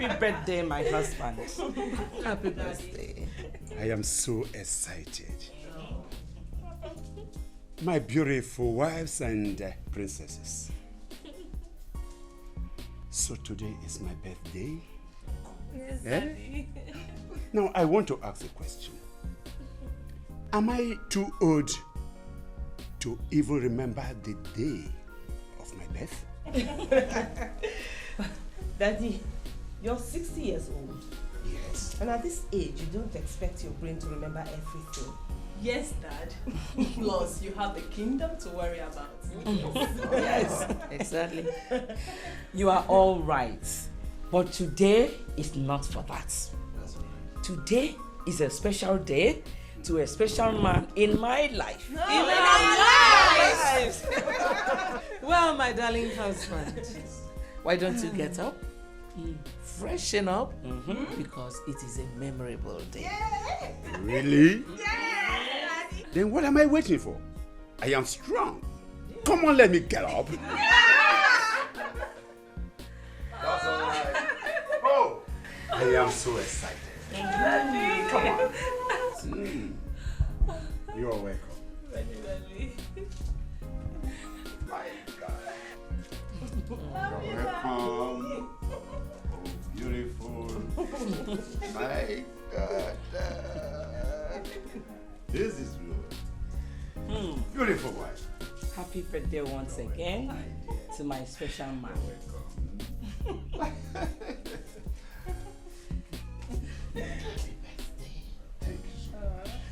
Happy birthday, my husband. Happy birthday. I am so excited. My beautiful wives and princesses. So today is my birthday. Yes, Daddy. Now I want to ask a question. Am I too old to even remember the day of my birth? Daddy, you're 60 years old. Yes. And at this age, you don't expect your brain to remember everything. Yes, Dad. Plus, you have the kingdom to worry about. Yes, exactly. You are all right. But today is not for that. Today is a special day to a special man in my life. In our lives! Well, my darling husband, Why don't you get up? Freshen up, because it is a memorable day. Really? Then what am I waiting for? I am strong. Come on, let me get up. That's all right. Oh, I am so excited. Come on. You are welcome. My God. You're welcome. Oh, beautiful. My God. This is good. Beautiful wife. Happy birthday once again to my special man. Thank you so much.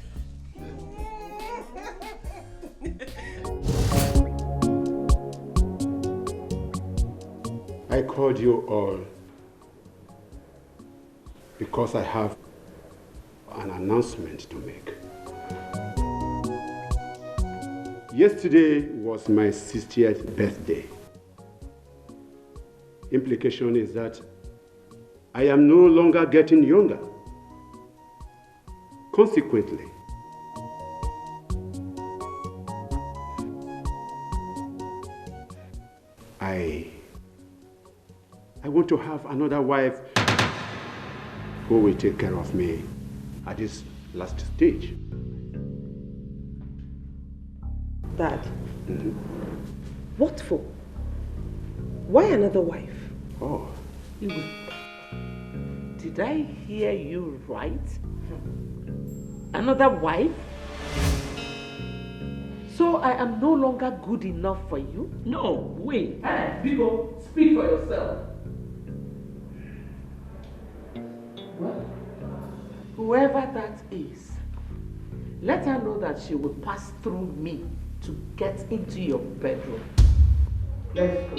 I called you all because I have an announcement to make. Yesterday was my 60th birthday. Implication is that I am no longer getting younger. Consequently, I want to have another wife who will take care of me at this last stage. Dad, what for? Why another wife? Oh, Did I hear you right? Another wife? So I am no longer good enough for you? No, wait. Hey, Bigo, speak for yourself. Well, whoever that is, let her know that she will pass through me to get into your bedroom. Let's go.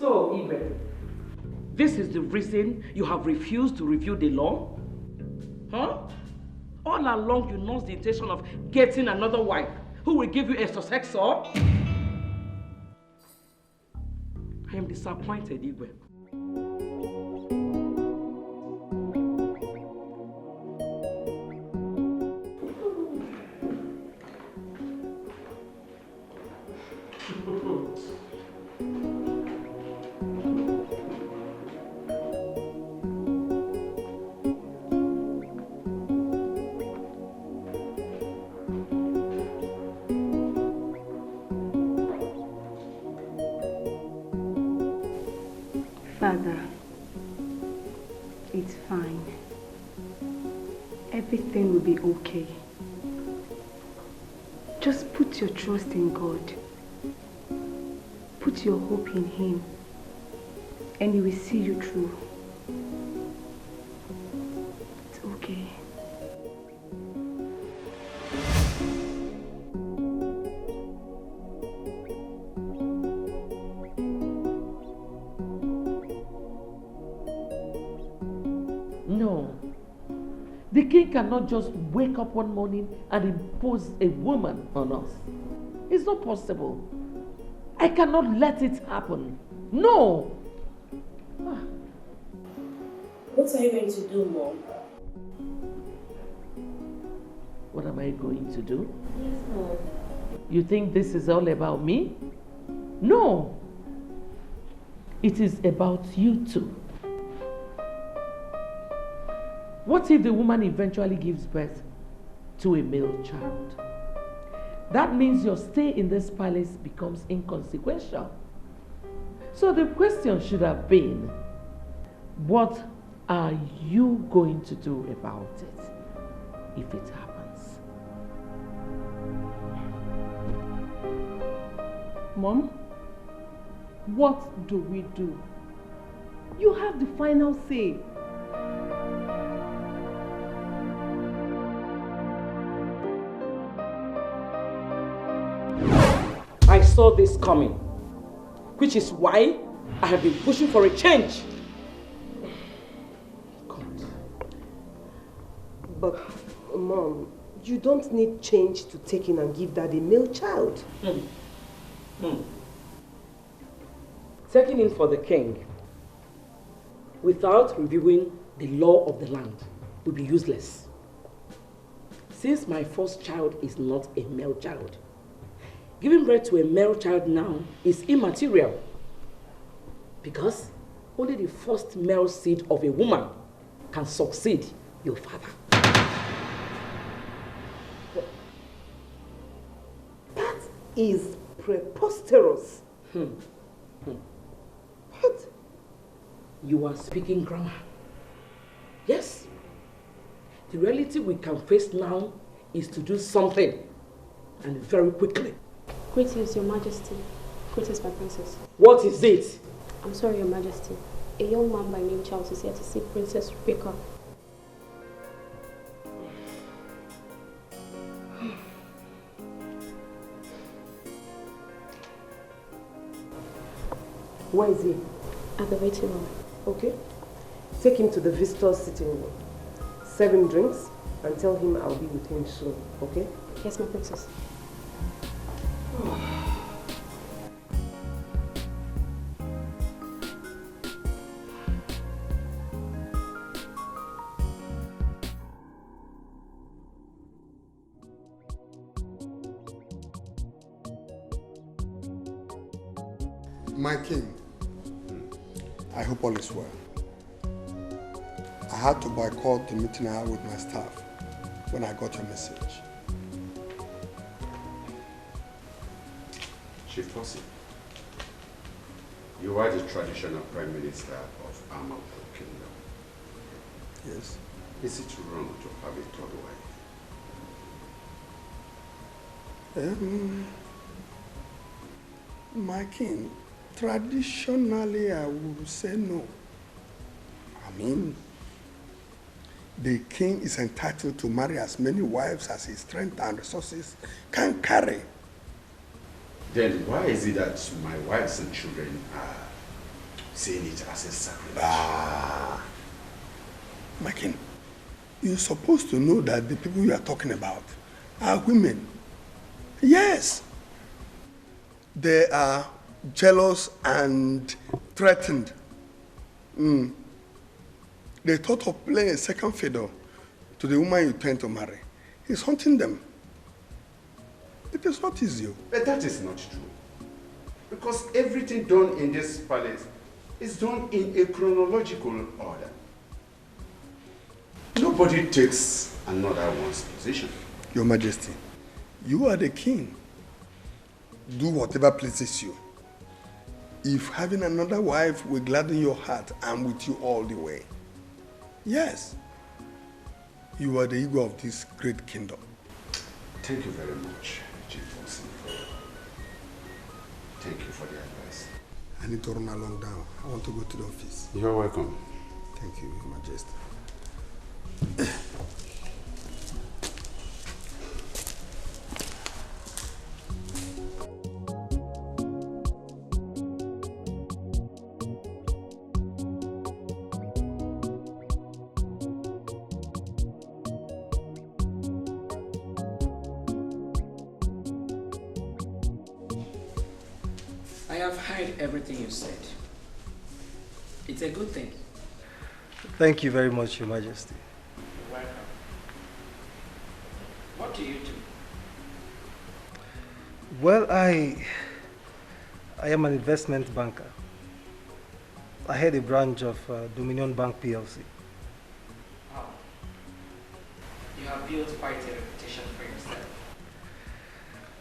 So, Ibe, this is the reason you have refused to review the law? Huh? All along you know the intention of getting another wife who will give you a successor? I am disappointed, Igwe. Father, it's fine. Everything will be okay. Just put your trust in God. Put your hope in Him, and He will see you through. It's okay. No. The king cannot just wake up one morning and impose a woman on us. It's not possible. I cannot let it happen. No. What are you going to do, Mom? what am I going to do? Yes, Mom. You think this is all about me? No. It is about you two. What if the woman eventually gives birth to a male child? That means your stay in this palace becomes inconsequential. So the question should have been, what are you going to do about it if it happens? Mom, what do we do? You have the final say. I saw this coming, which is why I have been pushing for a change. God. But, Mom, you don't need change to take in and give Dad a male child. Taking in for the king without reviewing the law of the land would be useless. Since my first child is not a male child, giving birth to a male child now is immaterial because only the first male seed of a woman can succeed your father. That is preposterous. What? You are speaking grammar. Yes. The reality we can face now is to do something, and very quickly. Greetings, Your Majesty. Greetings, my princess. What is it? I'm sorry, Your Majesty. A young man by name Charles is here to see Princess Rebecca. Where is he? At the waiting room. Okay. Take him to the visitor's sitting room. Serve him drinks and tell him I'll be with him soon. Okay? Yes, my princess. My king, I hope all is well. I had to boycott the meeting I had with my staff when I got your message. Chief Fossey, you are the traditional Prime Minister of Amalfi Kingdom. Yes. Is it wrong to have a third wife? My king, traditionally I would say no. I mean, the king is entitled to marry as many wives as his strength and resources can carry. Then why is it that my wives and children are seeing it as a sacrilege? My king, you're supposed to know that the people you are talking about are women. Yes. They are jealous and threatened. The thought of playing a second fiddle to the woman you tend to marry is haunting them. It is not easy. But that is not true. Because everything done in this palace is done in a chronological order. Nobody takes another one's position. Your Majesty, you are the king. Do whatever pleases you. If having another wife will gladden your heart, I'm with you all the way. Yes. You are the ego of this great kingdom. Thank you very much, Chief Fossey. Thank you for the advice. I need to run along now. I want to go to the office. You're welcome. Thank you, Your Majesty. I have heard everything you said. It's a good thing. Thank you very much, Your Majesty. Welcome. What What do you do? Well, I am an investment banker. I head a branch of Dominion Bank PLC. Oh. You have built quite a reputation for yourself.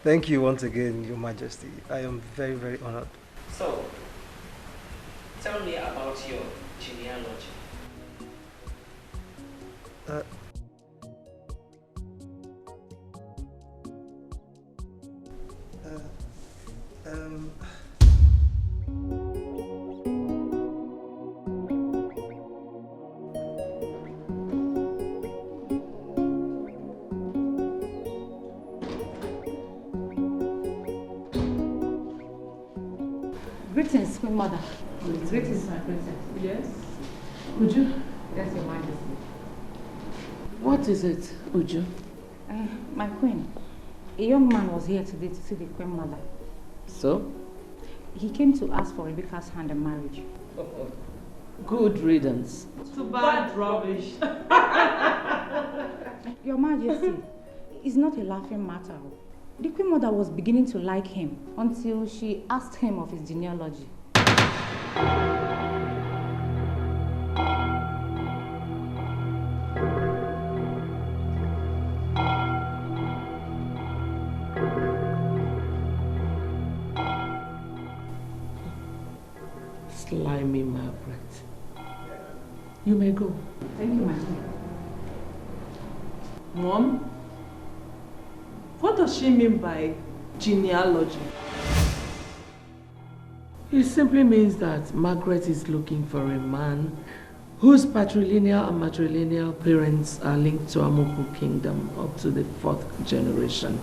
Thank you once again, Your Majesty. I am very, very honored. So, tell me about your genealogy. Greetings, Queen Mother. Greetings, my princess. Yes? Uju? Yes, Your Majesty. What is it, Uju? My queen, a young man was here today to see the Queen Mother. So? He came to ask for Rebecca's hand in marriage. Good riddance. To bad rubbish. Your Majesty, it's not a laughing matter. The Queen Mother was beginning to like him until she asked him of his genealogy. Slimy Margaret. You may go. Thank you, my queen. Mom, what does she mean by genealogy? It simply means that Margaret is looking for a man whose patrilineal and matrilineal parents are linked to Amoku kingdom up to the 4th generation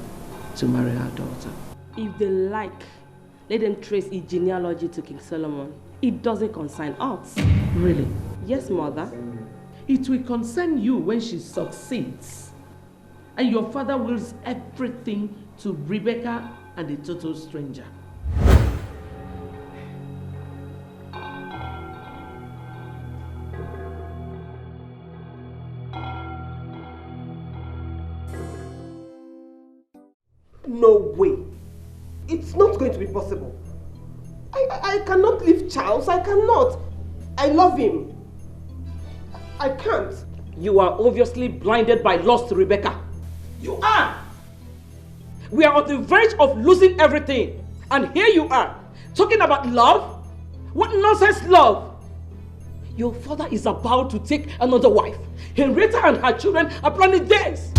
to marry her daughter. If they like, let them trace his genealogy to King Solomon. It doesn't concern us. Really? Yes, mother. It will concern you when she succeeds. And your father wills everything to Rebecca and a total stranger. No way. It's not going to be possible. I cannot leave Charles. I cannot. I love him. I can't. You are obviously blinded by lust to Rebecca. You are! We are on the verge of losing everything. And here you are, talking about love? What nonsense love? Your father is about to take another wife. Henrietta and her children are planning theirs.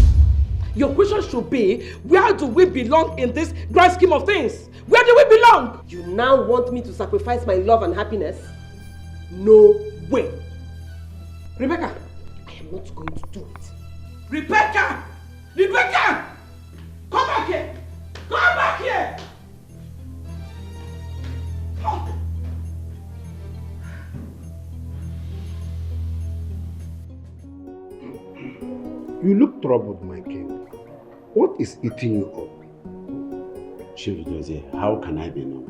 Your question should be, where do we belong in this grand scheme of things? Where do we belong? You now want me to sacrifice my love and happiness? No way. Rebecca, I am not going to do it. Rebecca! Rebecca! Come back here! Come back here! Oh. You look troubled, my king. What is eating you up? Chief Dozie, how can I be normal?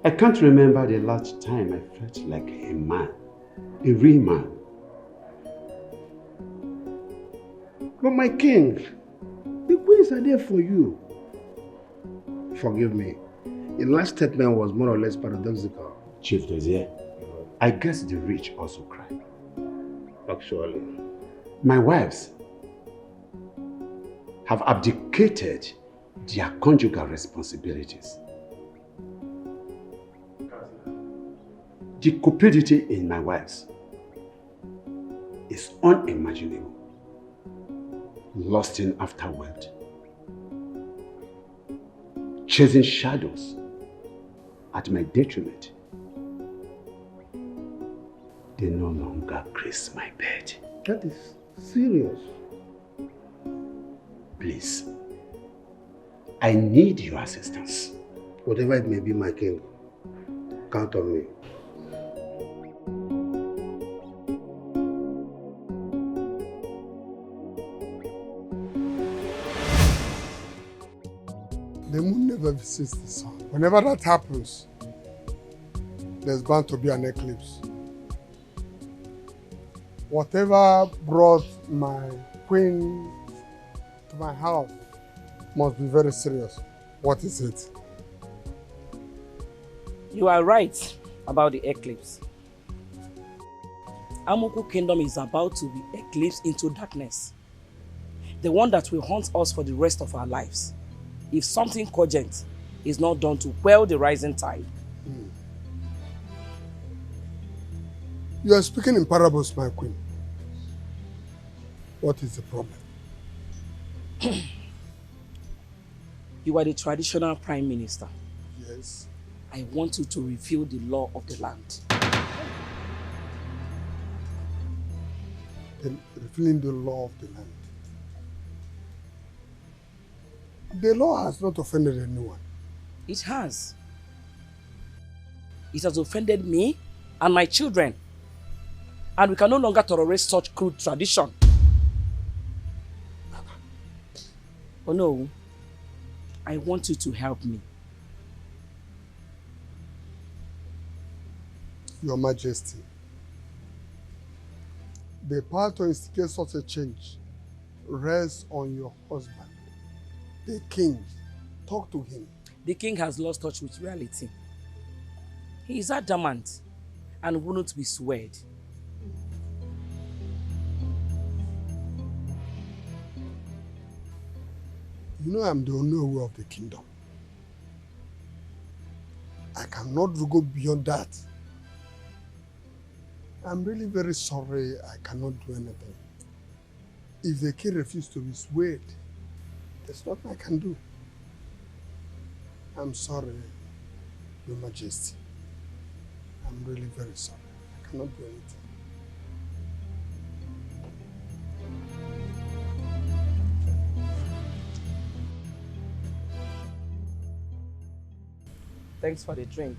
I can't remember the last time I felt like a man, a real man. But my king, the queens are there for you. Forgive me. Your last statement was more or less paradoxical. Chief Dozie, I guess the rich also cry. Actually. My wives have abdicated their conjugal responsibilities. The cupidity in my wives is unimaginable. Lusting after wealth, chasing shadows at my detriment. They no longer grace my bed. That is serious. Please, I need your assistance. Whatever it may be, my king, count on me. The moon never visits the sun. Whenever that happens, there's bound to be an eclipse. Whatever brought my queen my house must be very serious. What is it? You are right about the eclipse. Amuku Kingdom is about to be eclipsed into darkness. The one that will haunt us for the rest of our lives. If something cogent is not done to quell the rising tide. You are speaking in parables, my queen. What is the problem? You are the traditional prime minister. Yes. I want you to reveal the law of the land. Revealing the law of the land. The law has not offended anyone. It has. It has offended me and my children. And we can no longer tolerate such crude tradition. Oh no, I want you to help me. Your Majesty, the power to instigate such a change rests on your husband, the king. Talk to him. The king has lost touch with reality. He is adamant and wouldn't be swayed. You know I'm the only way of the kingdom. I cannot go beyond that. I'm really very sorry I cannot do anything. If the king refuses to be swayed, there's nothing I can do. I'm sorry, Your Majesty. I'm really very sorry. I cannot do anything. Thanks for the drink.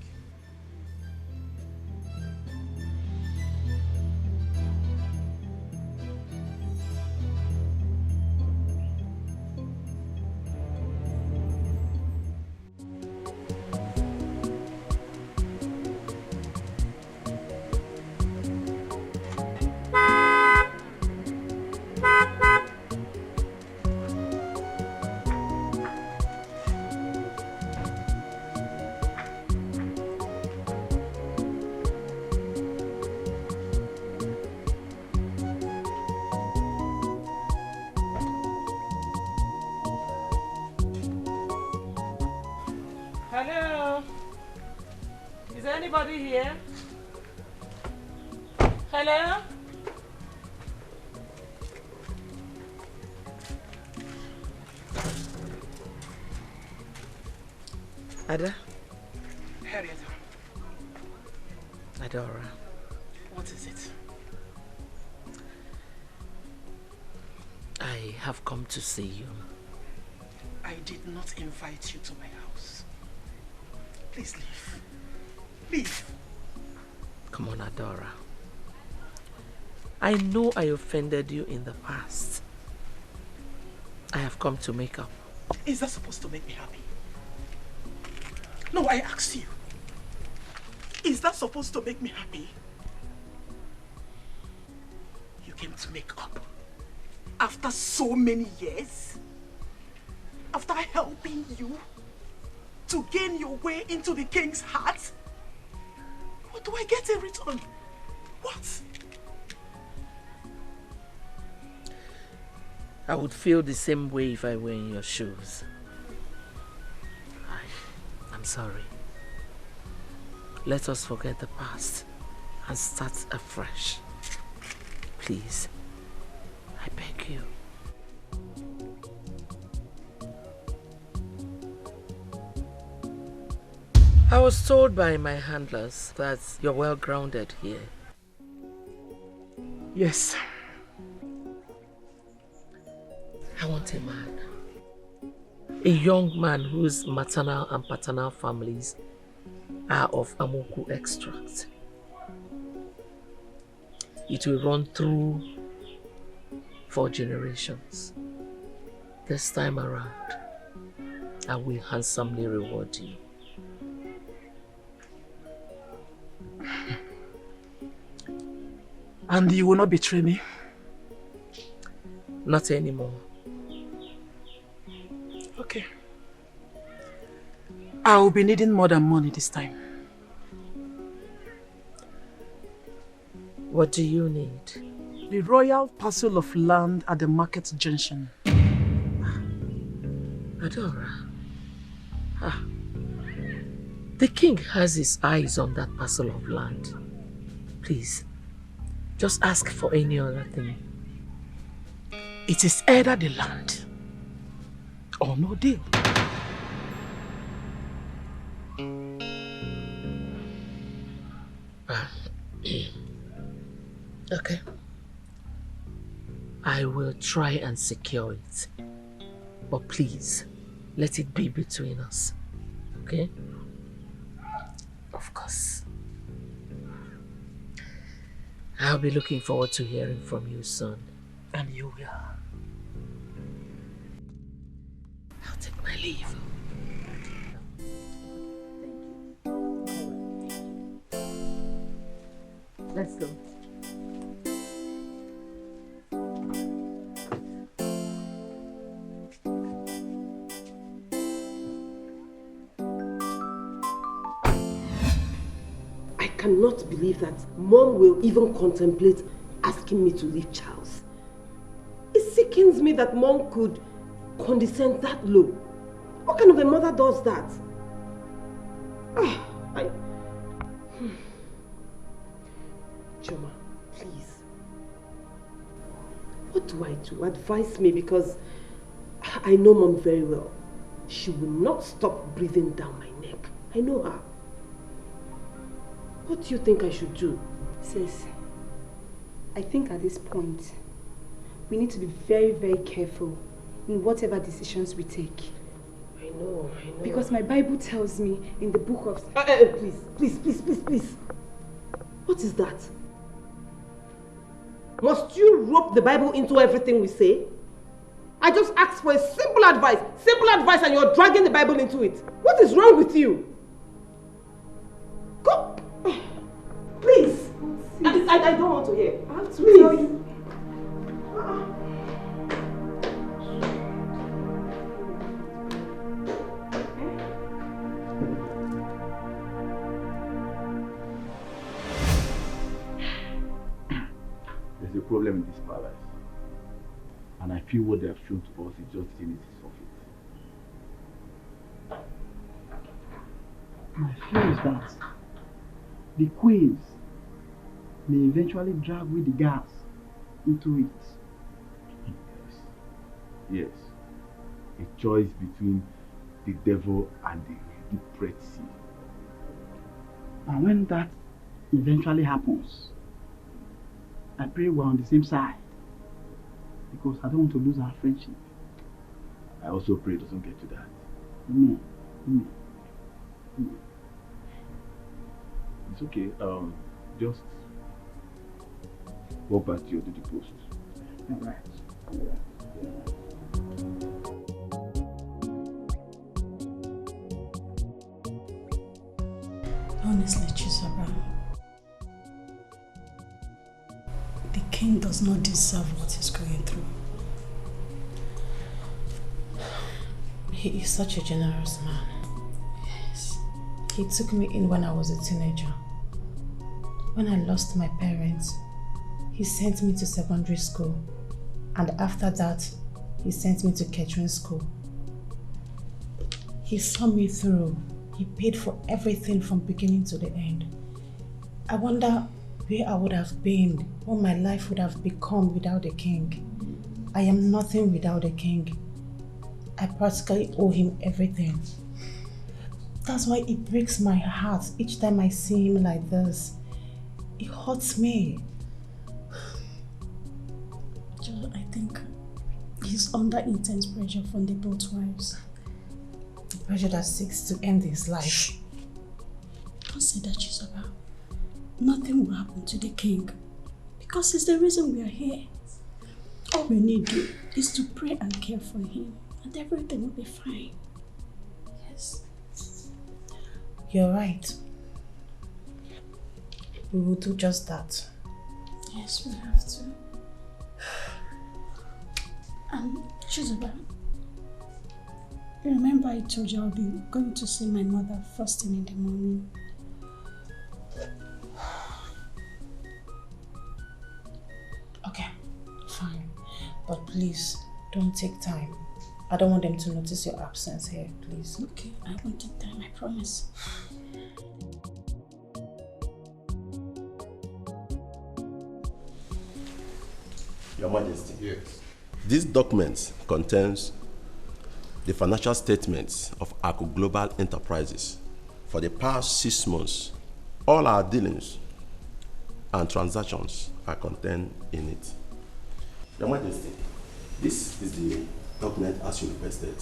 Hello? Is there anybody here? Hello? Ada? Harriet. Adora. What is it? I have come to see you. I did not invite you to my house. Please leave. Leave. Come on, Adora. I know I offended you in the past. I have come to make up. Is that supposed to make me happy? No, I asked you. Is that supposed to make me happy? You came to make up. After so many years? After helping you to gain your way into the king's heart? What do I get in return? What? I would feel the same way if I were in your shoes. I'm sorry. Let us forget the past and start afresh. Please, I beg you. I was told by my handlers that you're well grounded here. Yes. I want a man. A young man whose maternal and paternal families are of Amoku extract. It will run through 4 generations. This time around, I will handsomely reward you. And you will not betray me? Not anymore. I will be needing more than money this time. What do you need? The royal parcel of land at the market junction. Adora. The king has his eyes on that parcel of land. Please, just ask for any other thing. It is either the land or no deal. Okay. I will try and secure it. But please, let it be between us. Okay? Of course. I'll be looking forward to hearing from you soon. And you will. I'll take my leave. Let's go. I cannot believe that Mom will even contemplate asking me to leave Charles. It sickens me that Mom could condescend that low. What kind of a mother does that? Choma, please. What do I do? Advise me, because I know Mom very well. She will not stop breathing down my neck. I know her. What do you think I should do? Sis, I think at this point, we need to be very, very careful in whatever decisions we take. I know. Because my Bible tells me in the book of... Please. What is that? Must you rope the Bible into everything we say? I just asked for a simple advice and you're dragging the Bible into it. What is wrong with you? Go! Please! I don't want to hear. I have to tell you. There's a problem in this palace. And I feel what they have shown to us is just the genesis of it. My fear is that the queens may eventually drag with the gas into it. Yes. A choice between the devil and the Red Sea. And when that eventually happens, I pray we're on the same side, because I don't want to lose our friendship. I also pray it doesn't get to that. Amen. It's okay. Just walk back to your duty post. All right. Honestly, Chisaba, the king does not deserve what he's going through. He is such a generous man. Yes. He took me in when I was a teenager. When I lost my parents, he sent me to secondary school. And after that, he sent me to catering school. He saw me through. He paid for everything from beginning to the end. I wonder where I would have been, what my life would have become without the king. I am nothing without the king. I practically owe him everything. That's why it breaks my heart each time I see him like this. It hurts me. Joe, I think he's under intense pressure from the both wives. The pressure that seeks to end his life. Shh. Don't say that, Chisaba. Nothing will happen to the king, because it's the reason we are here. All we need to do is to pray and care for him, and everything will be fine. Yes. You're right. We will do just that. Yes, we have to. Chisaba, Remember I told you I'll be going to see my mother first thing in the morning. Okay, fine. But please, don't take time. I don't want them to notice your absence here, please. Okay, I won't take time, I promise. Your Majesty. Yes. This document contains the financial statements of Aku Global Enterprises for the past 6 months. All our dealings and transactions are contained in it. Your Majesty, this is the document as you requested.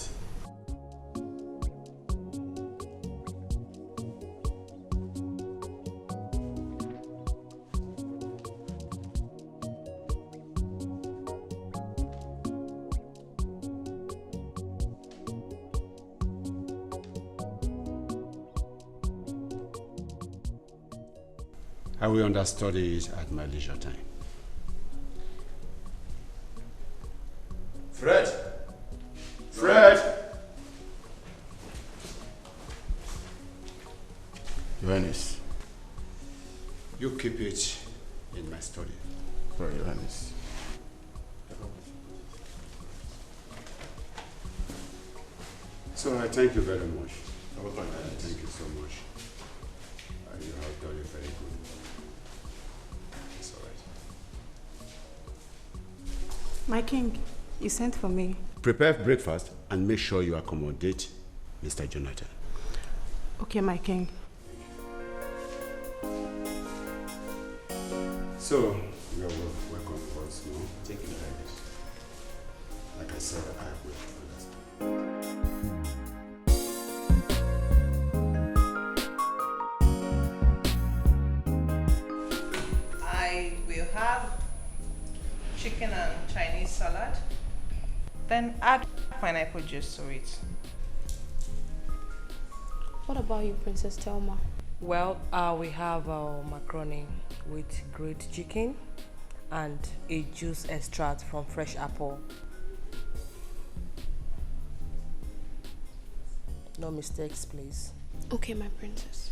I will understudy it at my leisure time. Fred! Fred! Your Highness, you keep it in my study. For Your Highness. So I thank you very much. Thank you so much. You have done it very good. It's all right. My king, you sent for me. Prepare breakfast and make sure you accommodate Mr. Jonathan. Okay, my king. So, you are welcome once more. Take it like this. Like I said, I will understand. I will have chicken and Chinese salad. Then add pineapple juice to it. What about you, Princess Thelma? Well, we have macaroni with grilled chicken and a juice extract from fresh apple. No mistakes, please. Okay, my princess.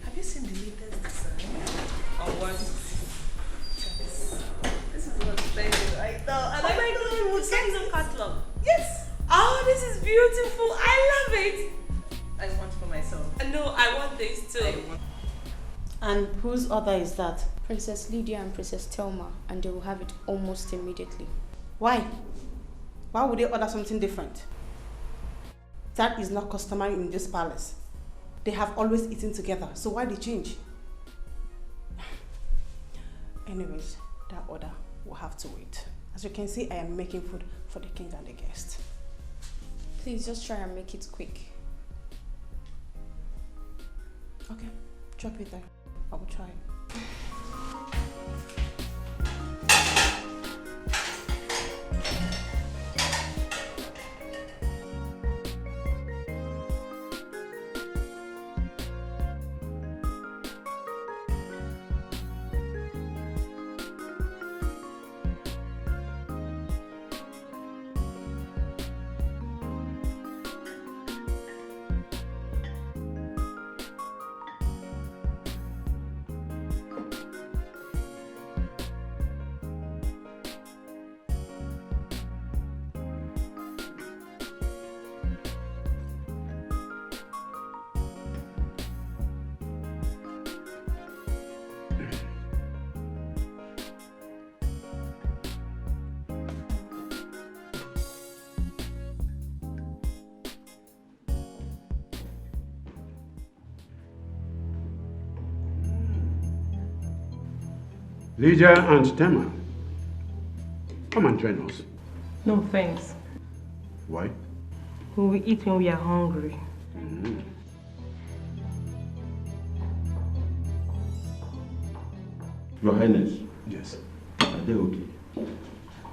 Have you seen the latest design? Or what? This is what's special. I thought. Oh my God, we'll get some catalog. Yes. Oh, this is beautiful. I love it. I want for myself. No, I want this too. And whose order is that? Princess Lidia and Princess Thelma, and they will have it almost immediately. Why? Why would they order something different? That is not customary in this palace. They have always eaten together, so why the change? Anyways, that order will have to wait. As you can see, I am making food for the king and the guests. Please just try and make it quick. Okay, drop it there. I will try. Lidia and Tema, come and join us. No thanks. Why? We will eat when we are hungry. Your Highness. Yes. Are they okay?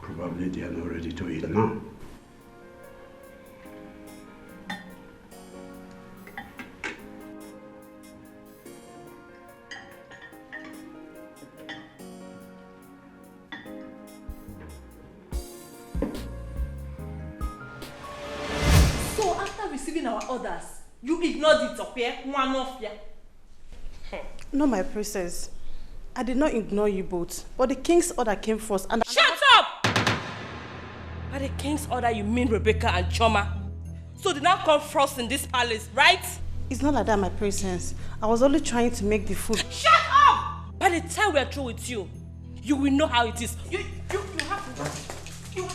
Probably they are not ready to eat now. orders. You ignored it, okay? One of ya. No, my princess. I did not ignore you both, but the king's order came first and... Shut up! By the king's order, you mean Rebecca and Choma? So they now come first in this palace, right? It's not like that, my princess. I was only trying to make the food... Shut up! By the time we are through with you, you will know how it is. You have to... You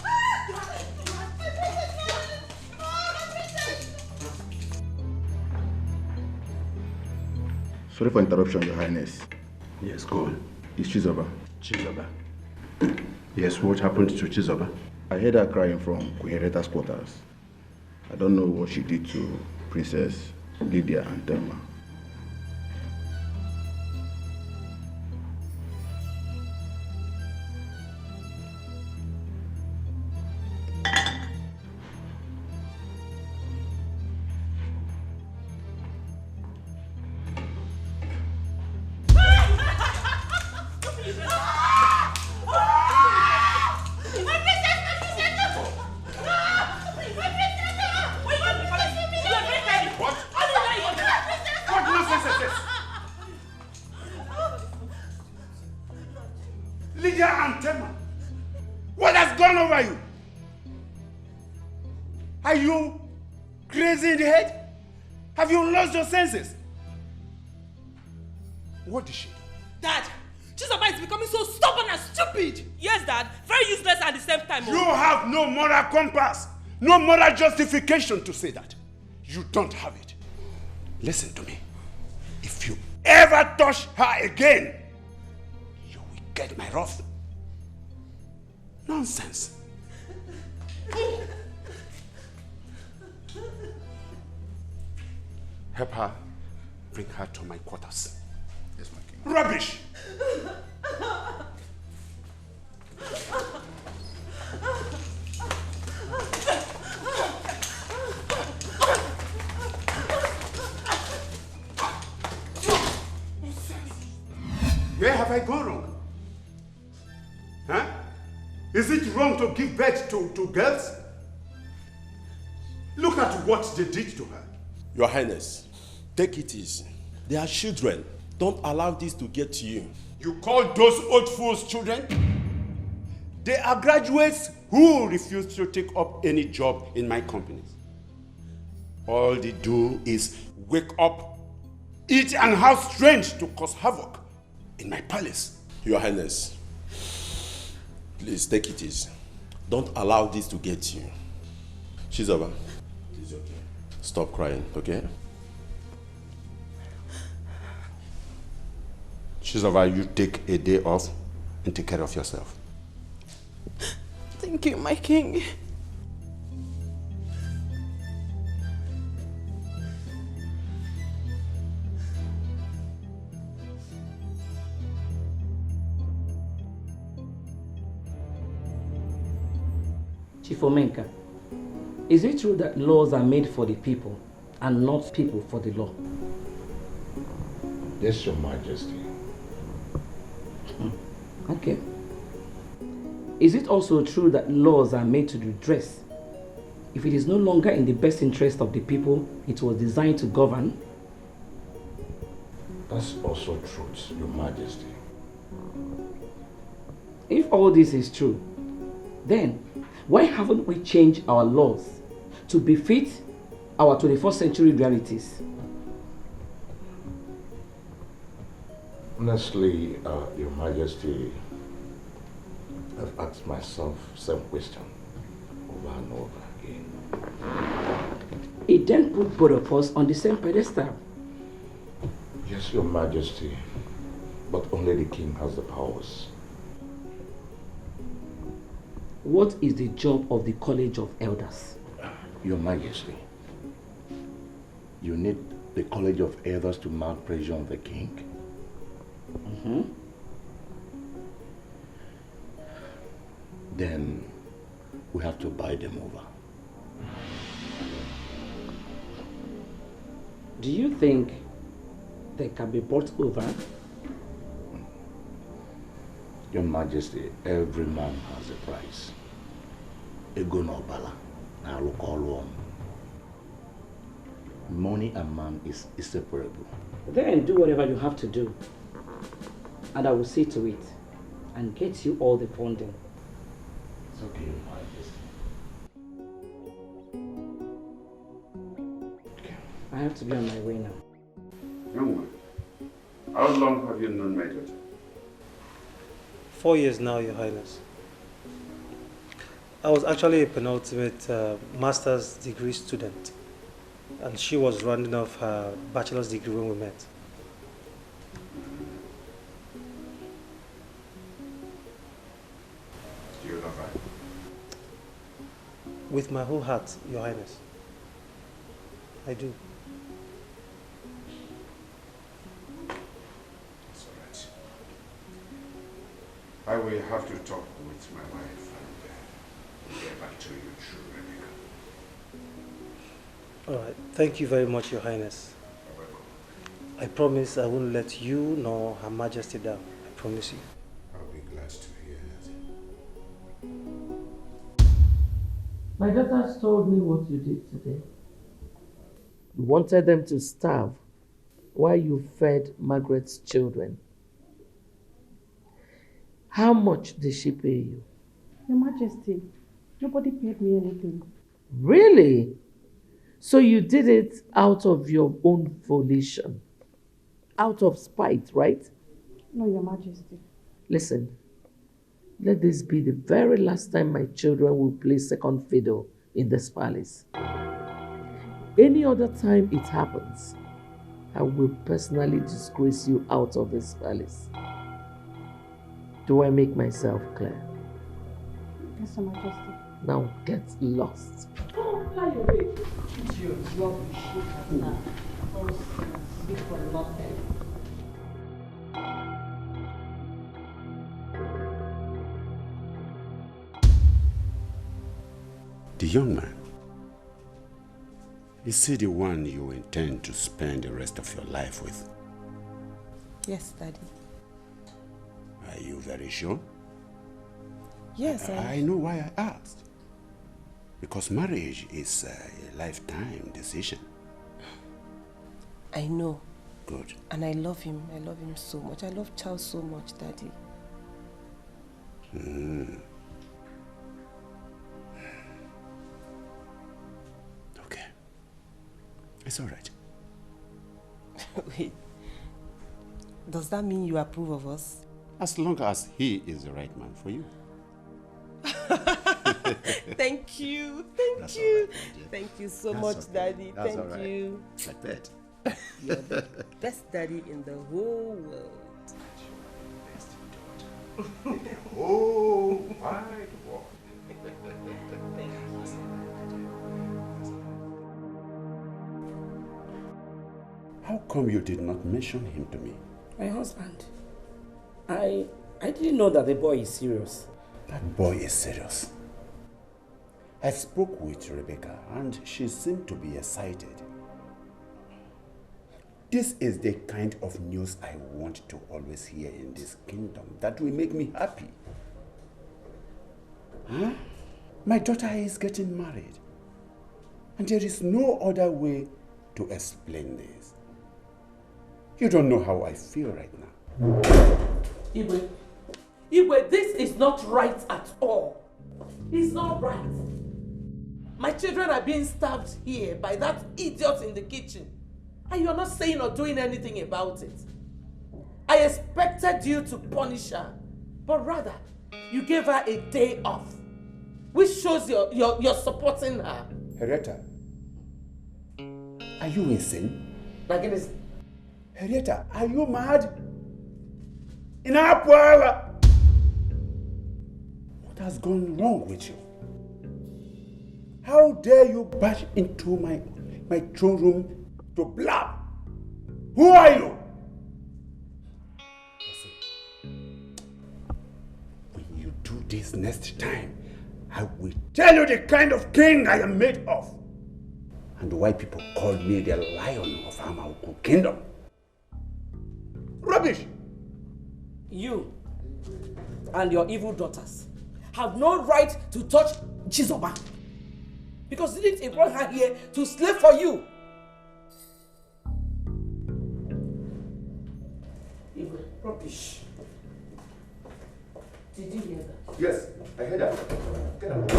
Sorry for interruption, Your Highness. Yes, go on. It's Chizoba. Chizoba. Yes, what happened to Chizoba? I heard her crying from Queen quarters. I don't know what she did to Princess Lidia and Thelma. Lidia and Thelma, what has gone over you? Are you crazy in the head? Have you lost your senses? What did she do? Dad, Chizoba is becoming so stubborn and stupid. Yes, Dad. Very useless at the same time. You have no moral compass, no moral justification to say that. You don't have it. Listen to me. If you ever touch her again, you will get my wrath. Nonsense. Help her. Bring her to my quarters. Yes, my king. Rubbish! Where have I gone wrong? Huh? Is it wrong to give birth to girls? Look at what they did to her. Your Highness, take it easy. They are children. Don't allow this to get to you. You call those old fools children? They are graduates who refuse to take up any job in my companies. All they do is wake up, eat and have strength to cause havoc in my palace. Your Highness, please take it easy. Don't allow this to get you. Chizoba, it's okay. Stop crying, okay? Chizoba, you take a day off and take care of yourself. Thank you, my king. Chief Omenka, is it true that laws are made for the people and not people for the law? Yes, Your Majesty. Okay. Is it also true that laws are made to redress? If it is no longer in the best interest of the people it was designed to govern? That's also truth, Your Majesty. If all this is true, then why haven't we changed our laws to befit our 21st century realities? Honestly, Your Majesty, I've asked myself the same question over and over again. It then put both of us on the same pedestal. Yes, Your Majesty, but only the king has the powers. What is the job of the College of Elders? Your Majesty, you need the College of Elders to mount pressure on the king. Then we have to buy them over. Do you think they can be bought over? Your Majesty, every man has a price. Ego no bala, na alukolu. money and man is inseparable. Then do whatever you have to do. And I will see to it and get you all the funding. It's okay, I have to be on my way now. Young one, how long have you known my daughter? 4 years now, Your Highness. I was actually a penultimate master's degree student, and she was rounding off her bachelor's degree when we met. Do you love her? With my whole heart, Your Highness. I do. That's all right. I will have to talk with my wife and get back to you through Rebecca. All right. Thank you very much, Your Highness. I promise I won't let you nor Her Majesty down. I promise you. I'll be glad to hear that. My daughters told me what you did today. You wanted them to starve while you fed Margaret's children. How much did she pay you? Your Majesty, nobody paid me anything. Really? So you did it out of your own volition? Out of spite, right? No, Your Majesty. Listen, let this be the very last time my children will play second fiddle in this palace. Any other time it happens, I will personally disgrace you out of this palace. Do I make myself clear? Yes, Your Majesty. Now get lost. Oh, fly away. Idiot, rubbish, look at that. Speak for nothing. The young man, is he the one you intend to spend the rest of your life with? Yes, Daddy. Are you very sure? Yes, I know why I asked. Because marriage is a lifetime decision. I know. Good. And I love him. I love him so much. I love Charles so much, Daddy. Okay. It's all right. Wait. Does that mean you approve of us? As long as he is the right man for you. Thank you. Thank you. Thank you so much, okay. Daddy. That's Thank all right. you. Like that. You're the best daddy in the whole world. Oh, wide world. How come you did not mention him to me? My husband. I didn't know that the boy is serious. That boy is serious. I spoke with Rebecca and she seemed to be excited. This is the kind of news I want to always hear in this kingdom that will make me happy. Huh? My daughter is getting married. And there is no other way to explain this. You don't know how I feel right now. Igwe, this is not right at all. It's not right. My children are being starved here by that idiot in the kitchen. And you're not saying or doing anything about it. I expected you to punish her. But rather, you gave her a day off. Which shows you're supporting her. Henrietta, are you insane? Like it is. Henrietta, are you mad? Inapwala! What has gone wrong with you? How dare you barge into my throne room to blab? Who are you? Listen, when you do this next time, I will tell you the kind of king I am made of. And why people call me the Lion of Amauku Kingdom. Rubbish! You and your evil daughters have no right to touch Chizoba. Because you didn't bring her here to slave for you. Rubbish. Did you hear that? Yes, I heard that. Get out.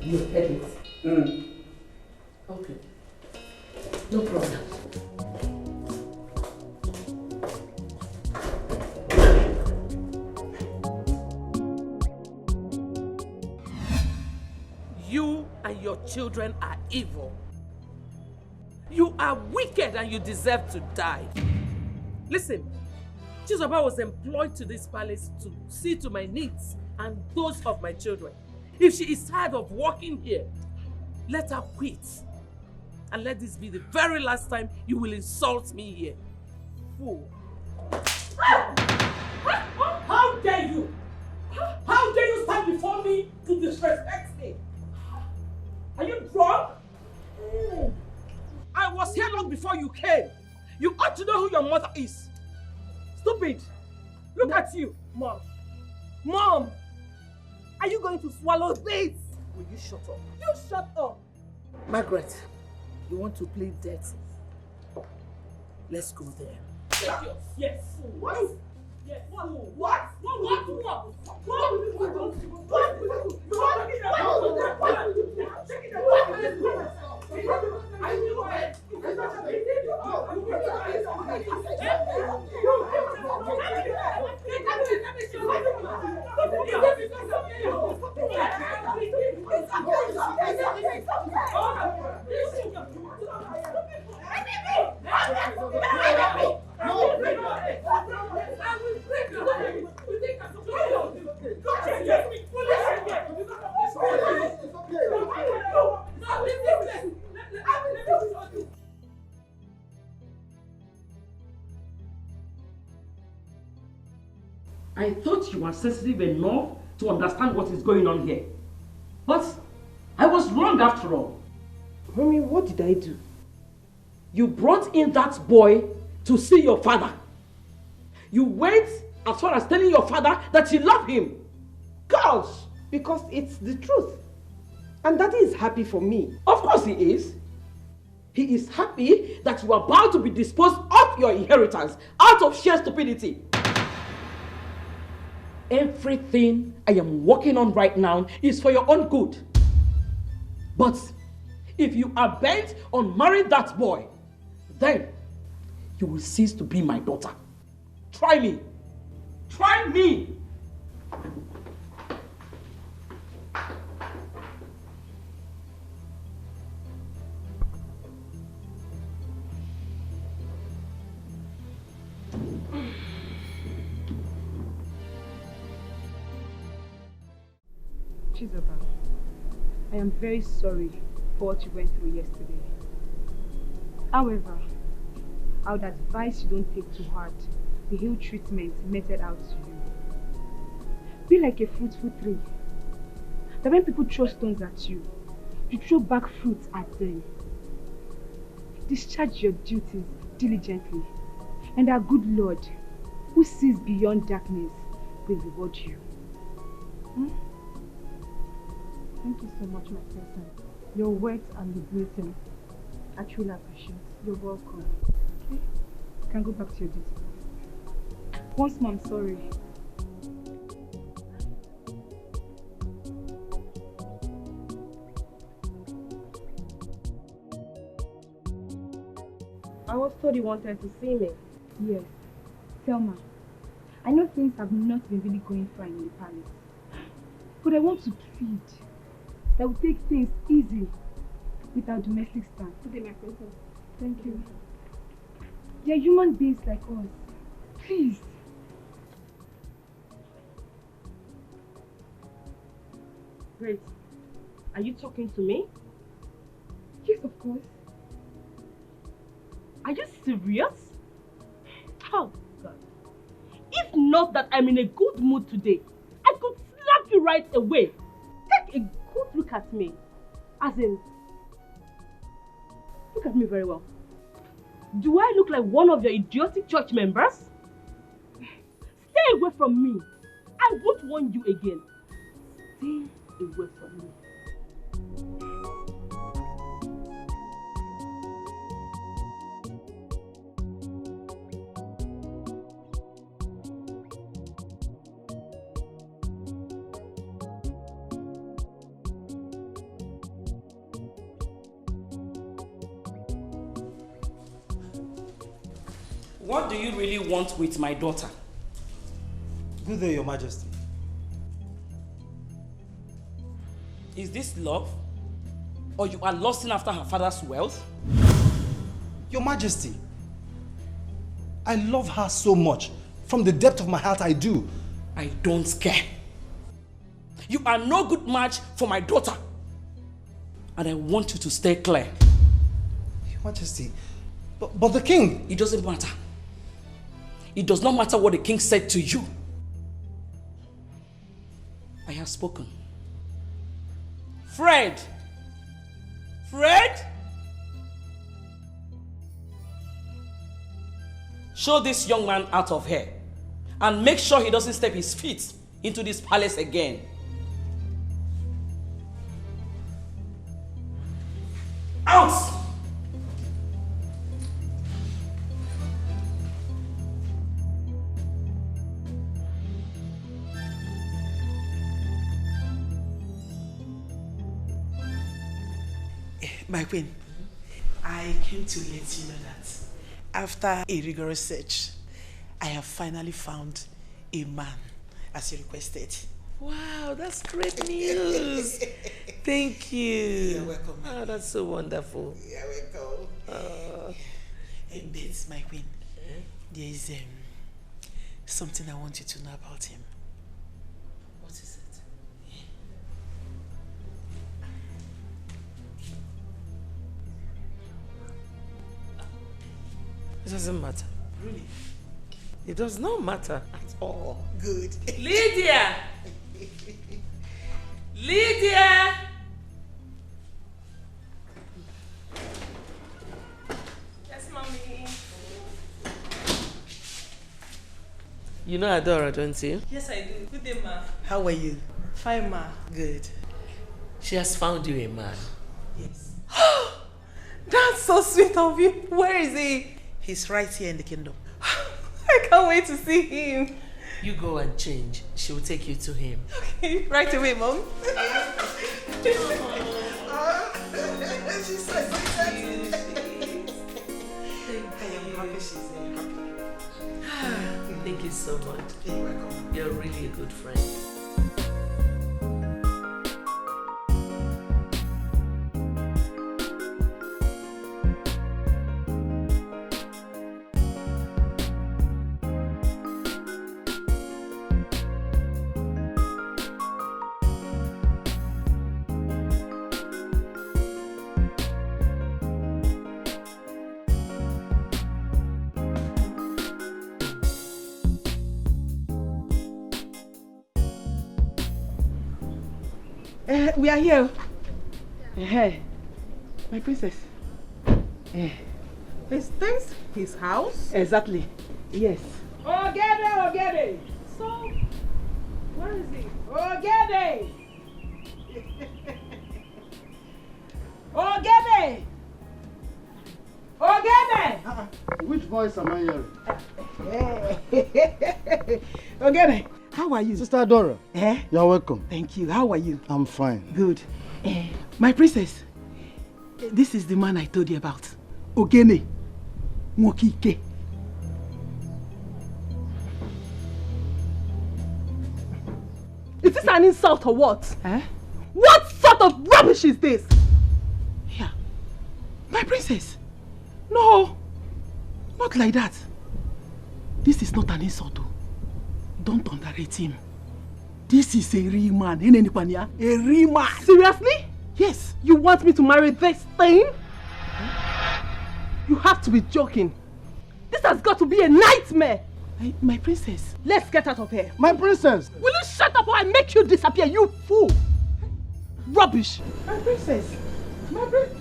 You heard it? Okay. No problem. You and your children are evil. You are wicked and you deserve to die. Listen, Chizoba was employed to this palace to see to my needs and those of my children. If she is tired of working here, let her quit. And let this be the very last time you will insult me here. Fool. How dare you? How dare you stand before me to disrespect me? Are you drunk? I was here long before you came. You ought to know who your mother is. Stupid. Look at you. Mom. Mom. Are you going to swallow this? Will you shut up? You shut up. Margaret, you want to plead dirty? Let's go there. Yes. What? Yes. What? What? I thought you were sensitive enough to understand what is going on here. But I was wrong after all. Mommy, what did I do? You brought in that boy to see your father. You went as far as telling your father that you love him. Gosh! Because it's the truth. And Daddy is happy for me. Of course he is. He is happy that you are about to be disposed of your inheritance out of sheer stupidity. Everything I am working on right now is for your own good. But if you are bent on marrying that boy, then you will cease to be my daughter. Try me. Try me. Chizoba, I am very sorry for what you went through yesterday. However, I would advise you don't take to heart the ill treatment meted out to you. Be like a fruitful tree, that when people throw stones at you, you throw back fruit at them. Discharge your duties diligently, and our good Lord, who sees beyond darkness, will reward you. Thank you so much, my person. Your words are liberating. I truly appreciate it. You're welcome. Okay? You can go back to your duty. Once more, I'm sorry. I was told you wanted to see me. Yes. Selma, I know things have not been really going fine in the palace. But I want to plead that we take things easy with our domestic staff. Today, my princess. Thank you. They're human beings like us. Please. Great. Are you talking to me? Yes, of course. Are you serious? Oh, God. If not that I'm in a good mood today, I could slap you right away. Take a good look at me. As in, look at me very well. Do I look like one of your idiotic church members? Stay away from me. I won't warn you again. Stay away from me. What do you really want with my daughter? Good day, Your Majesty. Is this love? Or you are lusting after her father's wealth? Your Majesty, I love her so much. From the depth of my heart, I do. I don't care. You are no good match for my daughter. And I want you to stay clear. Your Majesty, but the king... It doesn't matter. It does not matter what the king said to you. I have spoken. Fred! Fred! Show this young man out of here and make sure he doesn't step his feet into this palace again. Out! My queen, I came to let you know that after a rigorous search, I have finally found a man as you requested. Wow, that's great news. Thank you. You're welcome. Oh, that's so wonderful. You're welcome. And this, my queen, there is something I want you to know about him. What is it? It doesn't matter. Really? It does not matter at all. Good. Lidia! Lidia! Yes, mommy. You know Adora, don't you? Yes, I do. Good day, ma. How are you? Fine, ma. Good. She has found you a man. Yes. That's so sweet of you. Where is he? He's right here in the kingdom. I can't wait to see him. You go and change. She will take you to him. Okay, right away, mom. She's so excited. I am happy she's happy. Thank you so much. You're welcome. You're really a good friend. We are here. Hey, my princess. Is this his house? Exactly. Yes. Ogede! So, where is he? Ogede! Which voice am I hearing? Ogede, how are you? Sister Adora. You're welcome. Thank you. How are you? I'm fine. Good. My princess, this is the man I told you about. Ogene Nwokoye. Is this an insult or what? What sort of rubbish is this? Yeah. My princess. No. Not like that. This is not an insult. Don't underrate him. This is a real man. A real man. Seriously? Yes. You want me to marry this thing? You have to be joking. This has got to be a nightmare. My princess. Let's get out of here. My princess. Will you shut up or I make you disappear, you fool? Rubbish. My princess. My princess.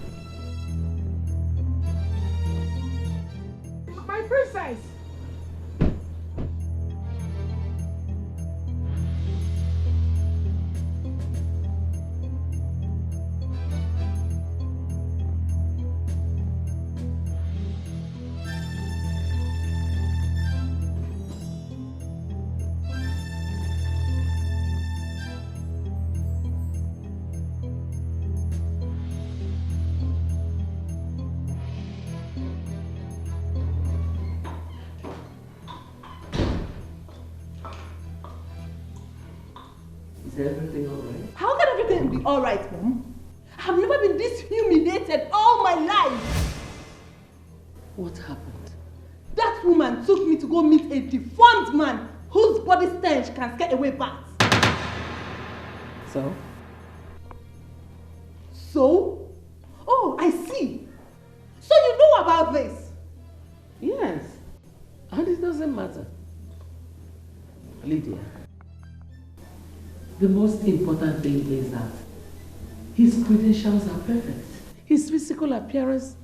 Is everything alright? How can everything be alright, Mom? I've never been this humiliated all my life. What happened? That woman took me to go meet a deformed man whose body stench can scare away bats. So? So? Oh, I see. So you know about this? Yes. And it doesn't matter. Lydia, the most important thing is that his credentials are perfect. His physical appearance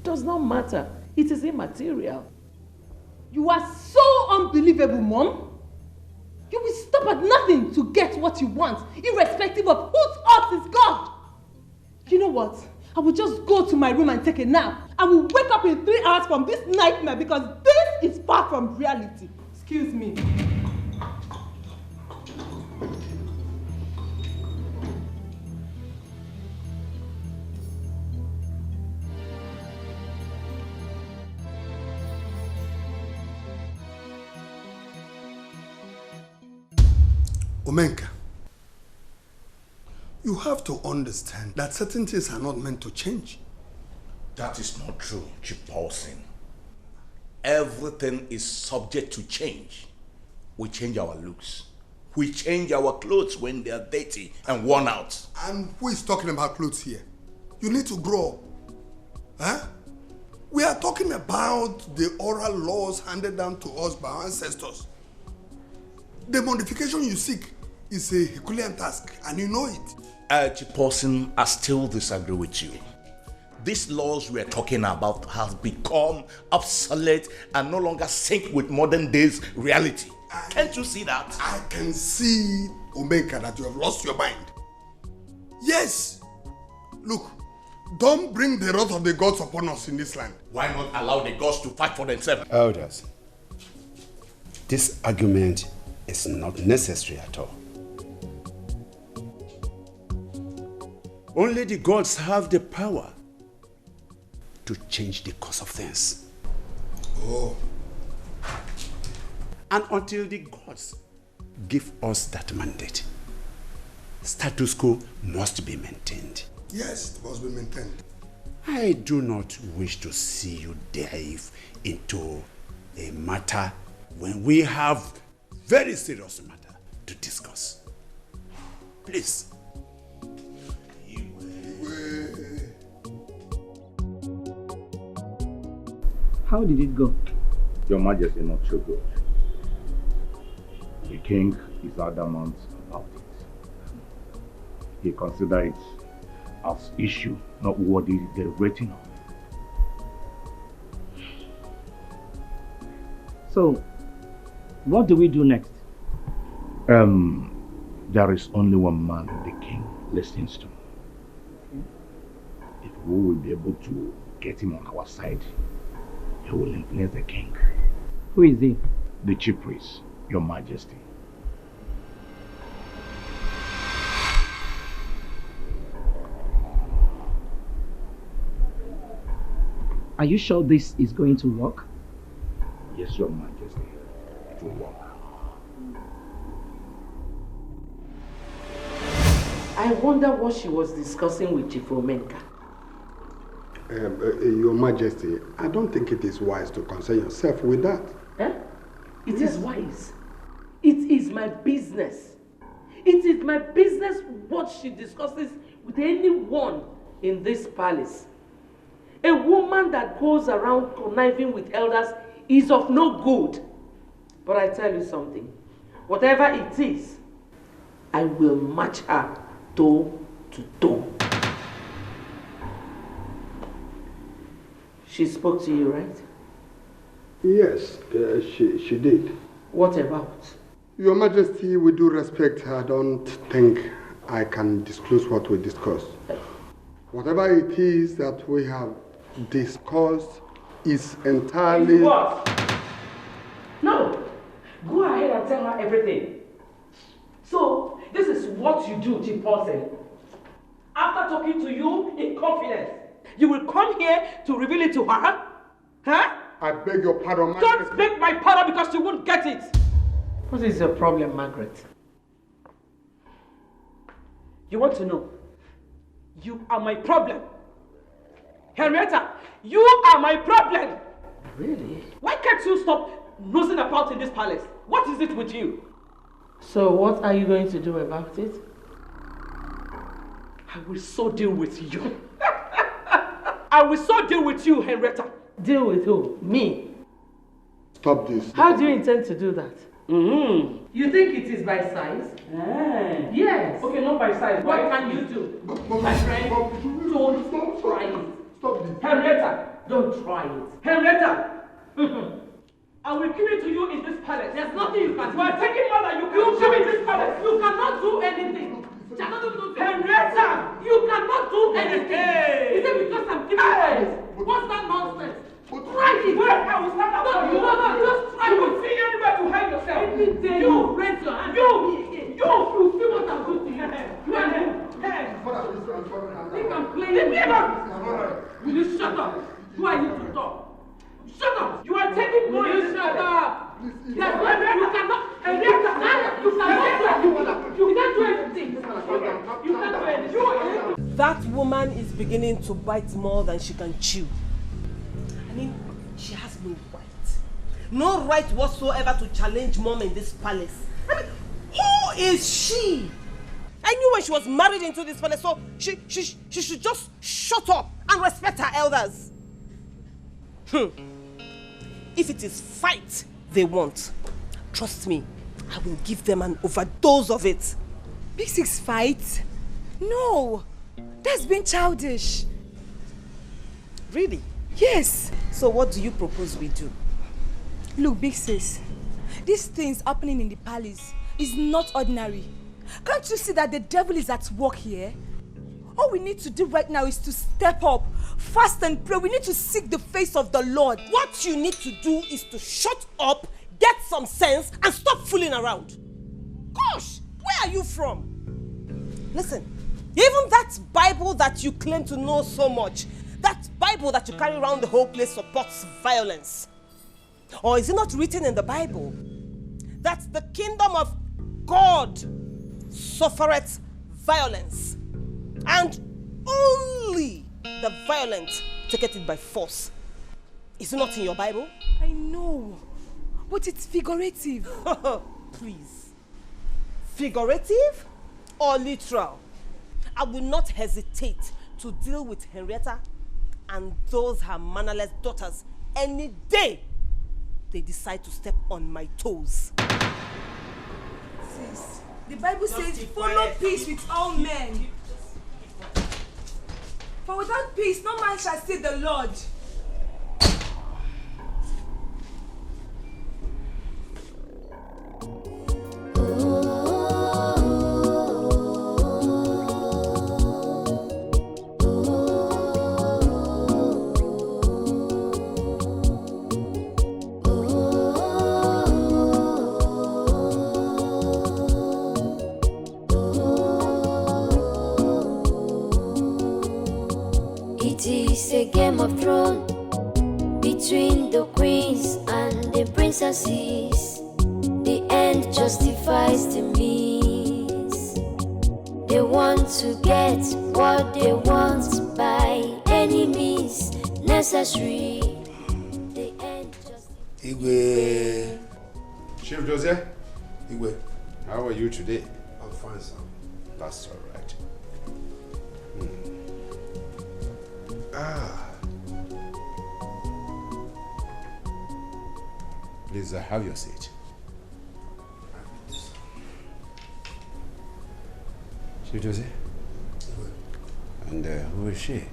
does not matter. It is immaterial. You are so unbelievable, Mom. You will stop at nothing to get what you want, irrespective of whose earth is God. You know what? I will just go to my room and take a nap. I will wake up in 3 hours from this nightmare because this is far from reality. Excuse me. Omenka, you have to understand that certain things are not meant to change. That is not true, Chief Paulson. Everything is subject to change. We change our looks. We change our clothes when they are dirty and worn out. And who is talking about clothes here? You need to grow up. Huh? We are talking about the oral laws handed down to us by our ancestors. The modification you seek is a Herculean task, and you know it. Chief Paulson, I still disagree with you. These laws we are talking about have become obsolete and no longer sync with modern day's reality. Can't you see that? I can see, Omeka, that you have lost your mind. Yes. Look, don't bring the wrath of the gods upon us in this land. Why not allow the gods to fight for themselves? Elders, this argument is not necessary at all. Only the gods have the power to change the course of things. Oh. And until the gods give us that mandate, status quo must be maintained. Yes, it must be maintained. I do not wish to see you dive into a matter when we have very serious matter to discuss. Please. How did it go? Your Majesty, not so good. The king is adamant about it. He considers it as issue not worthy deliberating on. So, what do we do next? There is only one man the king listens to. If we will be able to get him on our side, he will influence the king. Who is he? The chief priest, Your Majesty. Are you sure this is going to work? Yes, Your Majesty. It will work. I wonder what she was discussing with Chief Omenka. Your Majesty, I don't think it is wise to concern yourself with that. Eh? It is wise. It is my business. It is my business what she discusses with anyone in this palace. A woman that goes around conniving with elders is of no good. But I tell you something. Whatever it is, I will match her toe to toe. She spoke to you, right? Yes, she did. What about? Your Majesty, with due respect, I don't think I can disclose what we discussed. Whatever it is that we have discussed is entirely... What? No! Go ahead and tell her everything. So, this is what you do, Chief Paulson. After talking to you in confidence, you will come here to reveal it to her? Huh? I beg your pardon, Margaret. Don't beg my pardon because you won't get it. What is your problem, Margaret? You want to know? You are my problem. Henrietta, you are my problem. Really? Why can't you stop nosing about in this palace? What is it with you? So what are you going to do about it? I will so deal with you. I will so deal with you, Henrietta. Deal with who? Me? Stop this. How do you intend to do that? You think it is by size? Yes. Okay, not by size. What can you do? My friend, don't try it. Stop this. Henrietta, don't try it. Henrietta! I will give it to you in this palace. There's nothing you can do. You are taking more than you can do in this palace. You cannot do anything. Henrietta, you cannot do anything. Is it because I'm giving you? What's that nonsense? Try it. Wait, I will stand up. No, just try it. You will see anywhere to hide yourself. Any day you raise your hand. You see what I'm doing to you. Think I'm playing with you. Will you shut up? Who are you to talk? Shut up! You are taking more. You shut up! You cannot. You can't do anything. You can't do anything. That woman is beginning to bite more than she can chew. I mean, she has no right. No right whatsoever to challenge Mom in this palace. I mean, who is she? I knew when she was married into this palace, so she should just shut up and respect her elders. If it is fight they want, trust me, I will give them an overdose of it. Big Sis fight? No, that's been childish. Really? Yes. So what do you propose we do? Look, Big Sis, these things happening in the palace is not ordinary. Can't you see that the devil is at work here? All we need to do right now is to step up, fast and pray. We need to seek the face of the Lord. What you need to do is to shut up, get some sense, and stop fooling around. Gosh, where are you from? Listen, even that Bible that you claim to know so much, that Bible that you carry around the whole place supports violence. Or is it not written in the Bible that the kingdom of God suffereth violence, and only the violent taketh it by force? Is it not in your Bible? I know, but it's figurative. Please. Figurative or literal? I will not hesitate to deal with Henrietta and those her mannerless daughters any day they decide to step on my toes. Sis, the Bible says, follow peace with all men. For without peace, no man shall see the Lord. A game of thrones between the queens and the princesses. The end justifies the means. They want to get what they want by any means necessary. The end justifies. Igwe. Chief Jose. Igwe. How are you today? I'm fine, sir. That's all right. Please have your seat. Chief Jose? And who is she?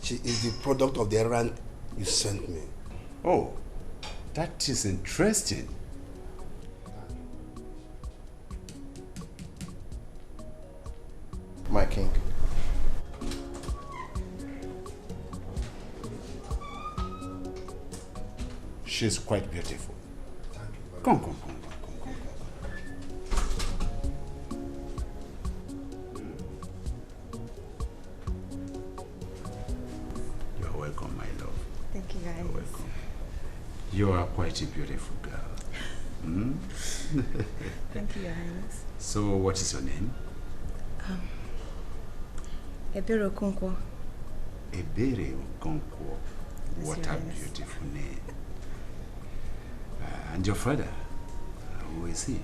She is the product of the errand you sent me. Oh, that is interesting. My king. She's quite beautiful. Come. You're welcome, my love. Thank you, guys. You're welcome. You are quite a beautiful girl. Hmm? Thank you, Your Highness. So, what is your name? Ebere Okonkwo. Ebere Okonkwo. Yes, What Your a Highness. beautiful name. And your father, who is he?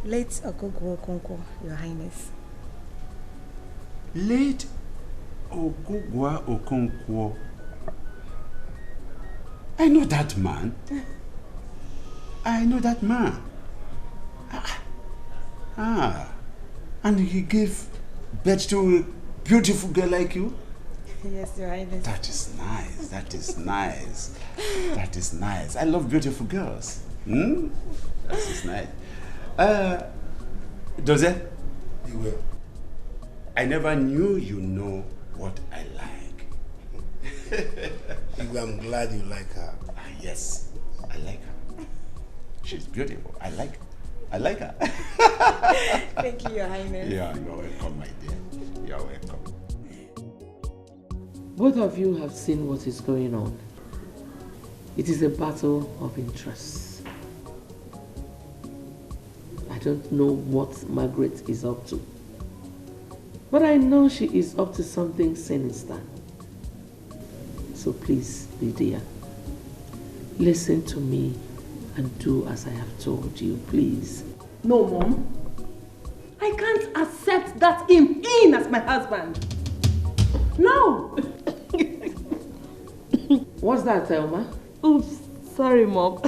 Late Ogogwo Okonkwo, Your Highness. Late Ogogwa Okonkwo. I know that man. I know that man. And he gave birth to a beautiful girl like you? Yes, Your Highness. That is nice. That is nice. That is nice. I love beautiful girls. Hmm? That is nice. Doze? You will. I never knew you know what I like. I'm glad you like her. Yes, I like her. She's beautiful. I like her. Thank you, Your Highness. Yeah, you're welcome, my dear. You're welcome. Both of you have seen what is going on. It is a battle of interests. I don't know what Margaret is up to, but I know she is up to something sinister. So please, Lidia, listen to me and do as I have told you, please. No, Mom. I can't accept that him in as my husband. No! What's that, Thelma? Oops, sorry, Mom.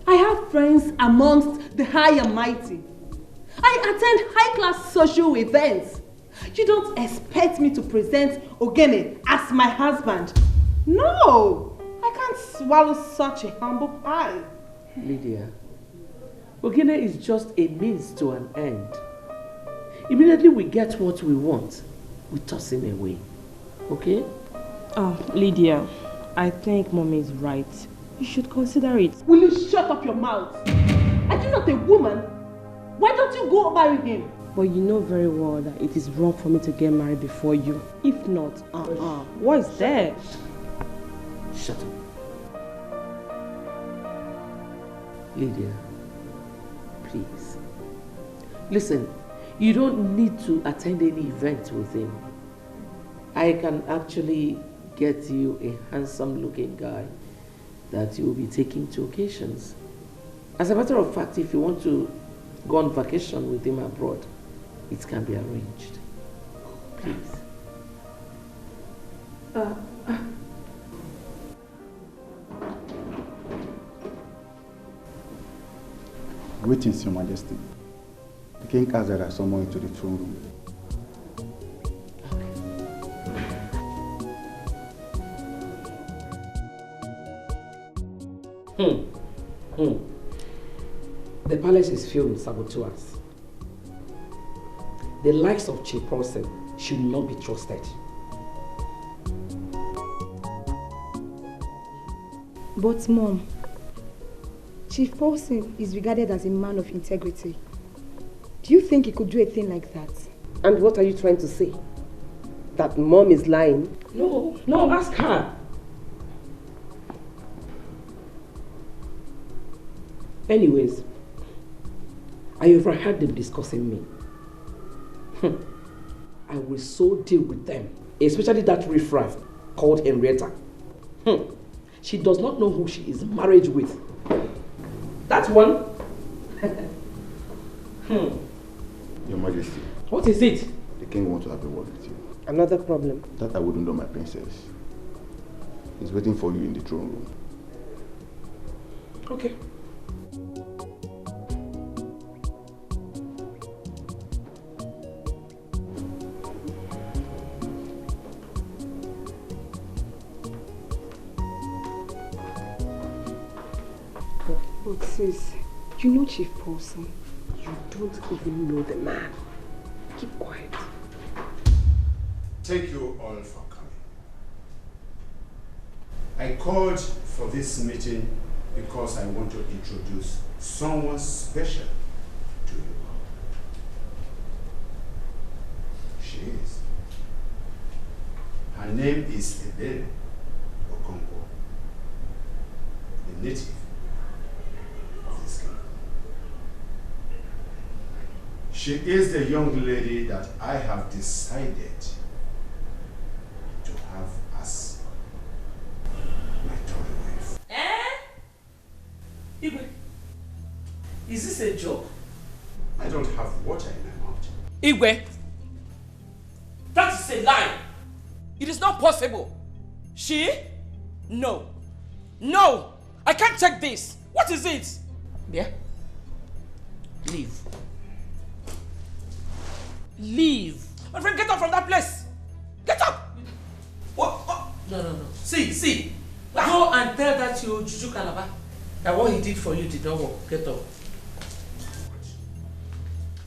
I have friends amongst the high and mighty. I attend high-class social events. You don't expect me to present Ogene as my husband. No! I can't swallow such a humble pie. Lydia, Ogene is just a means to an end. Immediately we get what we want, we toss him away. Okay? Oh, Lydia, I think Mommy is right. You should consider it. Will you shut up your mouth? Are you not a woman? Why don't you go marry him? But you know very well that it is wrong for me to get married before you. If not, what is there? Shut up. Lydia, please. Listen, you don't need to attend any event with him. I can actually get you a handsome looking guy that you will be taking to occasions. As a matter of fact, if you want to go on vacation with him abroad, it can be arranged. Please. Greetings, Your Majesty. The king has that I summon into the throne room. The palace is filled with saboteurs. The likes of Chief Paulson should not be trusted. But Mom, Chief Paulson is regarded as a man of integrity. Do you think he could do a thing like that? And what are you trying to say? That Mom is lying? No, ask her. Anyways, I overheard them discussing me. I will so deal with them, especially that riffraff called Henrietta. She does not know who she is married with. That one. Your Majesty. What is it? The king wants to have a word with you. Another problem. That I wouldn't know, my princess. He's waiting for you in the throne room. Okay. But sis, you know Chief Paulson. You don't even know the man. Keep quiet. Thank you all for coming. I called for this meeting because I want to introduce someone special to you all. She is Her name is Adora Okonkwo, the native of this kingdom. She is the young lady that I have decided to have as my daughter wife. Igwe, is this a joke? I don't have water in my mouth. Igwe, that is a lie. It is not possible. She? No. No! I can't take this. What is it? Yeah? Leave. Leave. My friend, get up from that place. Get up! What? No. See. Go and tell that your Juju Calabar that what he did for you did not work. Get up.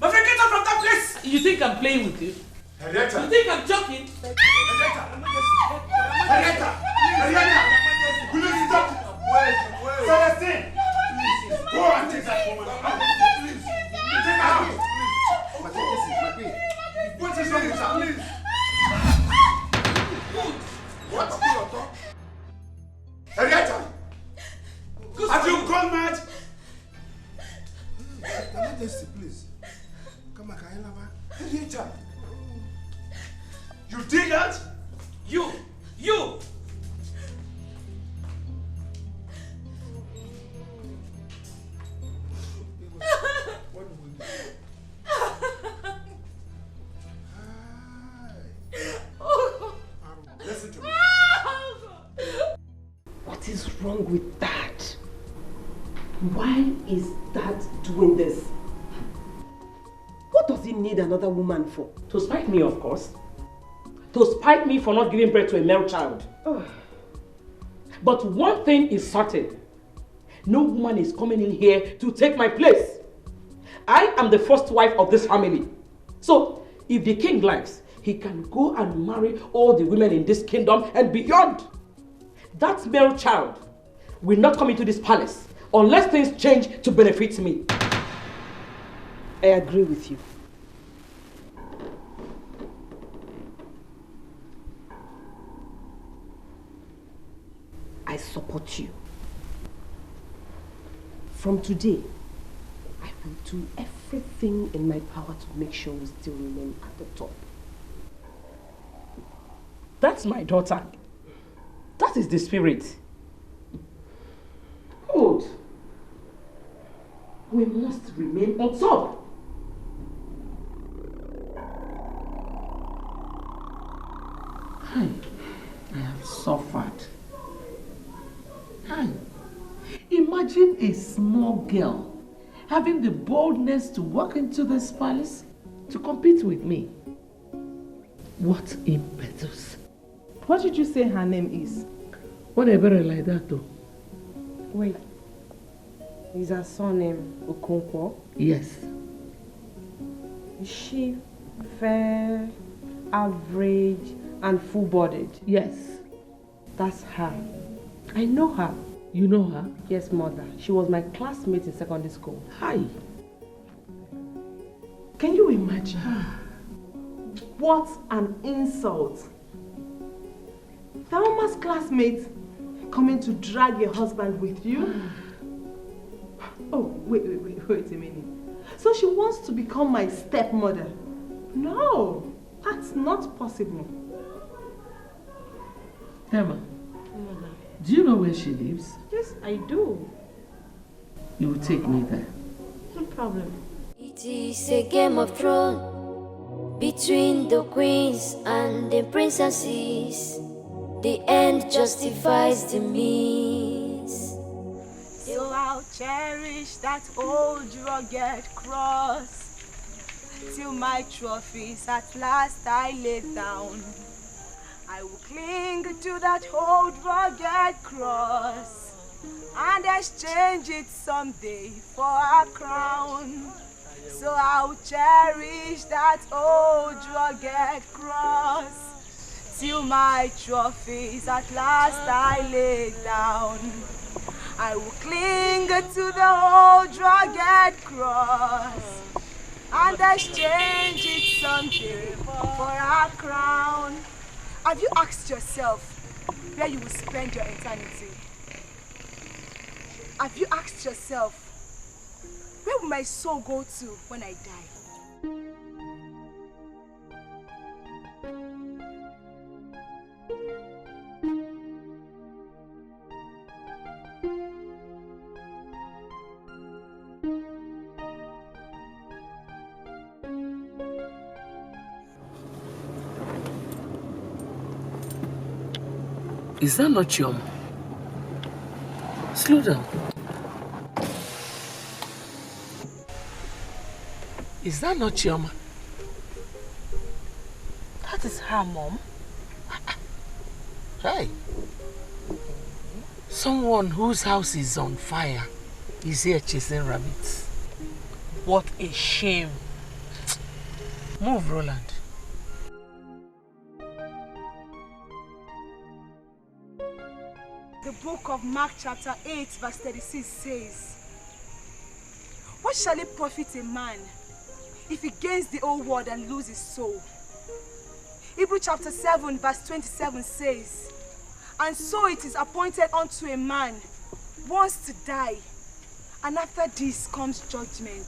My friend, get up from that place! You think I'm playing with you? Henrietta! You think I'm joking? Henrietta! Please stop! Wait. Celestine! Please, go and take that woman out. Please. Take her out. What is wrong with her? Please. What? Henrietta! Have you gone mad? Your Majesty, please. Come back, I love her. Henrietta! You did that? You! Listen to me. What is wrong with that? Why is Dad doing this? What does he need another woman for? To spite me, of course. To spite me for not giving birth to a male child. But one thing is certain. No woman is coming in here to take my place. I am the first wife of this family. So, if the king likes, he can go and marry all the women in this kingdom and beyond. That male child will not come into this palace unless things change to benefit me. I agree with you. I support you. From today, I will do everything in my power to make sure we still remain at the top. That's my daughter. That is the spirit. Good. We must remain on top. I have suffered. Imagine a small girl having the boldness to walk into this palace to compete with me. What impetus. What did you say her name is? Whatever like that though. Wait. Is her surname Okonkwo? Yes. Is she fair, average, and full-bodied? Yes. That's her. I know her. You know her? Yes, mother. She was my classmate in secondary school. Hi. Can you imagine? What an insult. Thelma's classmate coming to drag your husband with you? Oh, wait a minute. So she wants to become my stepmother? No, that's not possible. Thelma, do you know where she lives? Yes, I do. You will take me there. No problem. It is a Game of Thrones between the queens and the princesses. The end justifies the means. So I'll cherish that old rugged cross till my trophies at last I lay down. I will cling to that old rugged cross and exchange it someday for a crown. So I'll cherish that old rugged cross till my trophies at last I lay down. I will cling to the old rugged cross and exchange it someday for a crown. Have you asked yourself where you will spend your eternity? Have you asked yourself, where will my soul go to when I die? Is that not Chioma? Slow down. Is that not Chioma? That is her, Mom. Hey. Someone whose house is on fire is here chasing rabbits. What a shame. Move, Roland. The book of Mark chapter 8 verse 36 says, "What shall it profit a man if he gains the whole world and lose his soul?" Hebrews chapter 7 verse 27 says, "And so it is appointed unto a man once to die, and after this comes judgment."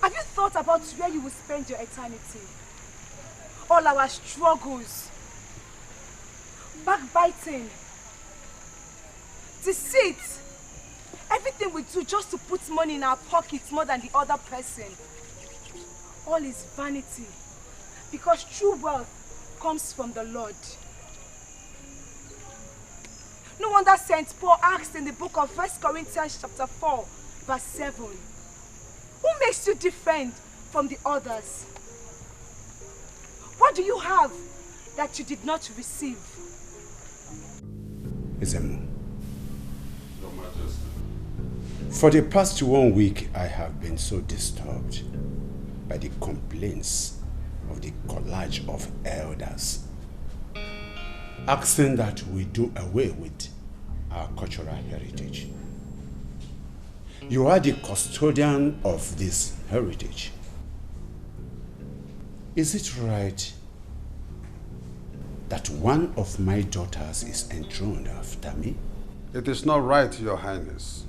Have you thought about where you will spend your eternity? All our struggles, backbiting, deceit, everything we do just to put money in our pockets more than the other person. All is vanity, because true wealth comes from the Lord. No wonder St. Paul asked in the book of 1 Corinthians chapter 4 verse 7, "Who makes you different from the others? What do you have that you did not receive?" Izemu, for the past 1 week, I have been so disturbed by the complaints of the collage of elders asking that we do away with our cultural heritage. You are the custodian of this heritage. Is it right that one of my daughters is enthroned after me? It is not right, Your Highness.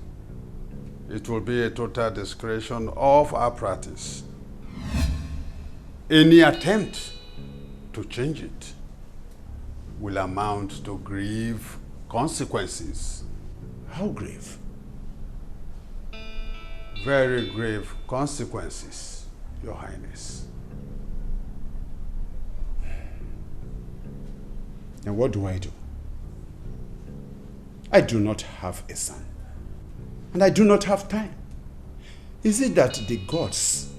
It will be a total discretion of our practice. Any attempt to change it will amount to grave consequences. How grave? Very grave consequences, Your Highness. And what do? I do not have a son, and I do not have time. Is it that the gods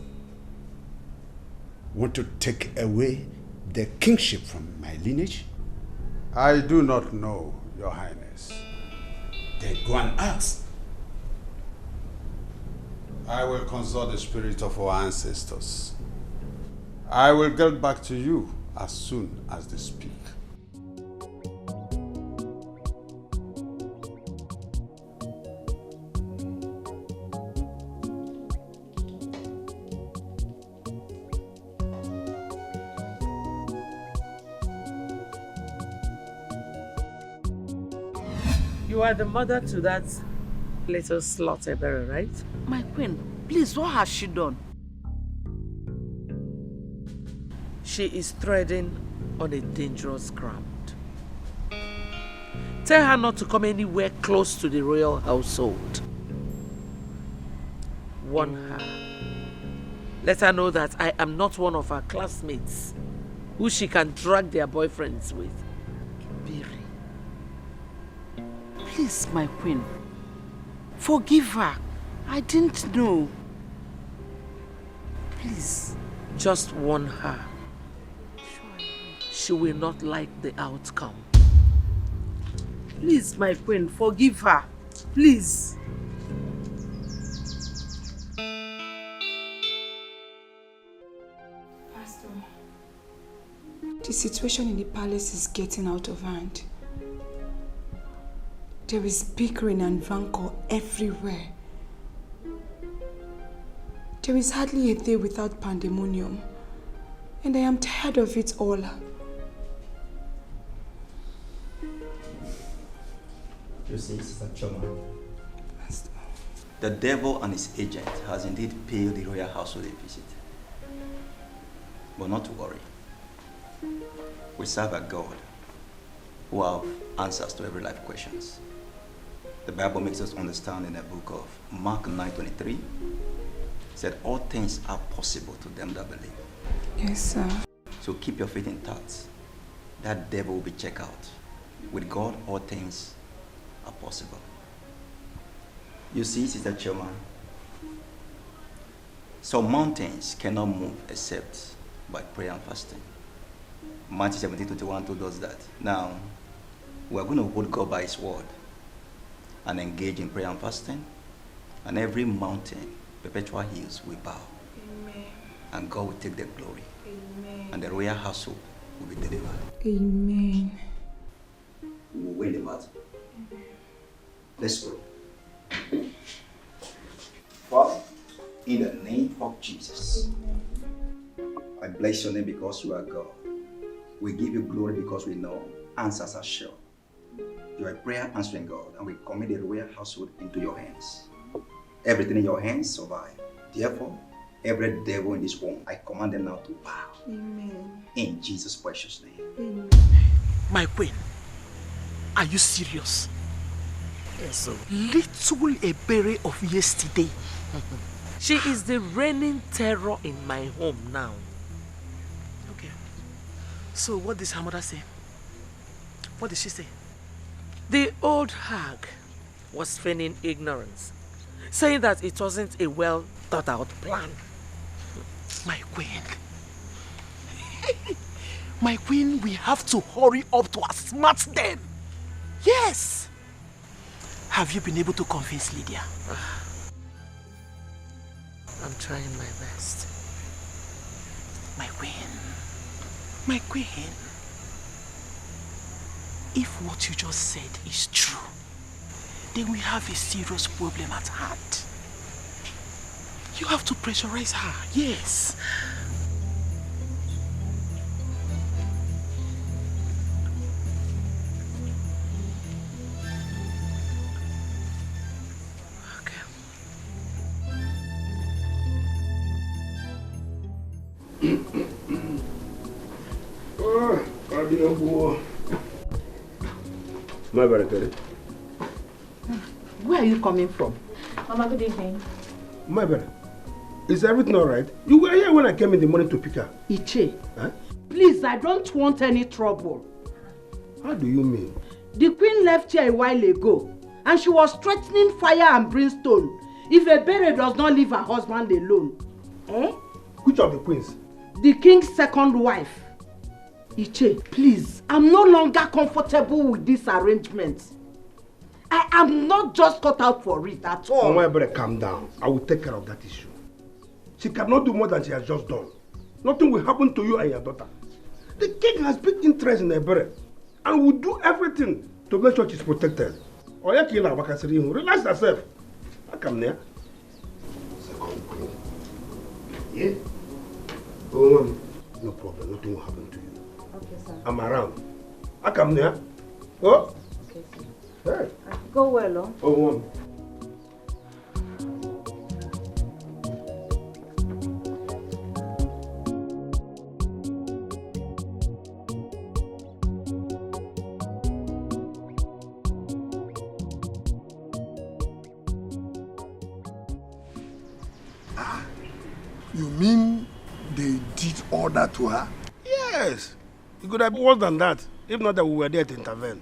want to take away the kingship from my lineage? I do not know, Your Highness. Then go and ask. I will consult the spirit of our ancestors. I will get back to you as soon as they speak. You are the mother to that little slaughter bearer, right? My queen, please, what has she done? She is treading on a dangerous ground. Tell her not to come anywhere close to the royal household. Warn her. Let her know that I am not one of her classmates who she can drag their boyfriends with. Please, my queen, forgive her. I didn't know. Please. Just warn her. She will not like the outcome. Please, my queen, forgive her. Please. Pastor, the situation in the palace is getting out of hand. There is bickering and rancor everywhere. There is hardly a day without pandemonium, and I am tired of it all. You see, Sister Choma, the devil and his agent has indeed paid the royal household a visit. But not to worry. We serve a God who have answers to every life questions. The Bible makes us understand in the book of Mark 9:23, said all things are possible to them that believe. Yes, sir. So keep your faith intact. That devil will be checked out. With God, all things are possible. You see, Sister Choma, some mountains cannot move except by prayer and fasting. Matthew 17:21 told us that. Now, we are going to hold God by his word and engage in prayer and fasting, and every mountain, perpetual hills will bow. Amen. And God will take the glory. Amen. And the royal household will be delivered. Amen. We will win the battle. Let's go. Father, in the name of Jesus, I bless your name because you are God. We give you glory because we know answers are sure. You are a prayer answering God, and we commit the royal household into your hands. Everything in your hands survive. Therefore, every devil in this home, I command them now to bow. Amen. In Jesus' precious name. Amen. My queen, are you serious? Yes, sir. Little Ebere of yesterday. She is the reigning terror in my home now. Okay. So what does her mother say? What did she say? The old hag was feigning ignorance, saying that it wasn't a well thought out plan. My queen. My queen, we have to hurry up to outsmart them. Yes. Have you been able to convince Lidia? I'm trying my best. My queen. My queen. If what you just said is true, then we have a serious problem at hand. You have to pressurize her, yes. My brother. Where are you coming from? Mama, good evening. My brother, is everything all right? You were here when I came in the morning to pick her. Iche, Huh? please, I don't want any trouble. How do you mean? The queen left here a while ago, and she was threatening fire and brimstone if Ebere does not leave her husband alone. Eh? Which of the queens? The king's second wife. Iche, please, I'm no longer comfortable with this arrangement. I am not just cut out for it at all. Oh, my brother, calm down. I will take care of that issue. She cannot do more than she has just done. Nothing will happen to you and your daughter. The king has big interest in Ebere and will do everything to make sure she's protected. Oh, yeah, relax yourself. I come there. Second queen. Yeah? Oh, no problem. Nothing will happen to you. Okay, sir. I'm around. I come there. Oh? Okay, sir. Hey. Go well, oh. Oh, You mean they did all that to her? yes. It could have been worse than that, if not that we were there to intervene.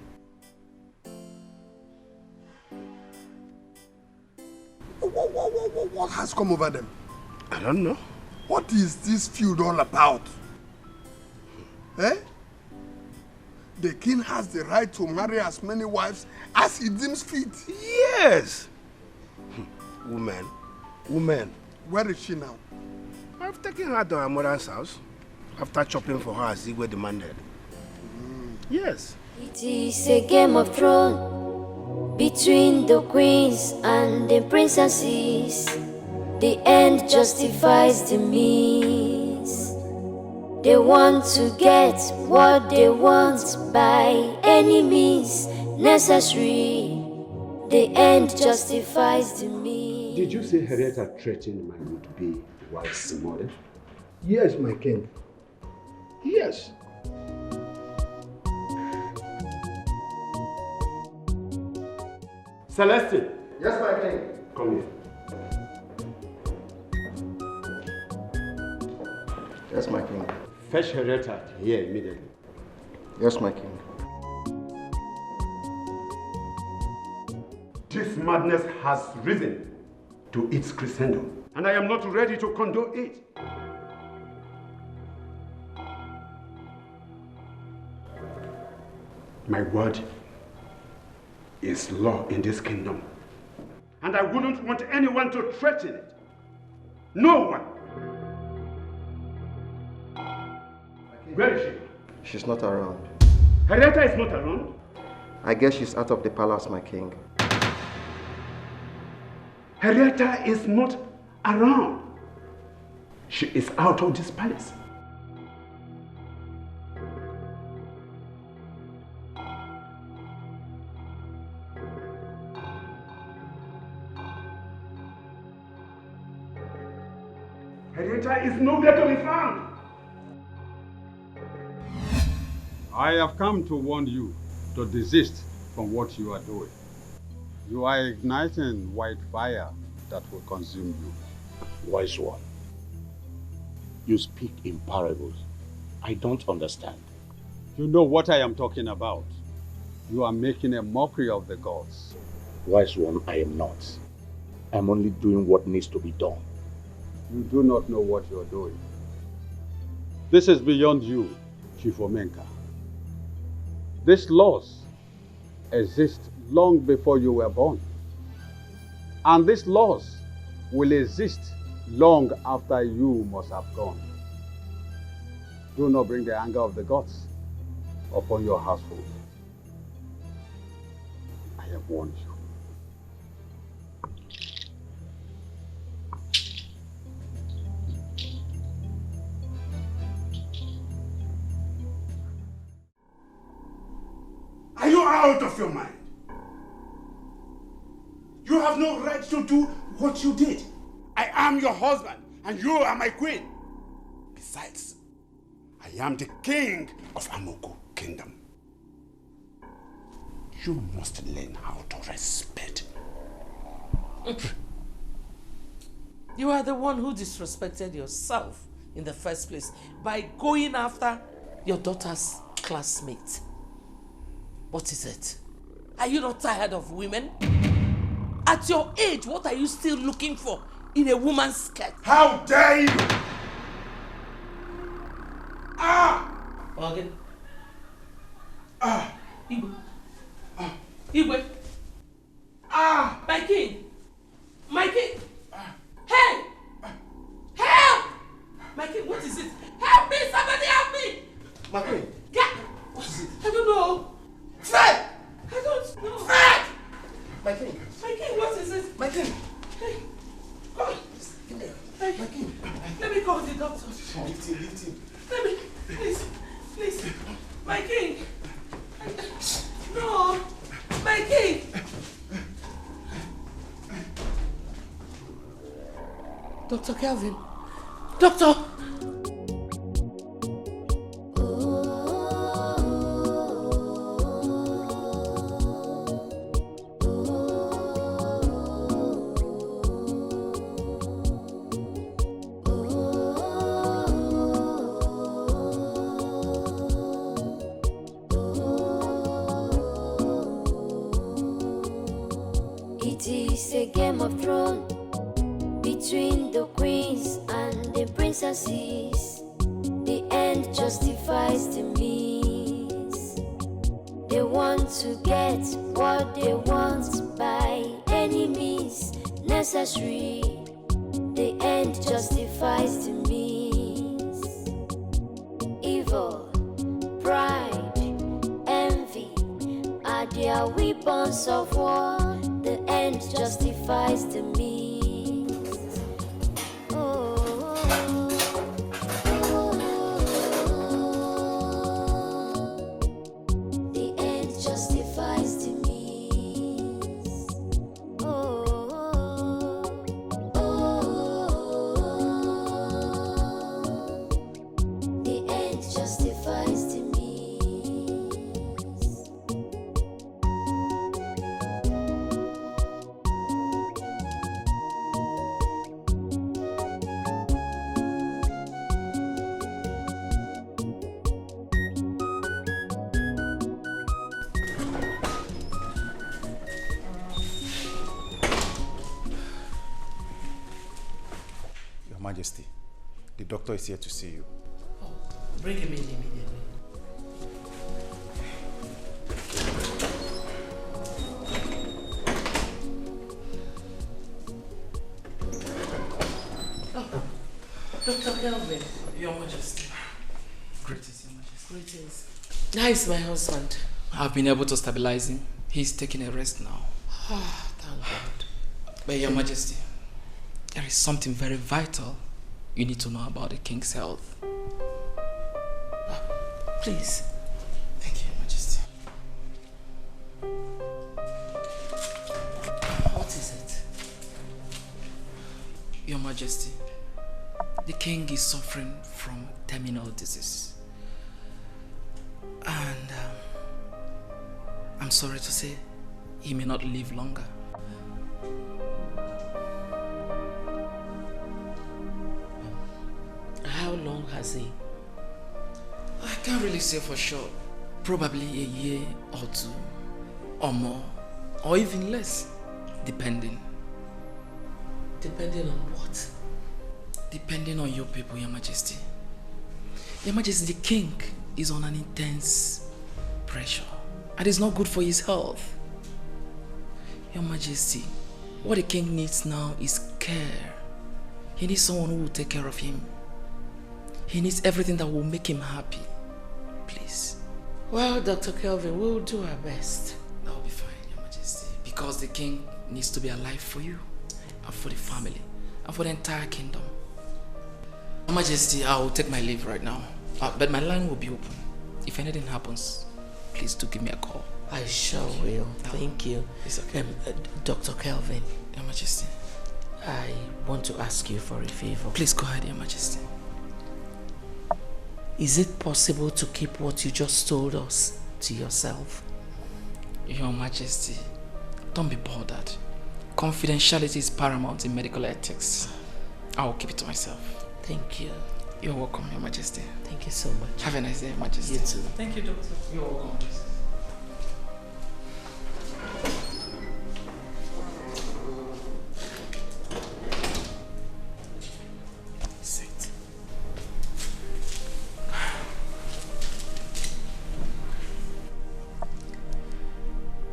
What has come over them? I don't know. What is this feud all about? Eh? The king has the right to marry as many wives as he deems fit. Yes. Woman. Where is she now? I've taken her to her mother's house after chopping for her as Igwe demanded. Yes. It is a game of thrones between the queens and the princesses. The end justifies the means. They want to get what they want by any means necessary. The end justifies the means. Did you say Henrietta threatened my would-be wife's mother? Yes, my king. Yes. Celestine! Yes, my king. Come here. Yes, my king. Fetch Henrietta here immediately. Yes, my king. This madness has risen to its crescendo, and I am not ready to condone it. My word is law in this kingdom, and I wouldn't want anyone to threaten it. No one. Where is she? She's not around. Henrietta is not around? I guess she's out of the palace, my king. Henrietta is not around. She is out of this palace. Henrietta is nowhere to be found. I have come to warn you to desist from what you are doing. You are igniting white fire that will consume you. Wise one, you speak in parables. I don't understand. You know what I am talking about. You are making a mockery of the gods. Wise one, I am not. I'm only doing what needs to be done. You do not know what you are doing. This is beyond you, Chief Omenka. These laws exist long before you were born. And these laws will exist long after you must have gone. Do not bring the anger of the gods upon your household. I have warned you. Are you out of your mind? You have no right to do what you did. I am your husband, and you are my queen. Besides, I am the king of Amoku Kingdom. You must learn how to respect. You are the one who disrespected yourself in the first place by going after your daughter's classmate. What is it? Are you not tired of women? At your age, what are you still looking for in a woman's skirt? How dare you! Ah! Morgan. Igwe. Igwe. My king. My king. Hey! Help! My king, what is it? Help me! Somebody help me! My queen. What is it? I don't know. Fred! I don't know. Fred! My king. My king, what is it? My king. Hey. Come. Hey. My king. Let me call the doctor. Lift him. Let me, please. My king. No. My king. Dr. Kelvin. Doctor. It is a game of thrones between the queens and the princesses. The end justifies the means. They want to get what they want by any means necessary. The end justifies the means. Evil, pride, envy are their weapons of war. The end justifies the means. The end justifies the means. Majesty, the doctor is here to see you. Oh, bring him in immediately. Oh, Dr. Kelvin. Your Majesty. Greetings, Your Majesty. Greetings. How is my husband? I've been able to stabilize him. He's taking a rest now. Oh, thank God. But Your Majesty, there is something very vital you need to know about the king's health. Please. Thank you, Your Majesty. What is it? Your Majesty, the king is suffering from terminal disease. And I'm sorry to say, he may not live longer. How long has he? I can't really say for sure. Probably a year or two, or more, or even less, depending. Depending on what? Depending on your people, Your Majesty. Your Majesty, the king is on an intense pressure, and it's not good for his health. Your Majesty, what the king needs now is care. He needs someone who will take care of him. He needs everything that will make him happy. Please. Well, Dr. Kelvin, we'll do our best. That will be fine, Your Majesty. Because the king needs to be alive for you, and for the family, and for the entire kingdom. Your Majesty, I will take my leave right now. But my line will be open. If anything happens, please do give me a call. I sure will. Thank you. It's okay. Dr. Kelvin. Your Majesty. I want to ask you for a favor. Please go ahead, Your Majesty. Is it possible to keep what you just told us to yourself? Your Majesty, don't be bothered. Confidentiality is paramount in medical ethics. I will keep it to myself. Thank you. You're welcome, Your Majesty. Thank you so much. Have a nice day, Your Majesty. You too. Thank you, Doctor. You're welcome. Sit.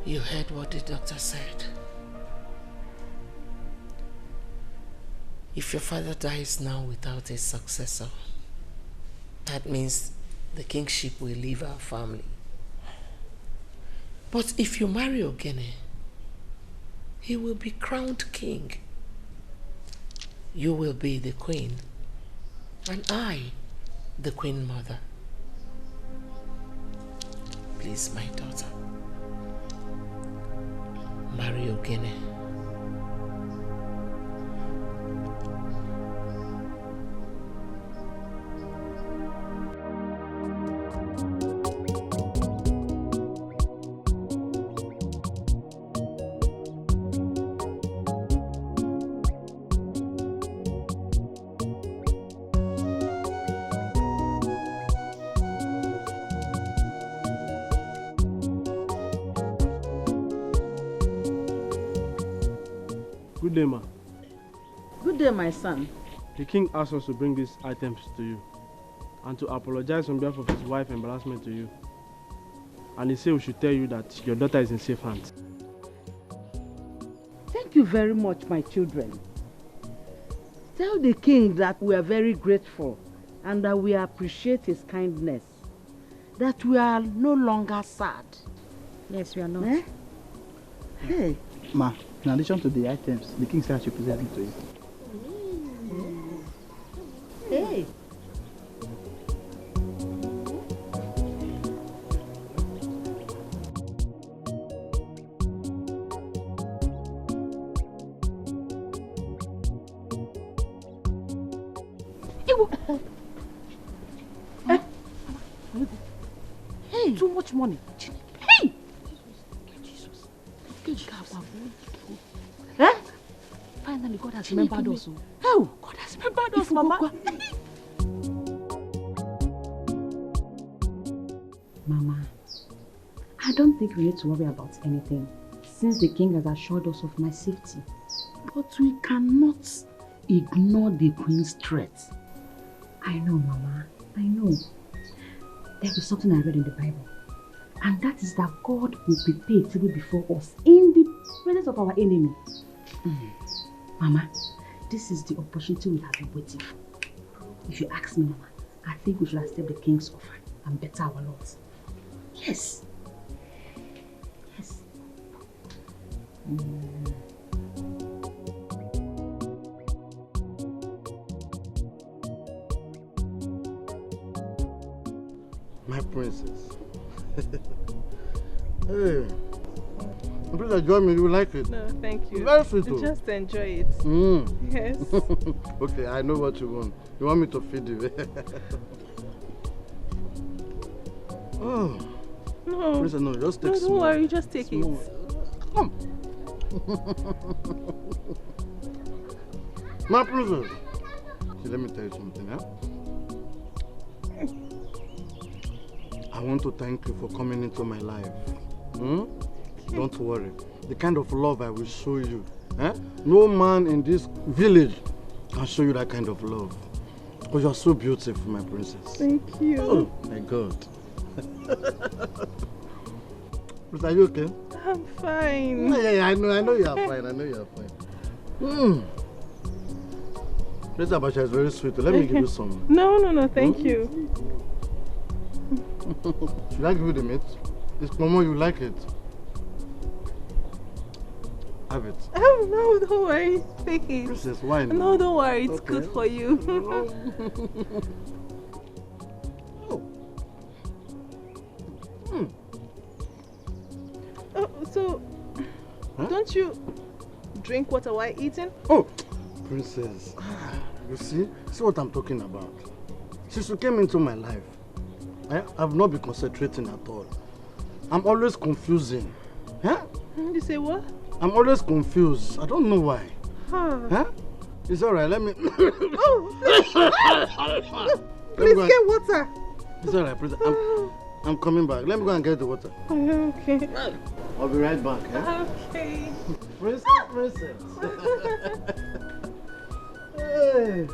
You heard what the doctor said. If your father dies now without a successor, that means the kingship will leave our family. But if you marry Ogene, he will be crowned king. You will be the queen, and I, the queen mother. Please, my daughter, marry Ogene. Good day, ma. Good day, my son. The king asked us to bring these items to you and to apologize on behalf of his wife's embarrassment to you. And he said we should tell you that your daughter is in safe hands. Thank you very much, my children. Tell the king that we are very grateful and that we appreciate his kindness. That we are no longer sad. Yes, we are not. Eh? Hey. Ma, in addition to the items, the king said I should present them to you. Hey. Hey, too much money. Hey! Jesus. Eh? Finally, God has remembered us. Oh, God has remembered us, Mama. Mama, I don't think we need to worry about anything, since the king has assured us of my safety. But we cannot ignore the queen's threats. I know, Mama. I know. There is something I read in the Bible. And that is that God will prepare a table before us in the presence of our enemy. Mama, this is the opportunity we have been waiting for. If you ask me, Mama, I think we should accept the king's offer and better our lots. Yes. Yes. My princess. Hey. Please enjoy me, you will like it. No, thank you. Very sweet. Just enjoy it. Yes. Okay, I know what you want. You want me to feed you? Oh. No. Princess, no, just take No, small. don't worry, just take Small. it. Come. My princess. See, let me tell you something, huh? I want to thank you for coming into my life. Don't worry. The kind of love I will show you, no man in this village can show you that kind of love. Because you are so beautiful, my princess. Thank you. Oh, my God. Are you okay? I'm fine. Yeah, I know you are fine. I know you are fine. Princess Abasha is very sweet. Let me give you some. No, thank you. Should I give you the meat? It's normal, you like it. Have it. Oh, no, don't worry. Take it. Princess, why not? No, don't worry. It's good for you. Oh, so, don't you drink water while eating? Oh, princess. You see what I'm talking about. Since you came into my life, I've not been concentrating at all. I'm always confusing. You say what? I'm always confused. I don't know why. It's alright, let me... Please get water. It's alright, princess. I'm coming back. Let me go and get the water. Okay. I'll be right back. Okay. Princess. Hey.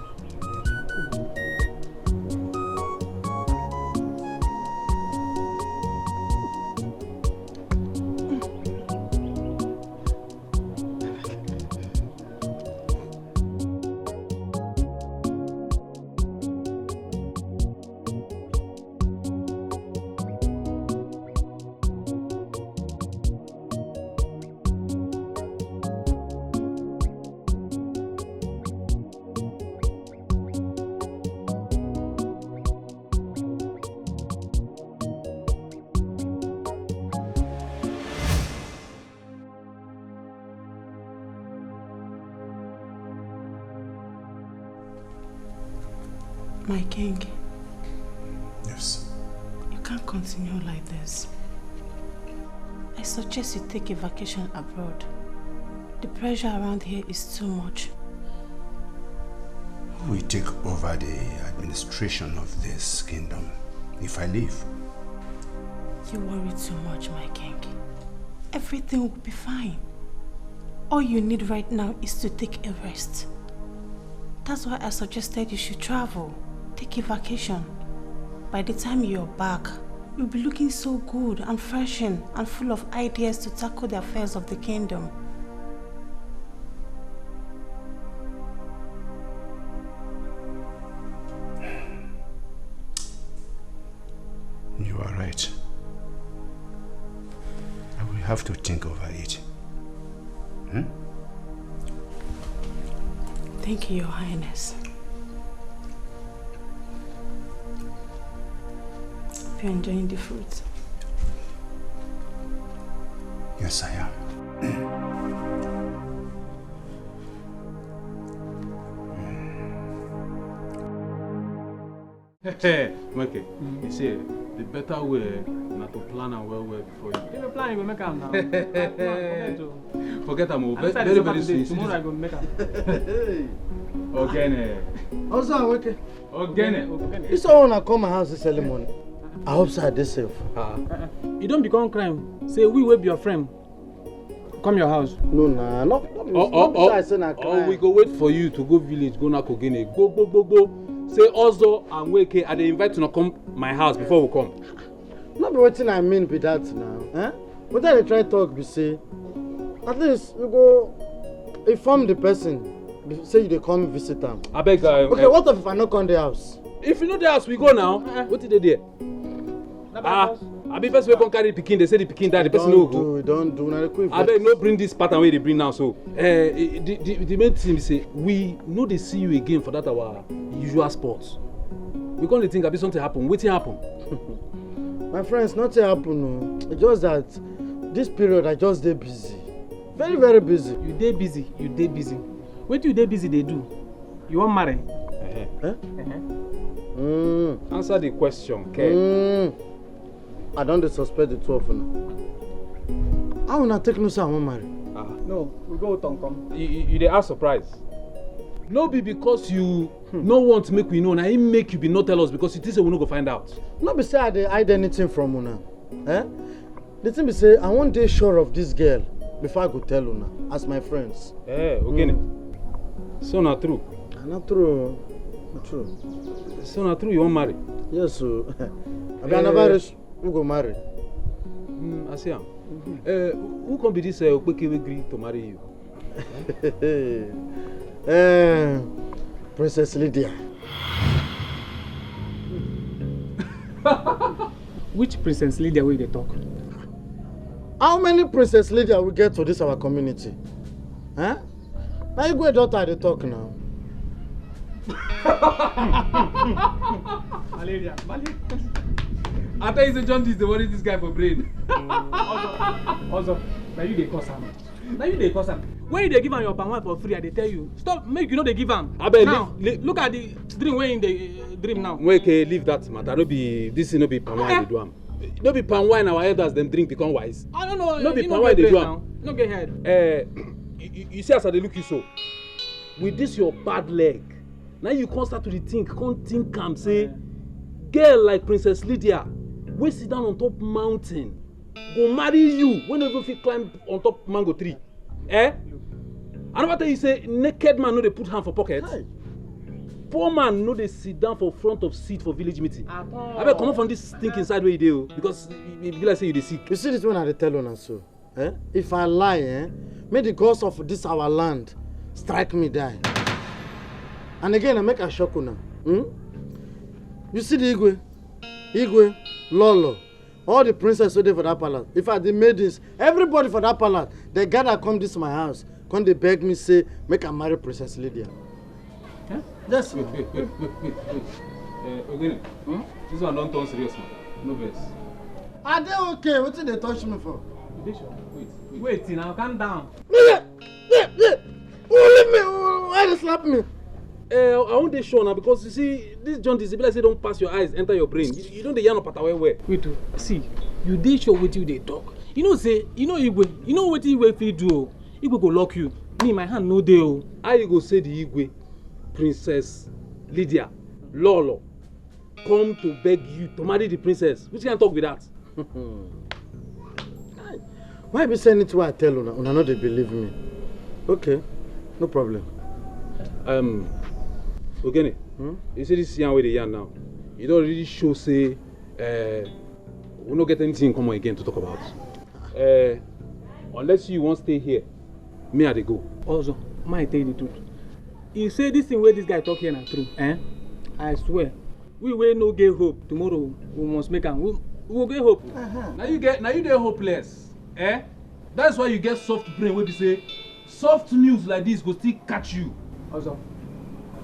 My king. Yes. You can't continue like this. I suggest you take a vacation abroad. The pressure around here is too much. Who will take over the administration of this kingdom if I leave? You worry too much, my king. Everything will be fine. All you need right now is to take a rest. That's why I suggested you should travel. Take a vacation. By the time you're back, you'll be looking so good and fresh and full of ideas to tackle the affairs of the kingdom. You are right. I will have to think over it. Thank you, Your Highness. Hope you're enjoying the fruit. Yes, I am. Hey, okay. You see, the better way not to plan and well before you. If you plan, you go make am now. Forget am. Very, very sweet. Tomorrow I go make am. Ogene. Also, I'm okay. Ogene. You saw when I come my house this early morning. I hope so I did safe. You don't become crime. Say we will be your friend. come your house. No, nah, not I say na cry. Or we go wait for you to go village, go Nakogene. Go. Say also and Nweke, I dey invite you to come my house before we come. Not be wetin I mean be that now. What I dey try talk be say, at least you go inform the person. Say you dey come visit am. Abeg. Okay, what if I no come the house? If you know the house, we go now. What did they there? Abi first we come carry the pikin, they say the pikin die, the person no go. Don't do. Now the quick. Abeg no bring this pattern wey they bring now. So, the main thing is say we no dey see you again for that our usual sports. We come dey think abi something happen. Wetin happen? My friends, nothing happen. No. It's just that this period I just dey busy, very very busy. You dey busy. Wetin you dey busy dey do? You wan marry? Answer the question, okay? I don't suspect the two of them. How will I take no say I won't marry? No, we go with Tom. You dey ask surprise. No be because you no want to make we know, na him make you be not tell us because you think say we no go find out. No be say I dey hide anything from una. The thing be say I wan dey sure of this girl before I go tell una as my friends. Okay. So na true. Not true. Not true. So na true you wan marry? Yes, so. I never reach. Who go marry? I see am. Who can be this Okpeke wey gree to marry you? Princess Lidia. Which Princess Lidia wey dey talk? How many Princess Lidia we get for this our community? Now you go daughter dey talk now. Malaria. I tell you, say John is the worry this guy for brain. Also, now you dey cause am. When you dey give am your palm wine for free, I dey tell you, stop, make you know they give am. Now, look at the dream wey in the dream now. Nweke, leave that matter. No be this, no be palm wine they do am. No be palm wine our elders them drink become wise. I don't know. No be palm wine they do am. No get head. You see as I dey look you so. With this your bad leg, now you can't start to think am say, girl like Princess Lidia, wey sit down on top mountain, go marry you when you even fit climb on top mango tree. I never tell you say naked man no dey put hand for pocket. Poor man no dey sit down for front of seat for village meeting. Abeg comot from this thinking side where you dey o, because e be like say you dey sick. You see this one I dey tell una so. If I lie, may the gods of this our land strike me die. And again I make a shock una. You see the Igwe, Lolo, all the princesses there for that palace. If I did maidens, everybody for that palace, they gather come this my house. Come they beg me say, make I marry Princess Lidia. Yes. Wait. Ogene, this one don't turn serious, man. No verse. Are they okay? What did they touch me for? Wait, now calm down. Who leave me? Why they slap me? I won't be sure now because you see, this John disability say don't pass your eyes, enter your brain. You don't the yarn up at where. Wait, see, you dey sure with you they talk. You know say, you know Igwe, you know what Igwe fit do. Igwe go lock you. Me, my hand no dey o. How you go say the Igwe, Princess Lidia, Lolo, come to beg you to marry the princess? Which can talk with that? Why be saying it to I tell una? Una no dey believe me. Okay, no problem. Ogene, you see this young way they yarn now. You don't really show say we don't get anything in common again to talk about. Unless you want to stay here, me I dey go. Also, might tell you the truth. You say this thing where this guy talk here na true, I swear. We will no get hope. Tomorrow we must make am. We will get hope. Now you dey hopeless. That's why you get soft brain where they say soft news like this go still catch you. Also,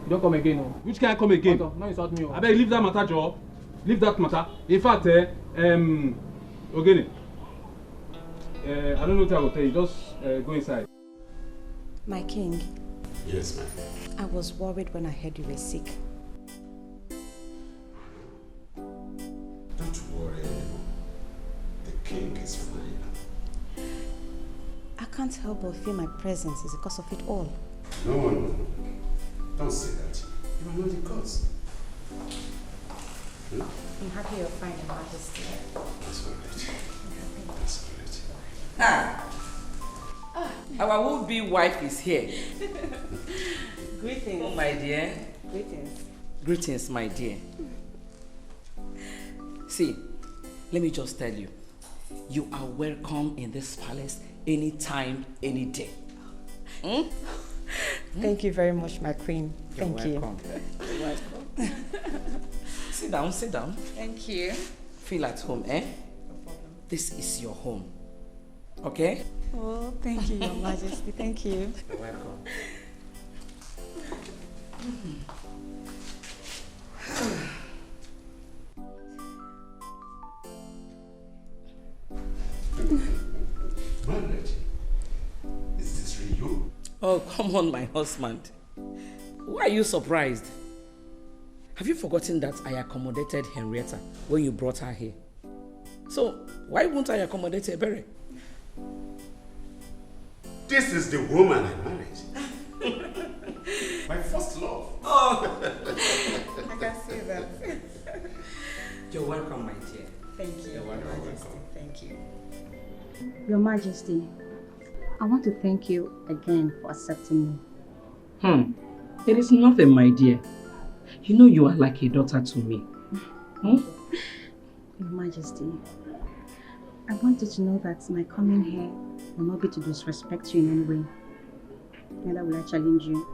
don't come again. No. Which can I come again? Also, no insult me. I beg leave that matter, Joe. Leave that matter. In fact, Ogene, I don't know what I will tell you. Just go inside. My king. Yes, ma'am. I was worried when I heard you were sick. Don't worry anymore. The king is fine. I can't help but feel my presence is the cause of it all. No. Don't say that. You are not the cause. I'm happy you're fine, Your Majesty. That's all right. That's all right. Our would-be wife is here. Greetings. Oh, my dear. Greetings. Greetings, my dear. See, let me just tell you, you are welcome in this palace anytime, any day. Thank you very much, my queen. Thank you. You're welcome. Sit down, sit down. Thank you. Feel at home, eh? No problem. This is your home. Okay? Oh, thank you, Your Majesty. Thank you. You're welcome. Margaret, is this really you? Oh, come on, my husband. Why are you surprised? Have you forgotten that I accommodated Henrietta when you brought her here? So, why won't I accommodate Ebere? This is the woman I married. My first love. Oh! I can see that. You're welcome, my dear. Thank you, You're welcome. Your Majesty. Thank you. Your Majesty, I want to thank you again for accepting me. It is nothing, my dear. You know you are like a daughter to me. Your Majesty, I want you to know that my coming here will not be to disrespect you in any way. Neither will I challenge you.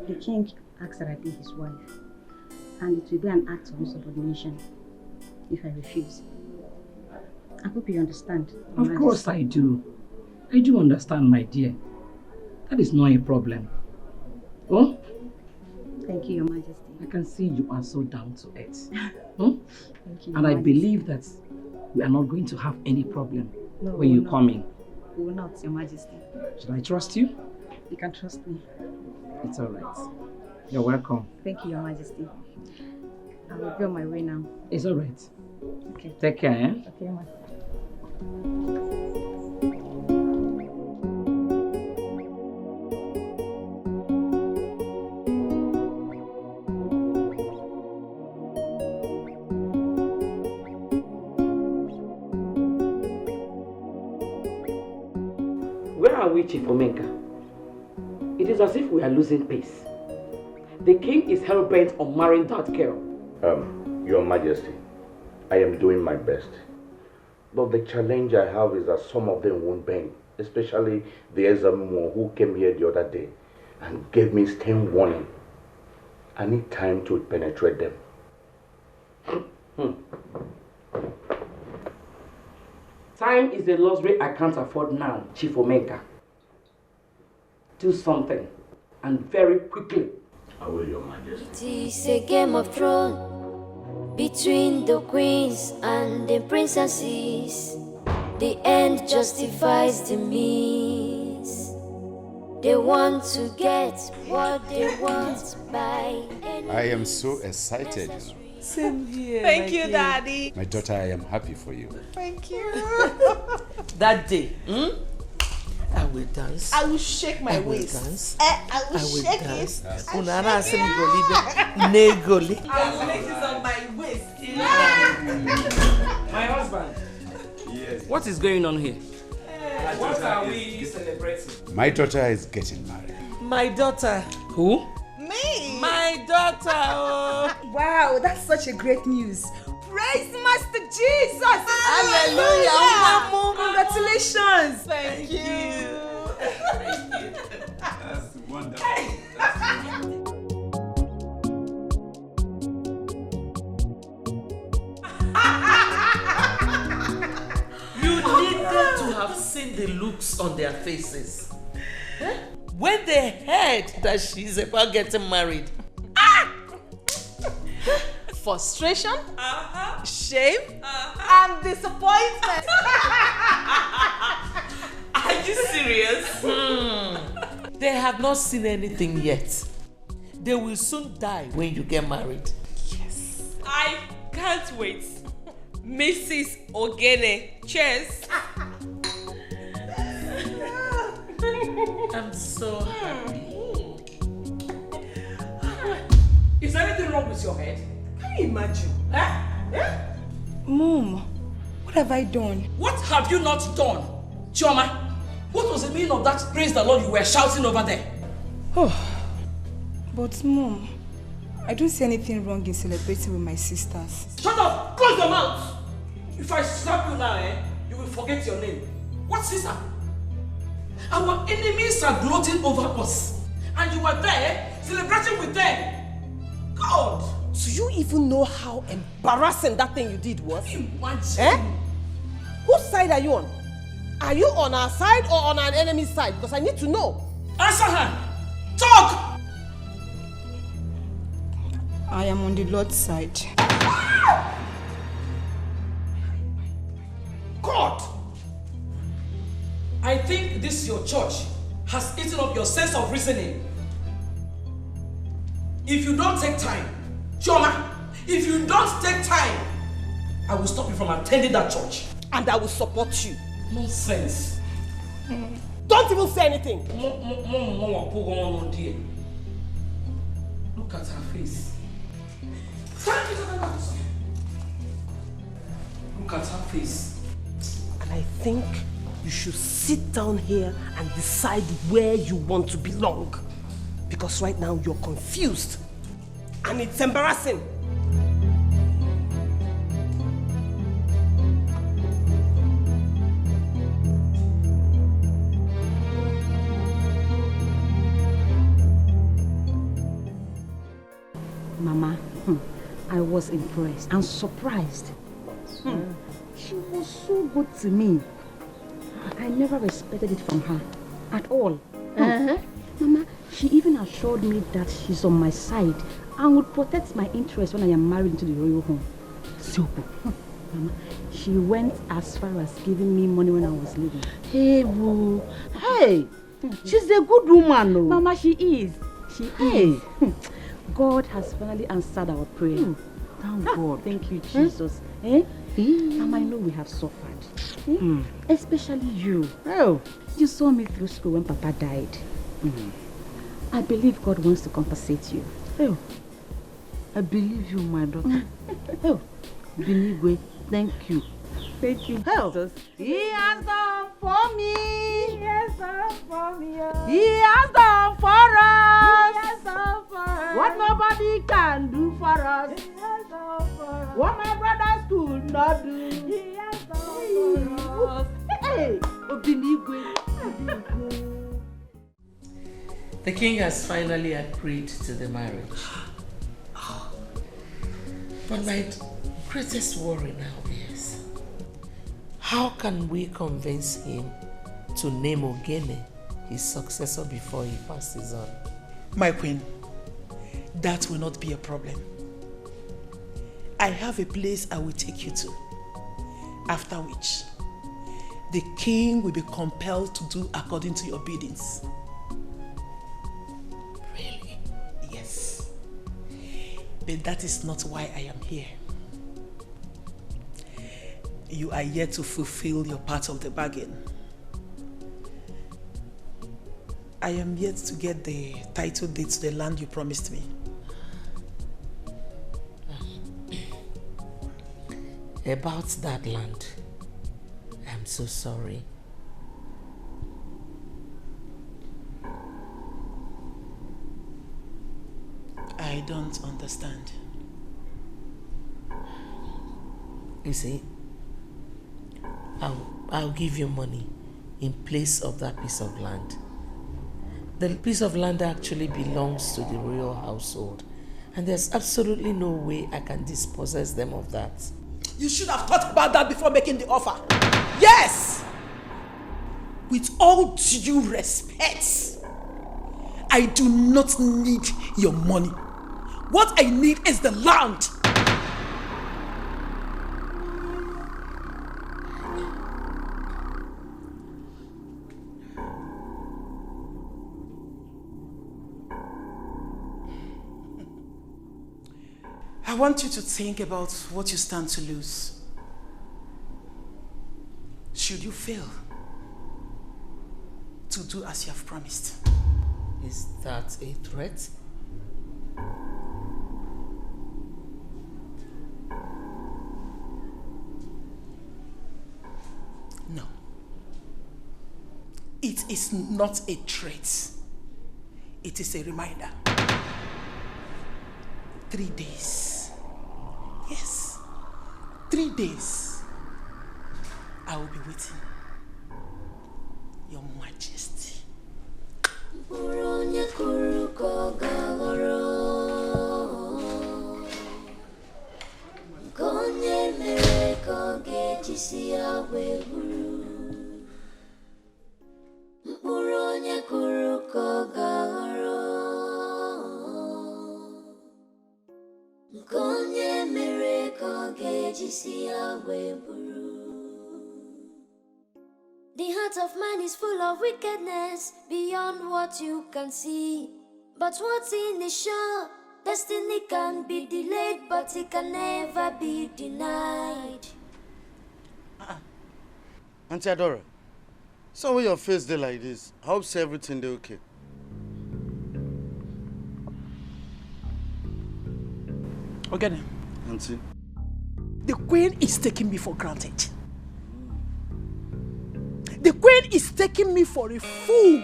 The king asks that I be his wife, and it will be an act of insubordination if I refuse. I hope you understand. Of course I do. I do understand, my dear. That is not a problem. Oh? Thank you, Your Majesty. I can see you are so down to earth. Thank you, And I Your Majesty. believe that we are not going to have any problem No, when we you will come not. in. We will not, Your Majesty. Should I trust you? You can trust me. It's all right. You're welcome. Thank you, Your Majesty. I will be on my way now. It's all right. Okay. Take care, eh? Okay, ma. Where are we, Chief Omenka? It is as if we are losing pace. The king is hell-bent on marrying that girl. Your Majesty, I am doing my best. But the challenge I have is that some of them won't bend, especially the Ezamo who came here the other day and gave me stern warning. I need time to penetrate them. Time is a luxury I can't afford now, Chief Omenka. Do something, and very quickly. I will, Your Majesty. It is a game of thrones between the queens and the princesses. The end justifies the means. They want to get what they want by any I am so excited. Same here. Thank you, Daddy. My daughter, I am happy for you. Thank you. That day, I will dance. I will shake my I will waist. dance. I will shake dance. it. Unara negoli. I will make this on my waist. My husband. Yes. What is going on here? What are we celebrating? My daughter is getting married. My daughter. Who? Me. My daughter. Oh. Wow, that's such a great news. Praise Master Jesus. Hallelujah. Congratulations. Thank you. That's wonderful. You needed to have seen the looks on their faces. When they heard that she's about getting married. Frustration, shame, and disappointment. Are you serious? They have not seen anything yet. They will soon die when you get married. Yes. I can't wait. Mrs. Ogene, cheers. I'm so happy. Is there anything wrong with your head? Can you imagine? Mom, what have I done? What have you not done, Chioma? What was the meaning of that praise the Lord you were shouting over there? Oh, but Mom, I don't see anything wrong in celebrating with my sisters. Shut up! Close your mouth! If I slap you now, you will forget your name. What sister? Our enemies are gloating over us. And you are there celebrating with them. God! Do you even know how embarrassing that thing you did was? Imagine. Whose side are you on? Are you on our side or on our enemy's side? Because I need to know. Answer her! Talk! I am on the Lord's side. God! I think this your church has eaten up your sense of reasoning. If you don't take time, Chioma, if you don't take time, I will stop you from attending that church. And I will support you. Nonsense. Don't even say anything. Look at her face. Look at her face. And I think you should sit down here and decide where you want to belong. Because right now you're confused. And it's embarrassing. Mama, I was impressed and surprised. She was so good to me. I never respected it from her at all. Mama, she even assured me that she's on my side and would protect my interests when I am married to the royal home. So, Mama, she went as far as giving me money when I was leaving. Hey, boo. Hey, she's a good woman, no? Mama, she is. She is. God has finally answered our prayer. Thank God. Thank you, Jesus. Mama, I know we have suffered. Especially you. Oh. You saw me through school when Papa died. I believe God wants to compensate you. Oh. I believe you, my daughter. Oh, Binigwe, thank you. Thank you, Jesus. He has done for me. He has done for me. He has done for us. He has done for us. What nobody can do for us. He has done for us. What my brothers could not do. He has done for us. Hey, Binigwe. The king has finally agreed to the marriage. But my greatest worry now is, how can we convince him to name Ogene his successor before he passes on? My queen, that will not be a problem. I have a place I will take you to, after which the king will be compelled to do according to your biddings. Really? Yes. But that is not why I am here. You are yet to fulfill your part of the bargain. I am yet to get the title deed to the land you promised me. About that land, I'm so sorry. I don't understand. You see, I'll give you money in place of that piece of land. The piece of land actually belongs to the royal household, and there's absolutely no way I can dispossess them of that. You should have thought about that before making the offer. Yes! With all due respect, I do not need your money. What I need is the land. I want you to think about what you stand to lose. Should you fail to do as you have promised? Is that a threat? No. is not a threat. It is a reminder. 3 days. Yes. 3 days. I will be waiting. Your Majesty. The heart of man is full of wickedness beyond what you can see. But what's in is sure, destiny can be delayed, but it can never be denied. Auntie Adora, so when your face dey like this, I hope say everything dey okay. Okay. Auntie. The queen is taking me for granted. The queen is taking me for a fool.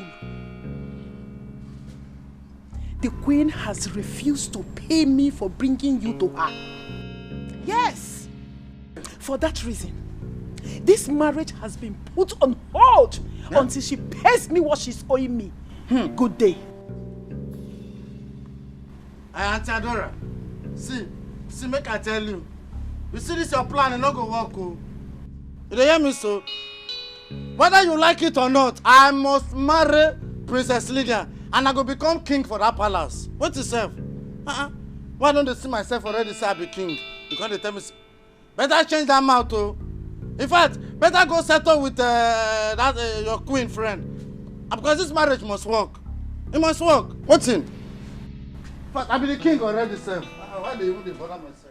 The queen has refused to pay me for bringing you to her. Yes. For that reason, this marriage has been put on hold until she pays me what she's owing me. Good day. Auntie Adora, see, make I tell you. You see this your plan, and not go work. Oh. You hear me so? Whether you like it or not, I must marry Princess Lidia, and I go become king for that palace. What yourself? Why don't they see myself already say I be king? Because they tell me, better change that mouth, oh. In fact, better go settle with your queen friend. Because this marriage must work. It must work. What's in? But I be the king already, sir. Why do you even bother myself?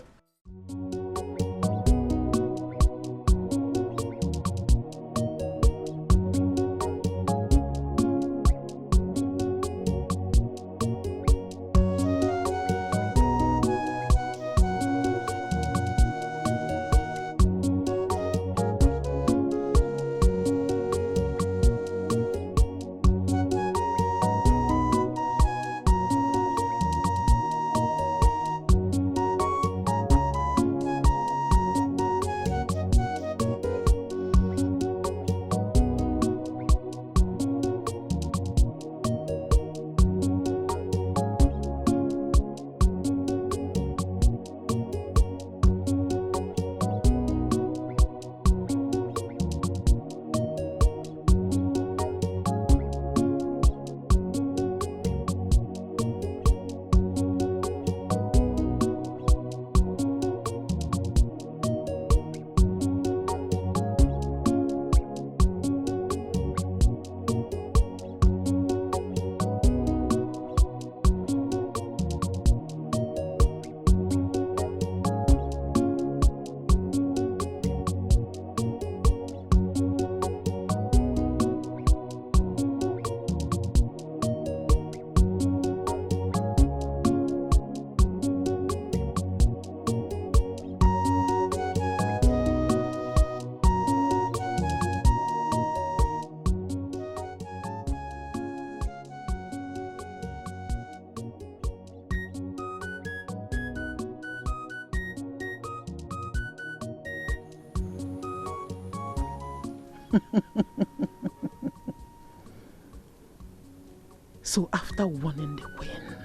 So after warning the queen,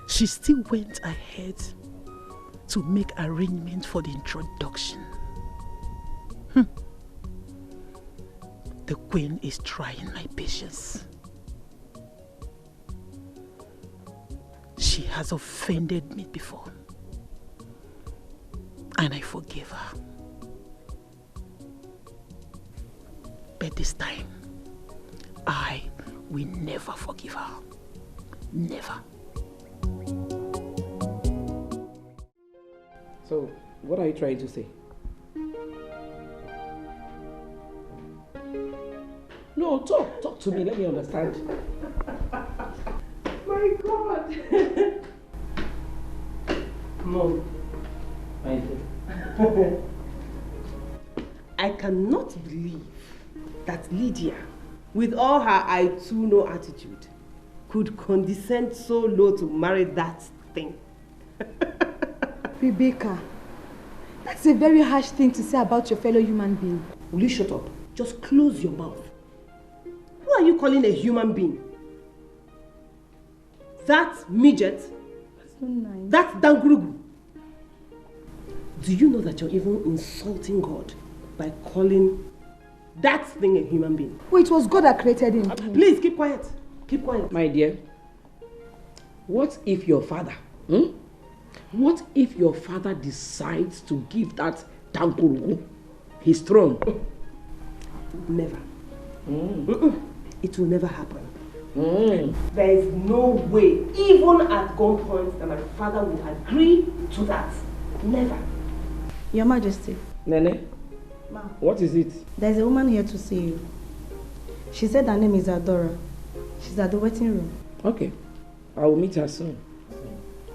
she still went ahead to make arrangements for the introduction. The queen is trying my patience. She has offended me before, and I forgave her. But this time, I will never forgive her. Never. So, what are you trying to say? No, talk to me. Let me understand. My God. Mom. I cannot believe that Lydia, with all her I too know attitude, could condescend so low to marry that thing. Rebecca, that's a very harsh thing to say about your fellow human being. Will you shut up? Just close your mouth. Who are you calling a human being? That midget? That's so nice. That dangurugu? Do you know that you're even insulting God by calling that thing a human being? Wait, it was God that created him. Please, keep quiet. Keep quiet. My dear, what if your father, what if your father decides to give that dangurugu his throne? Never. It will never happen. There is no way, even at gunpoint, that my father will agree to that. Never. Your Majesty. Nene? Ma. What is it? There's a woman here to see you. She said her name is Adora. She's at the waiting room. Okay. I will meet her soon.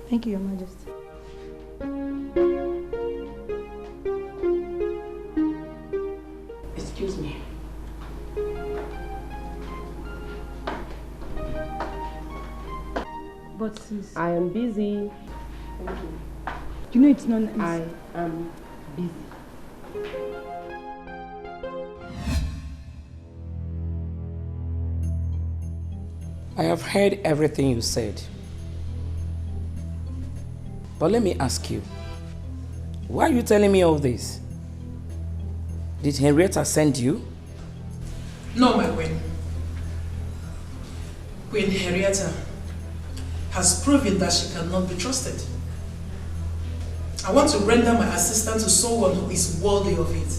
Thank you, Your Majesty. Excuse me. But sis, I am busy. Thank you. You know it's not nice. I am busy. I have heard everything you said. But let me ask you, why are you telling me all this? Did Henrietta send you? No, my queen. Queen Henrietta has proven that she cannot be trusted. I want to render my assistance to someone who is worthy of it.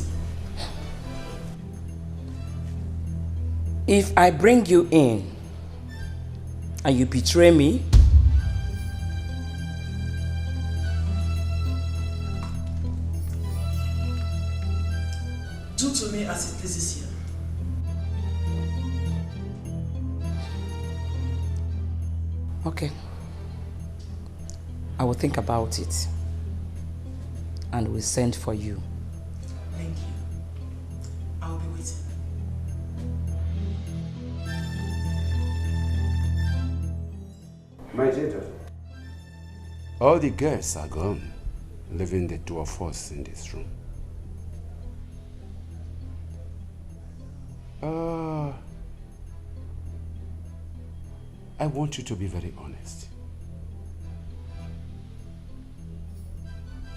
If I bring you in and you betray me, do to me as it pleases you. okay. I will think about it and will send for you. Thank you. I'll be waiting. My dear daughter, all the girls are gone, leaving the two of us in this room. I want you to be very honest.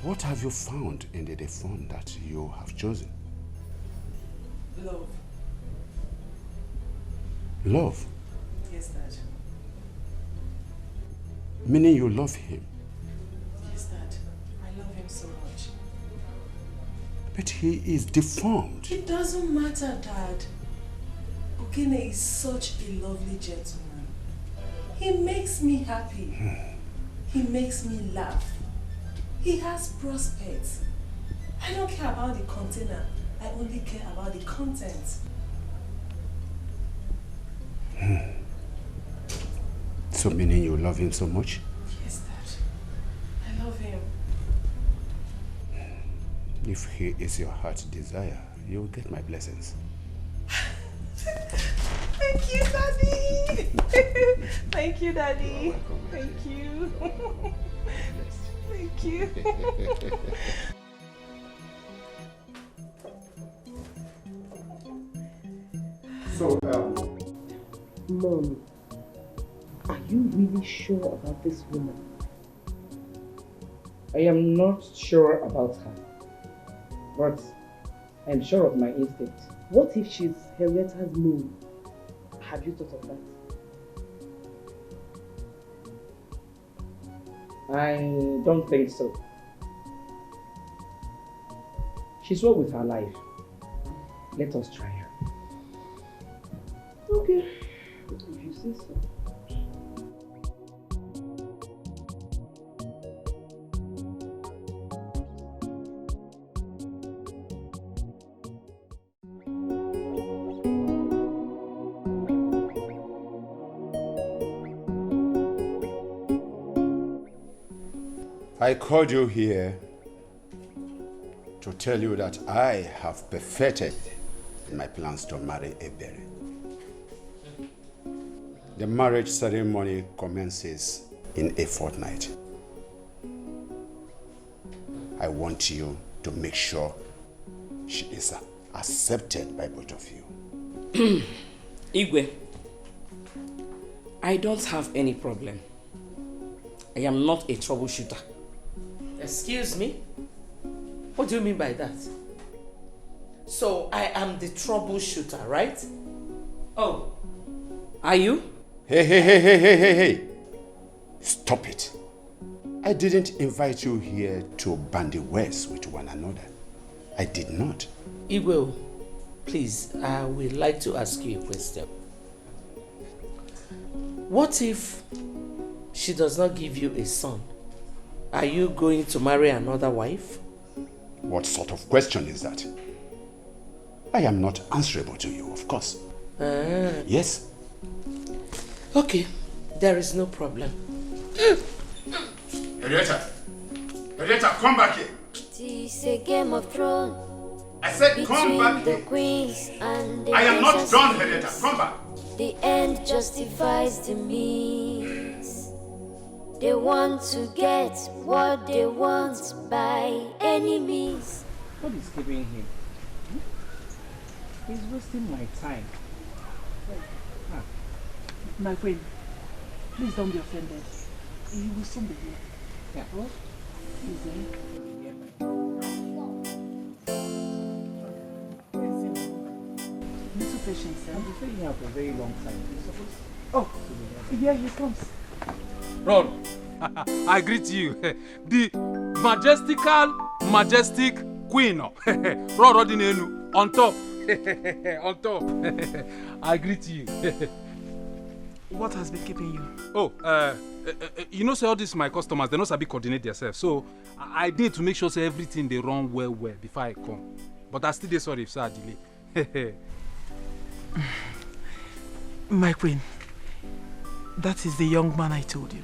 What have you found in the phone that you have chosen? Love. Love? Yes, Dad. Meaning you love him? Yes, Dad. I love him so much. But he is deformed. It doesn't matter, Dad. Okene is such a lovely gentleman. He makes me happy. He makes me laugh. He has prospects. I don't care about the container. I only care about the content. So meaning you love him so much? Yes, Dad. I love him. If he is your heart's desire, you will get my blessings. Thank you, Daddy. Thank you, Daddy. Thank you. Thank you. So, Mom, are you really sure about this woman? I am not sure about her, but I'm sure of my instinct. What if she's Henrietta's mom? Have you thought of that? I don't think so. She's well with her life. Let us try her. Okay, if you say so. I called you here to tell you that I have perfected in my plans to marry Ebere. The marriage ceremony commences in a fortnight. I want you to make sure she is accepted by both of you. Igwe, I don't have any problem. I am not a troubleshooter. Excuse me? What do you mean by that? So I am the troubleshooter, right? Oh, are you? Hey. Stop it. I didn't invite you here to bandy words with one another. I did not. Igwe, please, I would like to ask you a question. What if she does not give you a son? Are you going to marry another wife? What sort of question is that? I am not answerable to you, of course. Yes. Okay, there is no problem. Henrietta, come back here. It is a game of thrones. I said come back the here. Queens and the I am not princesses. done, Henrietta. Come back. The end justifies the means. They want to get what they want by any means. What is keeping him? He's wasting my time. My friend, please don't be offended. You will soon be here. Yeah. What? Please, little patience, sir. I've been staying here for a very long time. Oh, here he comes. Rod, I greet you. The majestic queen. Rod Odinenu, on top. On top. I greet you. What has been keeping you? Oh, you know, say all these my customers, they know sabi coordinate themselves. So I did to make sure say everything they run well before I come. But I still dey sorry if I delay. My queen, that is the young man I told you.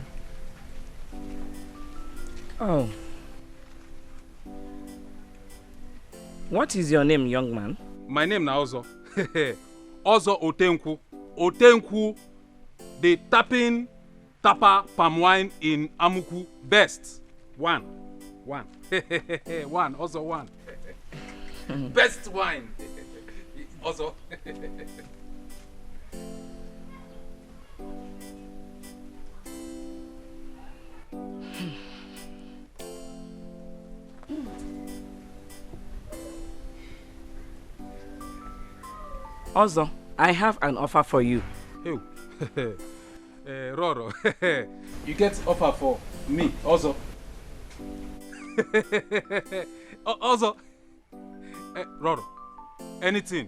Oh. What is your name, young man? My name na Ozo. Ozo Otenkwu. Otenkwu, the tapper palm wine in Amuku. Best. One. One, Ozo one. Best wine. Ozo. Ozo, I have an offer for you. Hey, Roro, you get offer for me, Ozo. Ozo, Roro, anything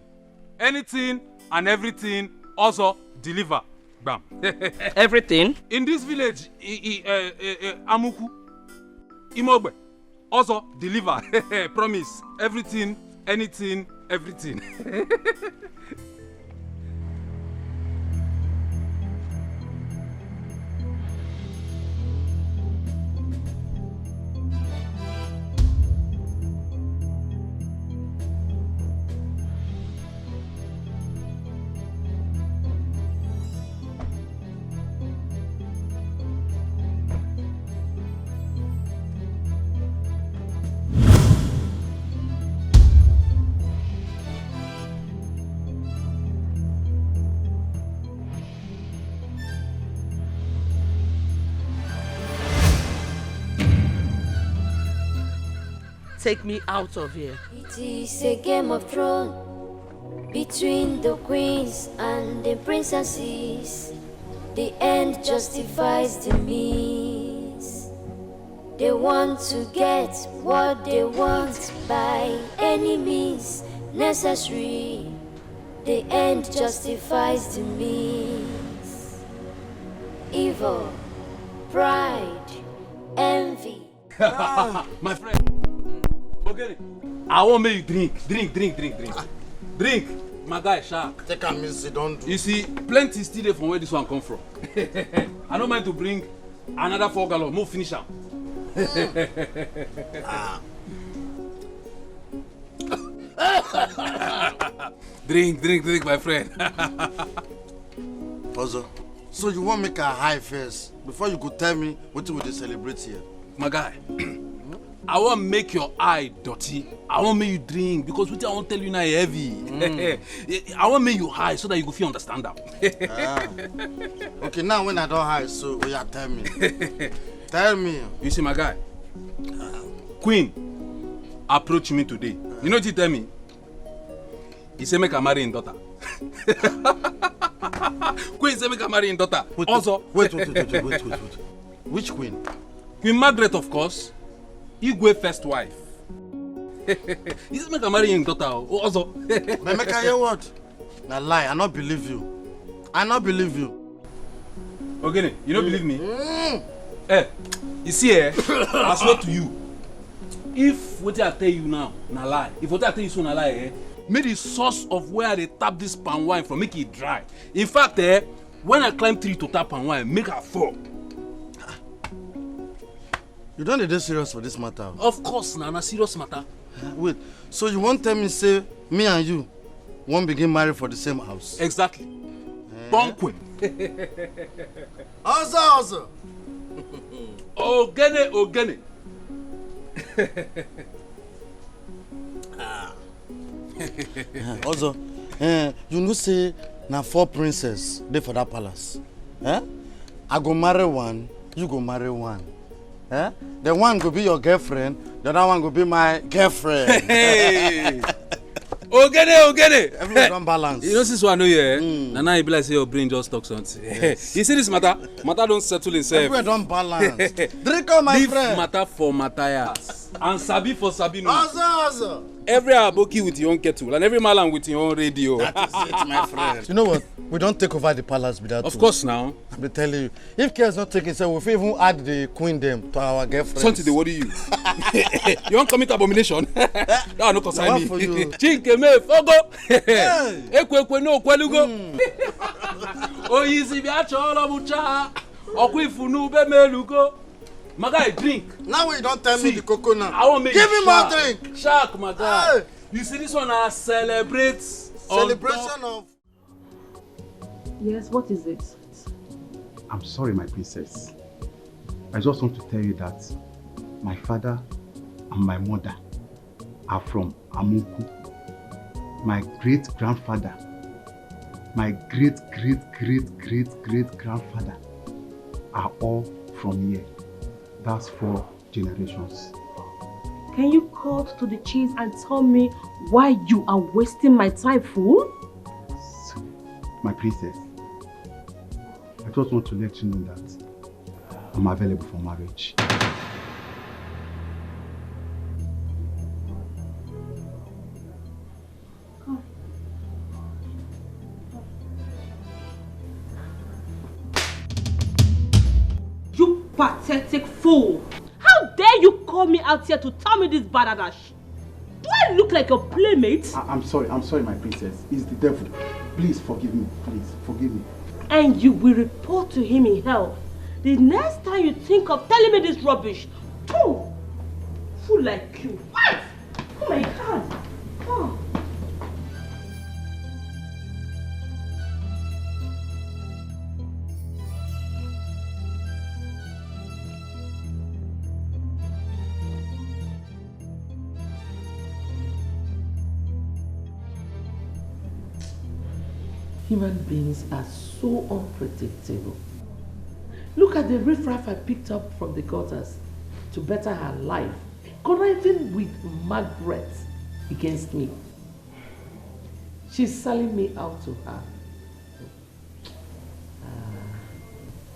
and everything, Ozo deliver. Bam. Everything? In this village, Amuku, Imogbe, Ozo deliver. Promise, everything, anything, everything. Take me out of here. It is a game of thrones between the queens and the princesses. The end justifies the means. They want to get what they want by any means necessary. The end justifies the means. Evil, pride, envy. My friend. Okay. I want me drink. Drink. My guy, shark. Take a easy, don't do. You see, plenty still there from where this one come from. I don't mind to bring another 4 gallons. More finish am. Drink, my friend. Ozo, so you want make a high first before you could tell me what we dey celebrate here? My guy, I want make your eye dirty. I want make you drink because what I want tell you now heavy. I want make you high so that you go feel understand that. Okay, now when I don't high, so yeah, tell me. Tell me. You see, my guy, Queen approached me today. You know what he tell me? He said make I marry his daughter. Queen said make I marry his daughter. Also, wait. Which queen? Queen Margaret, of course. Igwe first wife. He said make I marry his daughter. Also. But make I hear what? Na lie, I not believe you. Okay, you don't believe me? You see, I swear to you, if what I tell you now, na lie. If what I tell you so na lie, make the source of where they tap this palm wine from, make it dry. In fact, when I climb tree to tap palm wine, make her fall. You don't need this serious for this matter? Of course, na serious matter. Wait, so you won't tell me say me and you won't begin married for the same house? Exactly. Bonquin. Also. Ogene. Also, you know say na 4 princesses dey for that palace. I go marry one, you go marry one. The one go be your girlfriend, the other one go be my girlfriend. Hey. Ogene. Everyone don't balance. You know this one, now you be like say your brain just talk something. Yes. You see this matter don't settle itself. Everyone don't balance. Drink on my Leave friend. matter for Matthias and Sabi for Sabino. Also. Every aboki with your own kettle and every malam with your own radio. That is it, my friend. You know what? We don't take over the palace without. Of course now. I be telling you, if care is not taken, so we'll even add the queen them to our girlfriends. Something they worry you. You won't commit abomination. No, no concern me. Chinke me fogo. Ekwe no kwelugo. Oyizi bi acholo bucha. Okwifunu be melugo. My guy, drink. Now you don't tell me the coconut. I won't make Give me more drink. Shark, my guy. Hey. You see this one as celebration of. Yes, what is it? I'm sorry, my princess. I just want to tell you that my father and my mother are from Amuku. My great-grandfather, my great-great-great-great-great-grandfather are all from here. That's 4 generations. Can you cut to the chase and tell me why you are wasting my time, fool? My princess, I just want to let you know that I'm available for marriage. You pathetic fool! How dare you call me out here to tell me this badadash? Do I look like your playmate? I'm sorry, my princess. It's the devil. Please forgive me, And you will report to him in hell the next time you think of telling me this rubbish. Oh, fool like you. What? Oh my God. Oh. Human beings are so unpredictable. Look at the riffraff I picked up from the gutters to better her life, conniving with Margaret against me. She's selling me out to her.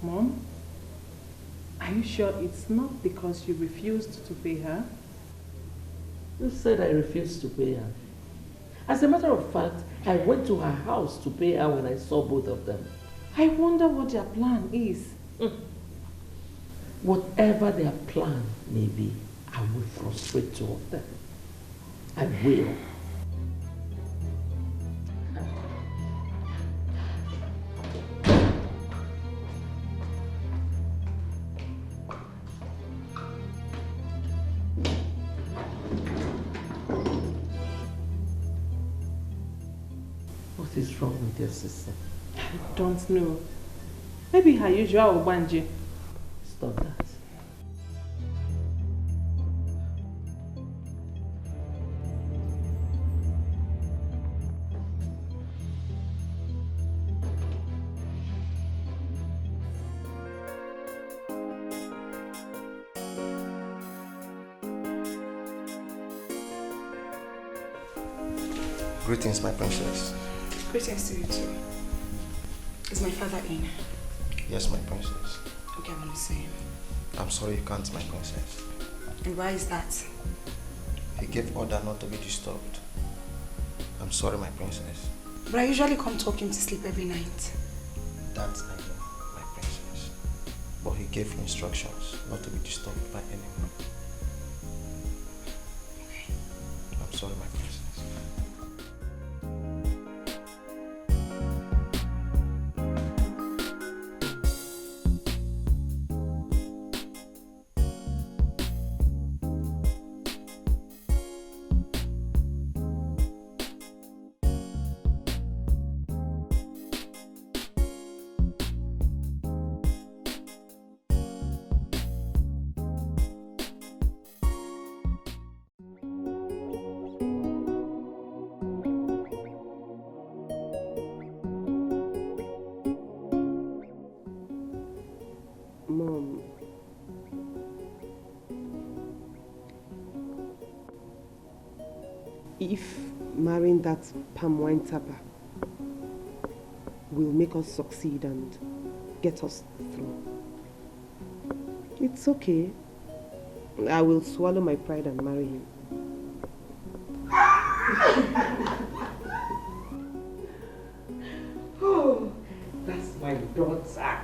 Mom, are you sure it's not because you refused to pay her? Who said I refused to pay her? As a matter of fact, I went to her house to pay her when I saw both of them. I wonder what their plan is. Whatever their plan may be, I will frustrate 2 of them. I will. is wrong with your sister? I don't know. Maybe her usual Obanje. Stop that. Greetings, my princess. Greetings to you too. Is my father in? Yes, my princess. Okay, I'm gonna see him. I'm sorry you can't, my princess. And why is that? He gave order not to be disturbed. I'm sorry, my princess. But I usually come talking to sleep every night. That I know, my princess. But he gave instructions not to be disturbed by anyone. Okay. I'm sorry, my princess. Mom, if marrying that palm wine tapper will make us succeed and get us through, it's okay. I will swallow my pride and marry him. Oh, that's my daughter.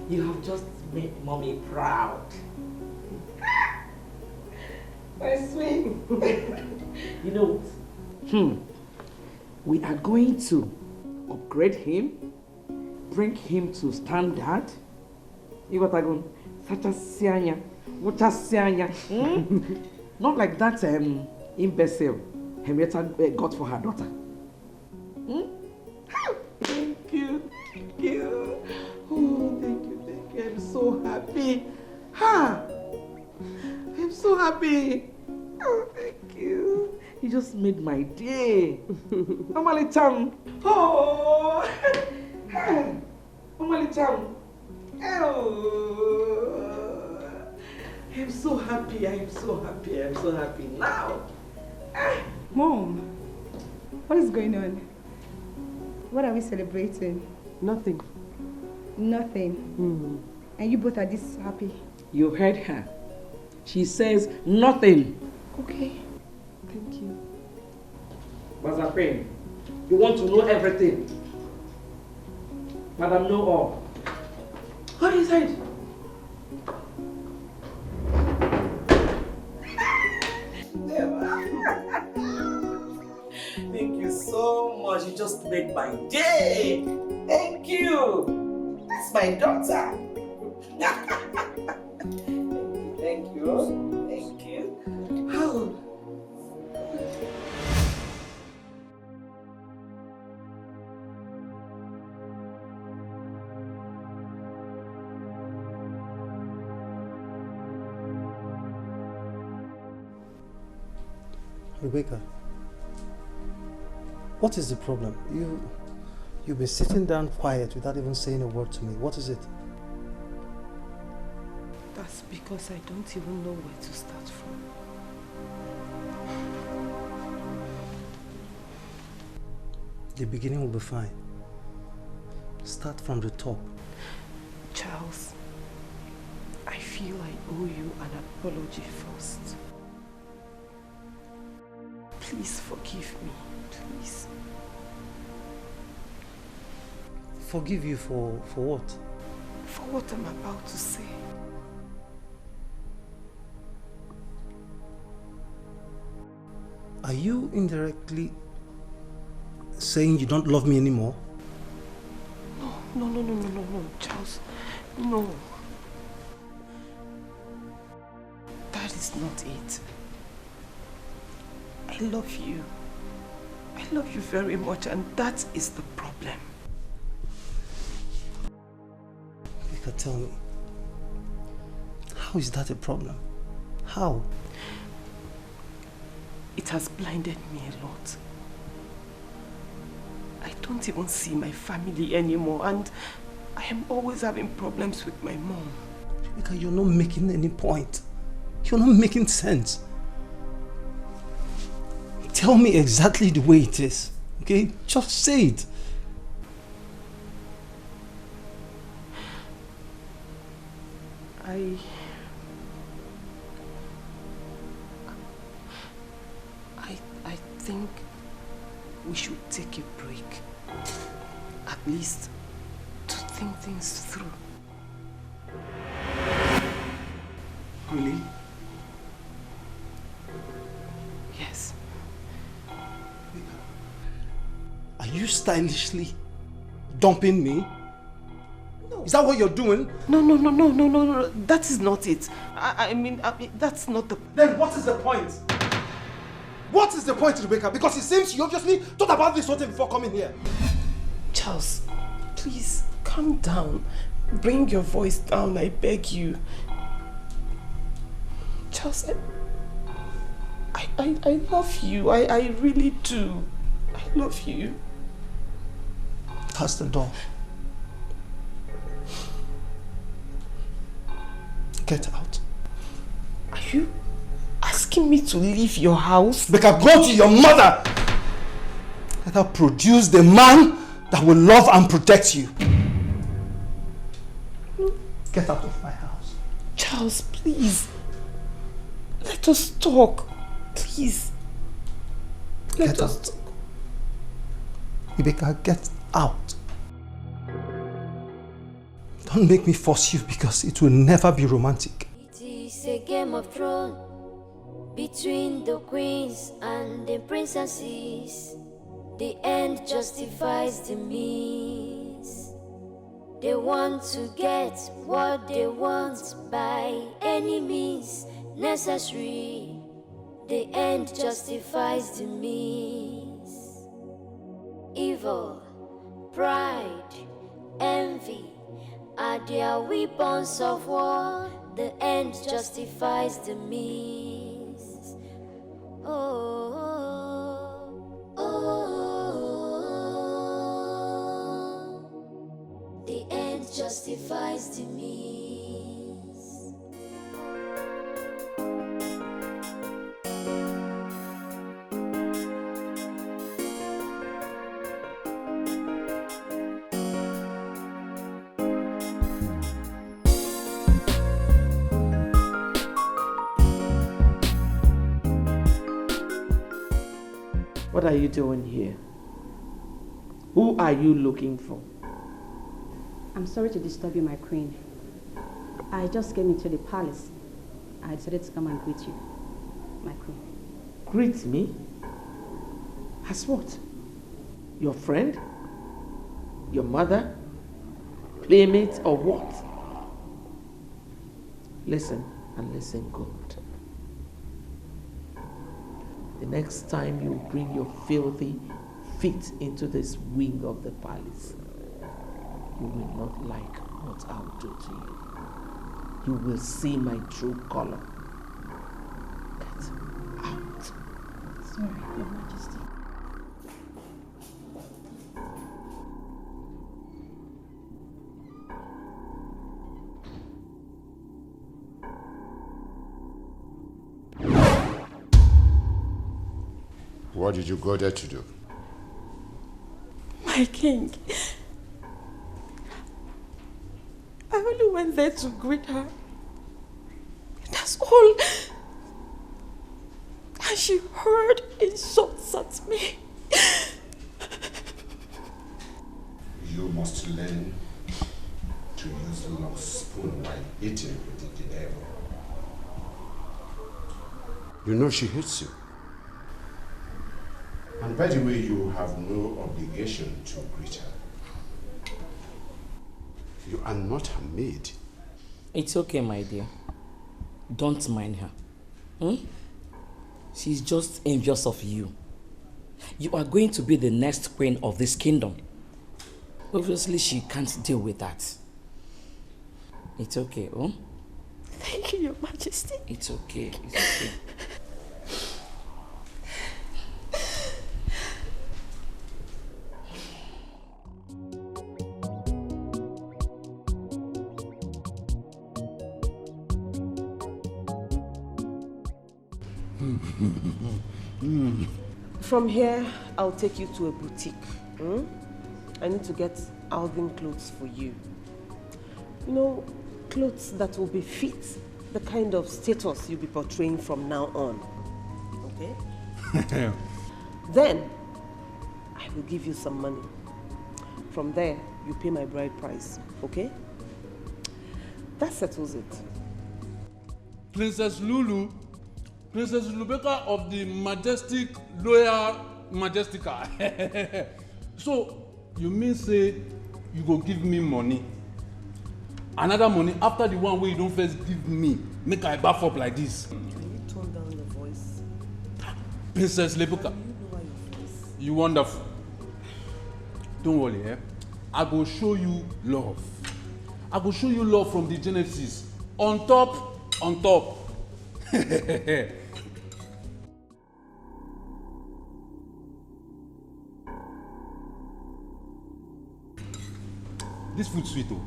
You have just made mommy proud. My sweet. You know what? We are going to upgrade him, bring him to standard. You got to go. Such a sianya. What a sianya. Not like that imbecile Henrietta got for her daughter. Thank you. Thank you. Oh, thank you. Thank you. I'm so happy. I'm so happy. Oh, thank you. You just made my day. Omali Cham. Oh. Omali Cham. Oh. I'm so happy. I'm so happy. I'm so happy now. Mom, what is going on? What are we celebrating? Nothing. Nothing. And you both are this happy? You heard her. She says nothing. Okay. Thank you. Mazapin, you want to know everything. Madam know all. What is it? Thank you so much. You just made my day. Thank you. That's my daughter. Thank you. Thank you. Oh. Rebecca, what is the problem? You've been sitting down quiet without even saying a word to me. What is it? That's because I don't even know where to start from. The beginning will be fine. Start from the top. Charles, I feel I owe you an apology first. Please forgive me, please. Forgive you for what? For what I'm about to say. Are you indirectly saying you don't love me anymore? No, Charles. No. That is not it. I love you. I love you very much, and that is the problem. Vika, tell me, how is that a problem? How? It has blinded me a lot. I don't even see my family anymore, and I am always having problems with my mom. Vika, you're not making any point. You're not making sense. Tell me exactly the way it is, okay? Just say it. I think we should take a break. At least to think things through. Really? Yes. Are you stylishly dumping me? No. Is that what you're doing? No. That is not it. I mean, that's not the... Then what is the point? What is the point, Rebecca? Because it seems you obviously thought about this whole thing before coming here. Charles, please, calm down. Bring your voice down, I beg you. Charles, I love you. I really do. I love you. Pass the door. Get out. Are you asking me to leave your house? Becca, go to your mother! Let her produce the man that will love and protect you. Get out of my house. Charles, please. Let us talk. Please. Let us talk. Rebecca, get out. Don't make me force you because it will never be romantic. It is a game of thrones between the queens and the princesses. The end justifies the means. They want to get what they want by any means necessary. The end justifies the means. Evil, pride, envy are their weapons of war. The end justifies the means. The end justifies the means. What are you doing here? Who are you looking for? I'm sorry to disturb you, my queen. I just came into the palace. I decided to come and greet you, my queen. Greet me? As what? Your friend? Your mother? Playmate or what? Listen, and listen good. The next time you bring your filthy feet into this wing of the palace, you will not like what I'll do to you. You will see my true color. Get out. Sorry, Your Majesty. What did you go there to do? My king, I only went there to greet her. That's all. And she heard insults at me. You must learn to use the long spoon while eating with the devil. You know she hates you. And by the way, you have no obligation to greet her. You are not her maid. It's okay, my dear. Don't mind her. She's just envious of you. You are going to be the next queen of this kingdom. Obviously, she can't deal with that. It's okay, oh? Thank you, Your Majesty. It's okay, it's okay. From here, I'll take you to a boutique. I need to get Alvin clothes for you. You know, clothes that will be fit the kind of status you'll be portraying from now on. Okay? Then, I will give you some money. From there, you pay my bride price. Okay? That settles it. Princess Lulu, Princess Lubeka of the majestic, loyal Majestica. So, you mean say you go give me money? Another money after the one where you don't first give me, make I baff up like this. Can you tone down your voice? Princess Lebuka, you wonderful. Don't worry, eh? I go show you love. I go show you love from the Genesis. On top, on top. This food sweet oh.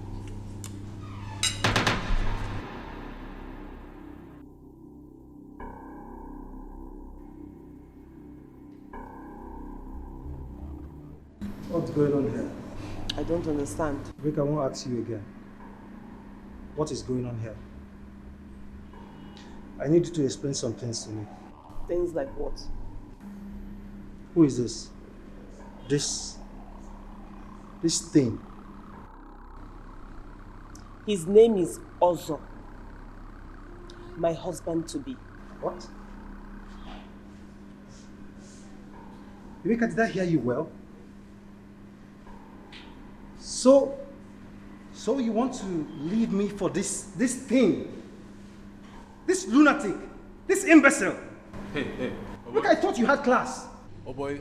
What's going on here? I don't understand. Rick, I won't ask you again. What is going on here? I need you to explain some things to me. Things like what? Who is this? This thing. His name is Ozo. My husband to be. What? Rebecca, did I hear you well? So you want to leave me for this thing? This lunatic? This imbecile? Hey. Look, I thought you had class. Oh boy.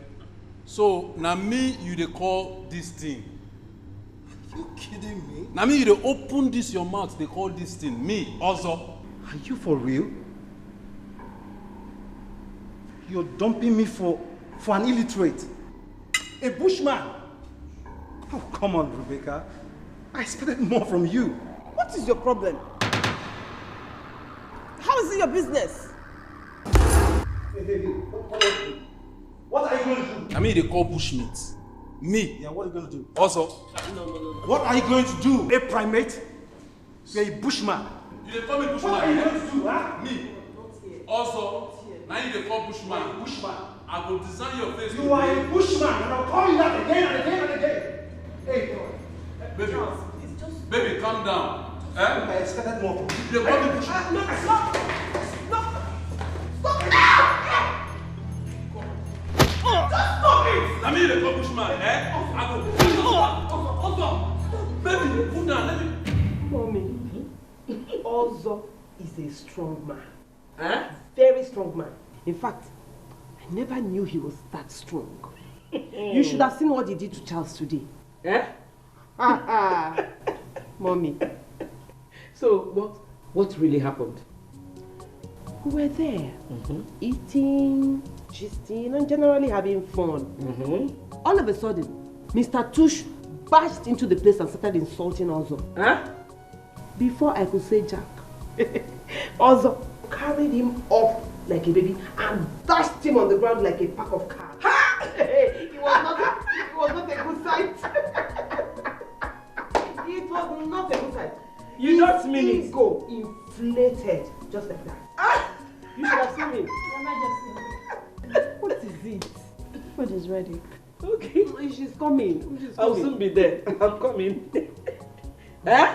So, now me you dey call this thing. Are you kidding me? Now me you dey open this your mouth, they call this thing. Me, also. Are you for real? You're dumping me for an illiterate. A bushman. Oh, come on, Rebecca. I expected more from you. What is your problem? How is it your business? Hey, baby, what are you going to do? I mean they call bushmeat. Me. Yeah, what are you going to do? Also. No. What are you going to do? A primate? You're a bushman. You dey call me bushman? What are you going to do, huh? Me. Also, now you dey call bushman. Bushman. I go design your face. You are a bushman, and I'll call you that again and again and again. Hey, baby, calm down. I expected more from you. You dey call me bushman? No, stop! Stop it! I mean the call bushman, eh? I go. Baby, put down. Let me. Mommy, Ozo is a strong man. Huh? Very strong man. In fact, I never knew he was that strong. You should have seen what he did to Charles today. Eh? Mommy. So, what really happened? We were there, eating, gisting, and generally having fun. All of a sudden, Mr. Tush barged into the place and started insulting Ozo. Huh? Before I could say Jack, Ozo carried him up like a baby and dashed him on the ground like a pack of cards. It was not a good sight. It was not a good sight. You don't mean it. His ego inflated just like that. You should have seen me. Your Majesty. What is it? Food is ready. Okay, she's coming. I'll soon be there. I'm coming. Eh?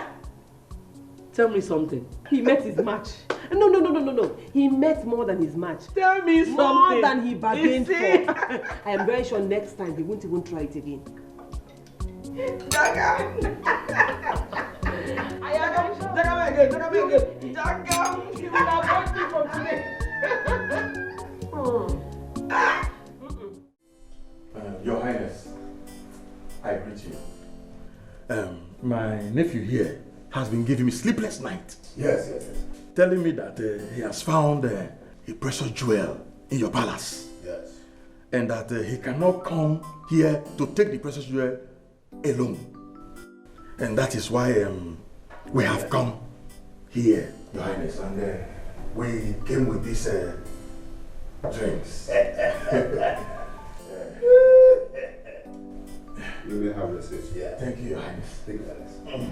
Tell me something. He met his match. No. He met more than his match. Tell me something. More than he bargained for. I am very sure next time he won't even try it again. Jaga again. Jaga, you will avoid me from today. nephew here has been giving me sleepless nights. Yes. Telling me that he has found a precious jewel in your palace. Yes. And that he cannot come here to take the precious jewel alone. And that is why we have come here, Your Highness. And we came with these drinks. You may have the seat. Yeah. Thank you, Your Highness. Thank you,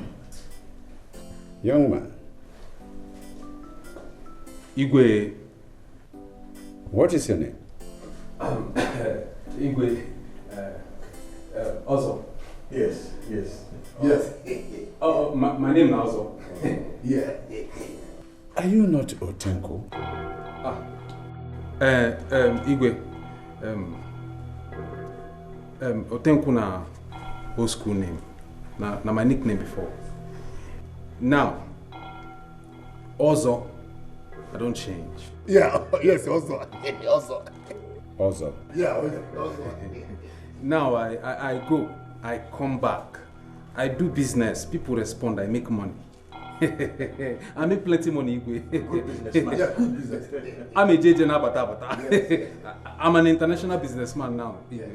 Young man. Igwe. What is your name? Igwe. Also. Yes. My name is also. Yeah. Are you not Otenko? Igwe. Otenko na old school name. Na my nickname before. Now, also, I don't change. Yeah, yes, also. Also. Yeah, also. Now I go, I come back. I do business, people respond, I make money. I make plenty money. Good businessman. Yeah, good business. I'm a JJ now, bata. Yes. I'm an international businessman now. Yes.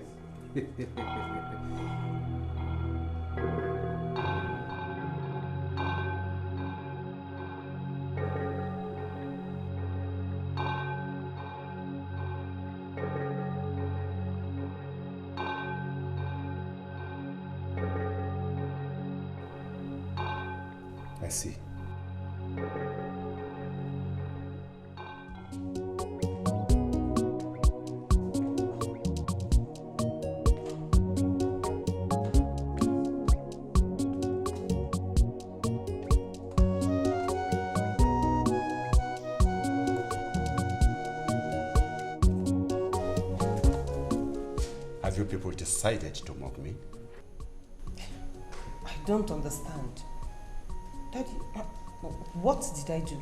I see. Have you people decided to mock me? I don't understand. Daddy, what did I do?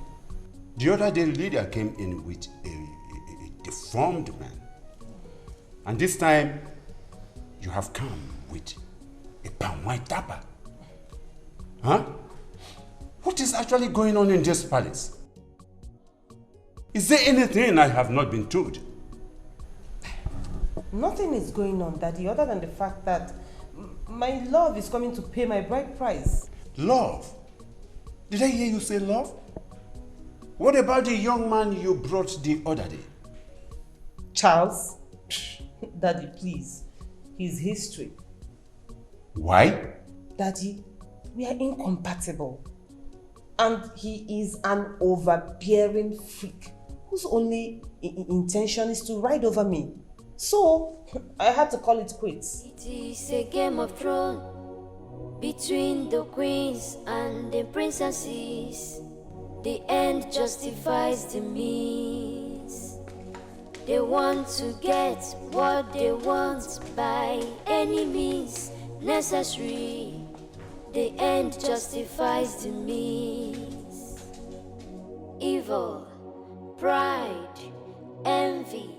The other day, Lidia came in with a deformed man. And this time, you have come with a palm white dapper. Huh? What is actually going on in this palace? Is there anything I have not been told? Nothing is going on, Daddy, other than the fact that my love is coming to pay my bride price. Love? Did I hear you say love? What about the young man you brought the other day? Charles? Daddy, please. He's history. Why? Daddy, we are incompatible. And he is an overbearing freak whose only intention is to ride over me. So, I had to call it quits. It is a game of thrones between the queens and the princesses. The end justifies the means. They want to get what they want by any means necessary. The end justifies the means. Evil, pride, envy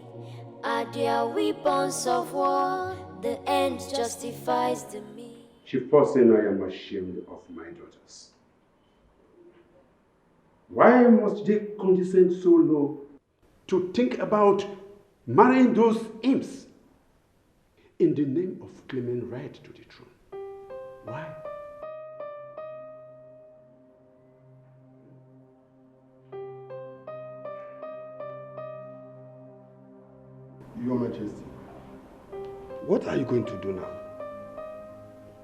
are their weapons of war. The end justifies the means. Chief person, I am ashamed of my daughters. Why must they condescend so low to think about marrying those imps in the name of claiming right to the throne? Why? Your Majesty, what are you going to do now?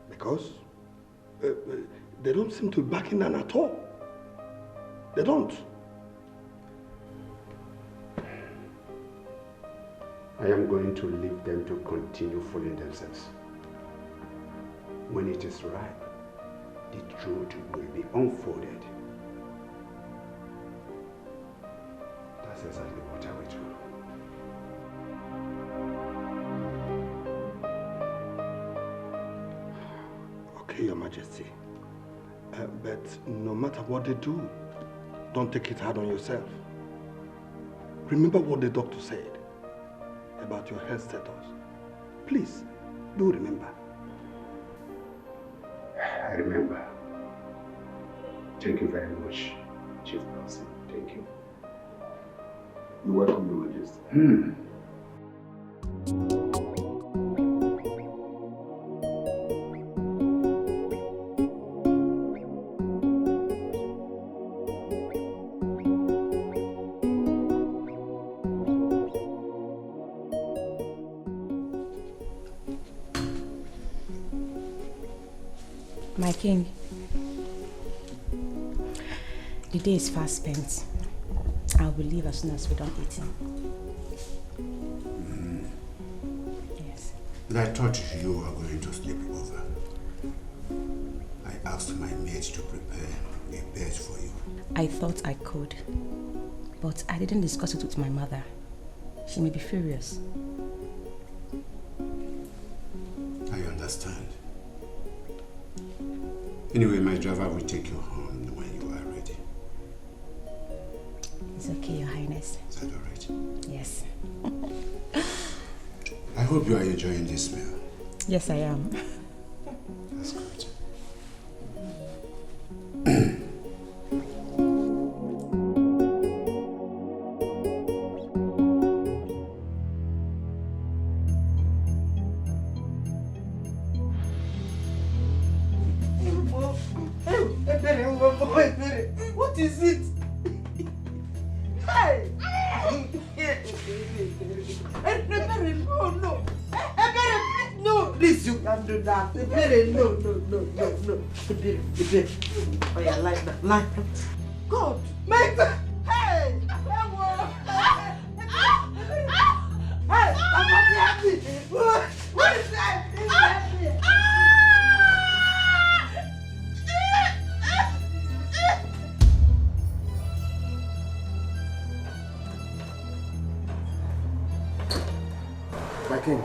Because they don't seem to be backing down at all. They don't. I am going to leave them to continue fooling themselves. When it is ripe, the truth will be unfolded. That's exactly what I will do. Okay, Your Majesty. But no matter what they do, don't take it hard on yourself. Remember what the doctor said about your health status. Please, do remember. I remember. Thank you very much, Chief Nelson. Thank you. You're welcome, Your Majesty. My king, the day is fast spent. I will leave as soon as we're done eating. Yes. But I thought you were going to sleep over. I asked my maid to prepare a bed for you. I thought I could, but I didn't discuss it with my mother. She may be furious. I understand. Anyway, my driver will take you home when you are ready. It's okay, Your Highness. Is that all right? Yes. I hope you are enjoying this meal. Yes, I am. That's good. What is it? Hey! Oh no! No, please, you can't do that. No. Oh yeah, like that. God, make that. Hey! Hey, I'm not happy. What is that? My king.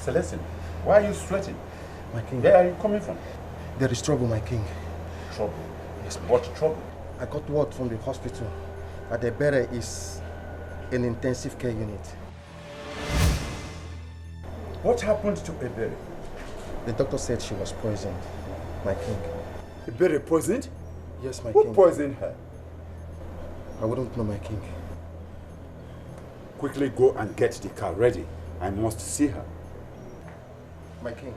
Celestine, why are you sweating? My king. Where are you coming from? There is trouble, my king. Trouble? Yes, what trouble? I got word from the hospital that the bearer is in intensive care unit. What happened to Ebere? The doctor said she was poisoned, my king. Ebere poisoned? Yes, my Who king. Who poisoned her? I wouldn't know, my king. Quickly go and get the car ready. I must see her. My king,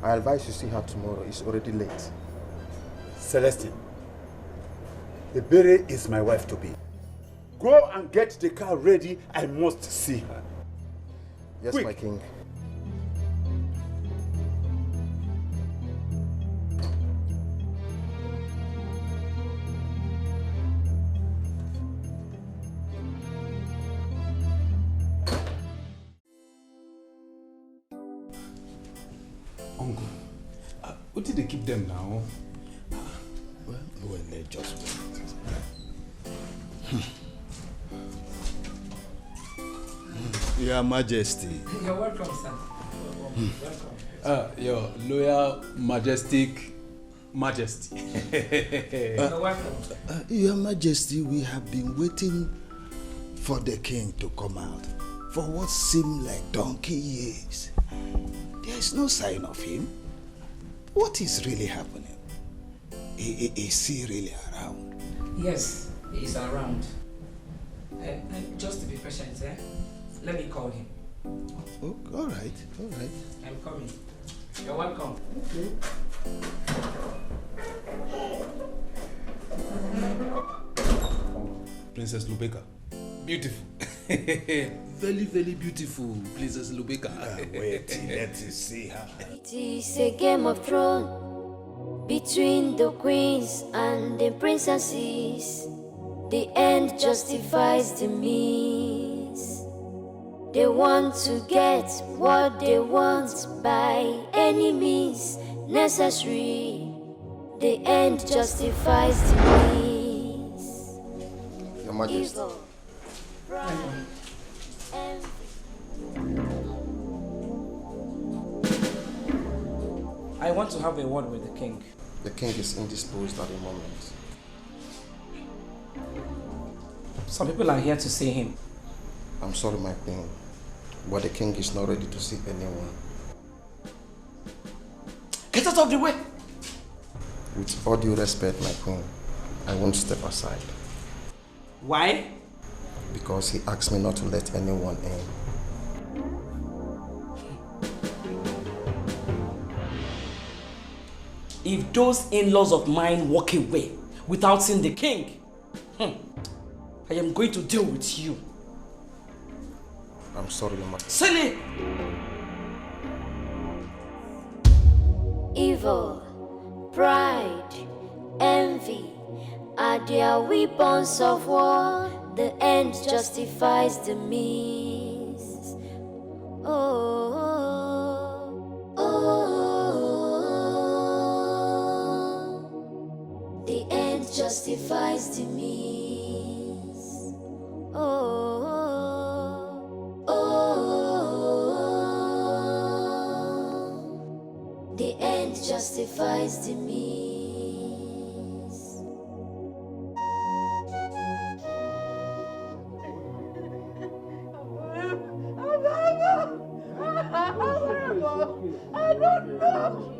I advise you see her tomorrow. It's already late. Celestine, Ebere is my wife to be. Go and get the car ready. I must see her. Yes, Quick. my king. Uncle, what did they keep them now? Well, they just wait. Your Majesty. You're welcome, sir. Welcome. Your loyal, majestic majesty. You're welcome. Your Majesty, we have been waiting for the king to come out for what seemed like donkey years. There is no sign of him. What is really happening? Is he really around? Yes, he's around. Just to be patient, let me call him. Oh, all right. I'm coming. You're welcome. Princess Lubeka. Beautiful. Very, very beautiful, Princess Lubeka. Wait, let's see her. It is a game of thrones between the queens and the princesses. The end justifies the means. They want to get what they want by any means necessary. The end justifies the means. Your Majesty. Evil, pride, envy. I want to have a word with the king. The king is indisposed at the moment. Some people are here to see him. I'm sorry, my queen, but the king is not ready to see anyone. Get out of the way! With all due respect, my queen, I won't step aside. Why? Because he asked me not to let anyone in. If those in-laws of mine walk away without seeing the king, I am going to deal with you. I'm sorry, Your Majesty. Silly! Evil, pride, envy are their weapons of war. The end justifies the means. The end justifies the means. The end justifies the means. I don't know.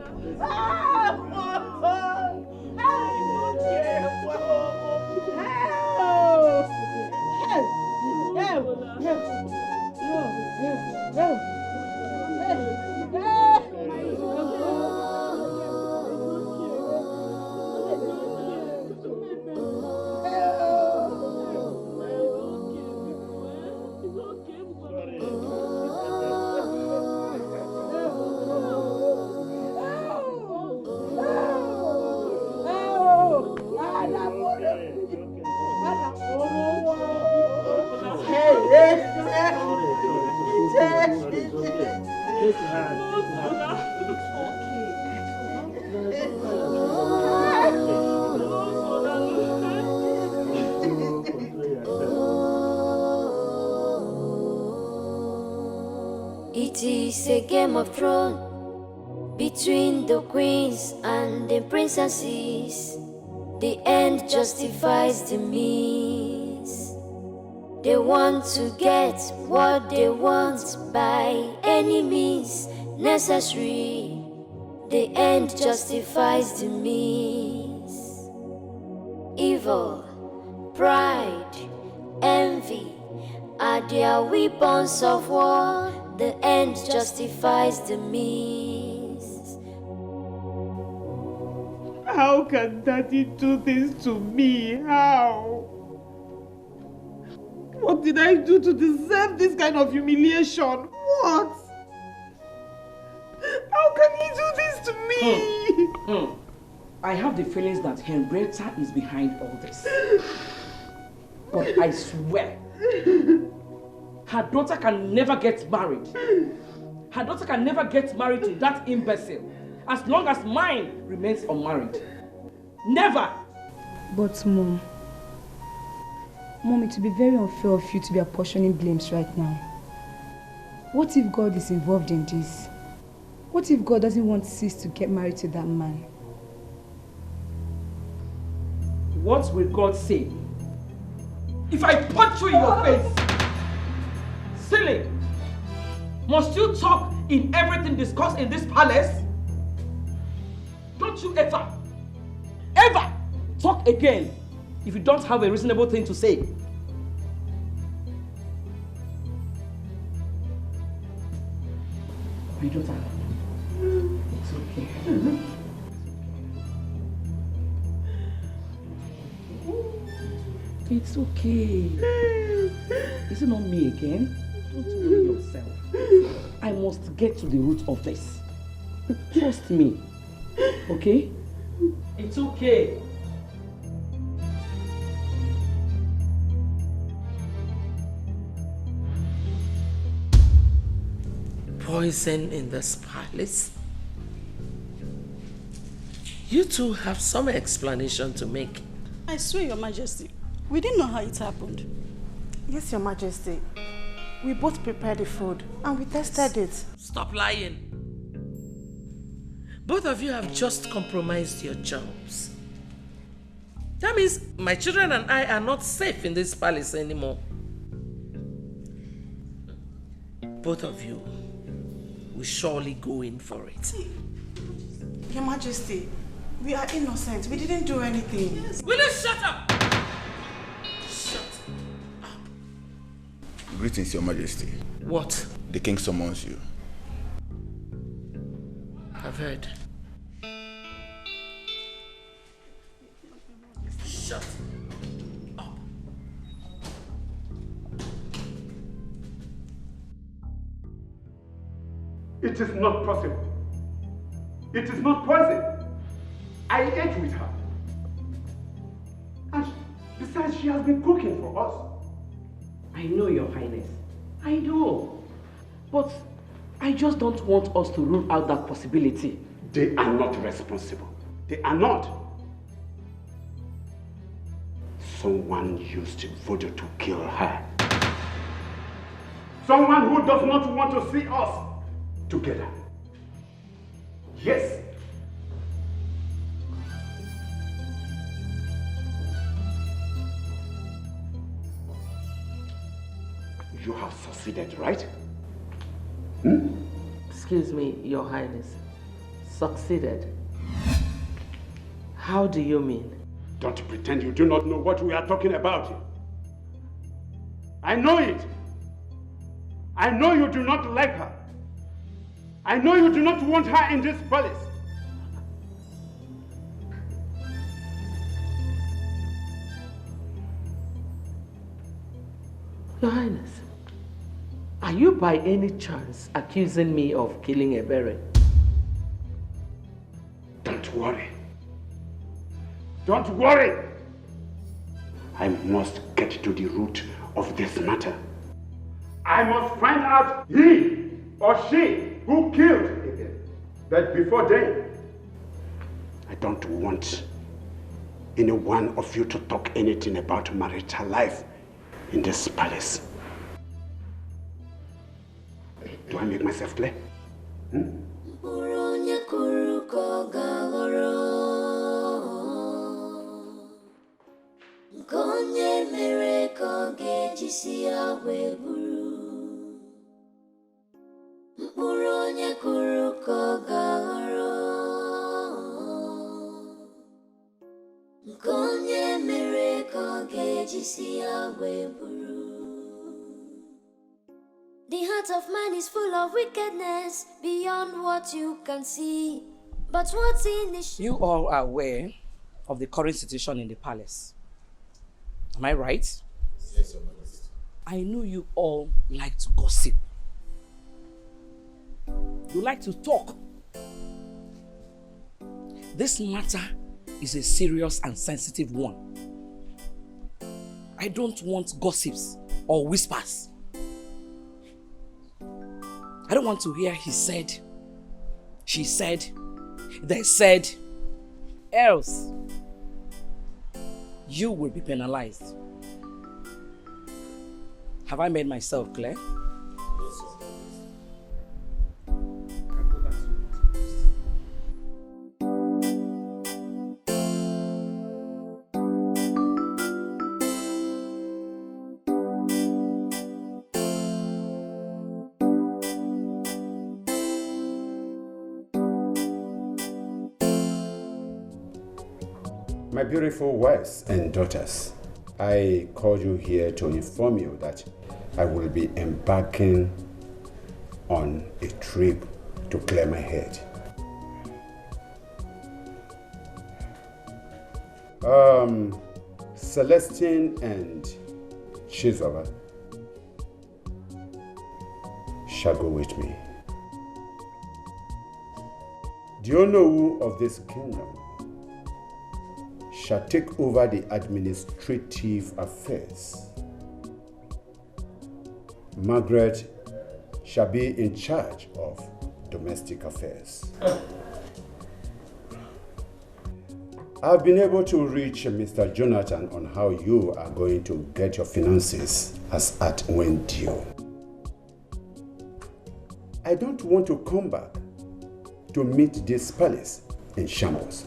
It is a game of thrones between the queens and the princesses. The end justifies the means. They want to get what they want by any means necessary. The end justifies the means. Evil, pride, envy are their weapons of war. The end justifies the means. How can Daddy do this to me? How? What did I do to deserve this kind of humiliation? What? How can he do this to me? I have the feelings that Henrietta is behind all this. But I swear, her daughter can never get married. Her daughter can never get married to that imbecile as long as mine remains unmarried. Never! But Mom, it would be very unfair of you to be apportioning blames right now. What if God is involved in this? What if God doesn't want Sis to get married to that man? What will God say if I punch you in your face? Silly! Must you talk in everything discussed in this palace? Don't you ever talk again if you don't have a reasonable thing to say. My daughter, it's okay. It's okay. Is it not me again? Don't worry yourself. I must get to the root of this. Trust me. Okay? It's okay. Poison in this palace? You two have some explanation to make. I swear, Your Majesty, we didn't know how it happened. Yes, Your Majesty. We both prepared the food and we tested it. Stop lying. Both of you have just compromised your jobs. That means my children and I are not safe in this palace anymore. Both of you will surely go in for it. Your Majesty, We are innocent. We didn't do anything. Yes. Will you shut up? Shut up. Greetings, Your Majesty. What? The king summons you. I've heard. Shut up. It is not possible. It is not poison. I ate with her. And besides, she has been cooking for us. I know, Your Highness. I know. But I just don't want us to rule out that possibility. They are not responsible. They are not. Someone used voodoo to kill her. Someone who does not want to see us together. Yes. You have succeeded, right? Excuse me, Your Highness. Succeeded? How do you mean? Don't pretend you do not know what we are talking about here. I know it. I know you do not like her. I know you do not want her in this palace. Your Highness, are you by any chance accusing me of killing Ebere? Don't worry. Don't worry. I must get to the root of this matter. I must find out he or she who killed him. But before then, I don't want any one of you to talk anything about marital life in this palace. Do I make myself clear? The heart of man is full of wickedness beyond what you can see. But what's in the You all are aware of the current situation in the palace. Am I right? Yes, Your Majesty. I know you all like to gossip. You like to talk. This matter is a serious and sensitive one. I don't want gossips or whispers. I don't want to hear he said, she said, they said, else you will be penalized. Have I made myself clear? My beautiful wives and daughters, I called you here to inform you that I will be embarking on a trip to clear my head. Celestine and Chizola shall go with me. Do you know who of this kingdom shall take over the administrative affairs? Margaret shall be in charge of domestic affairs. I've been able to reach Mr. Jonathan on how you are going to get your finances as at when due. I don't want to come back to meet this palace in shambles.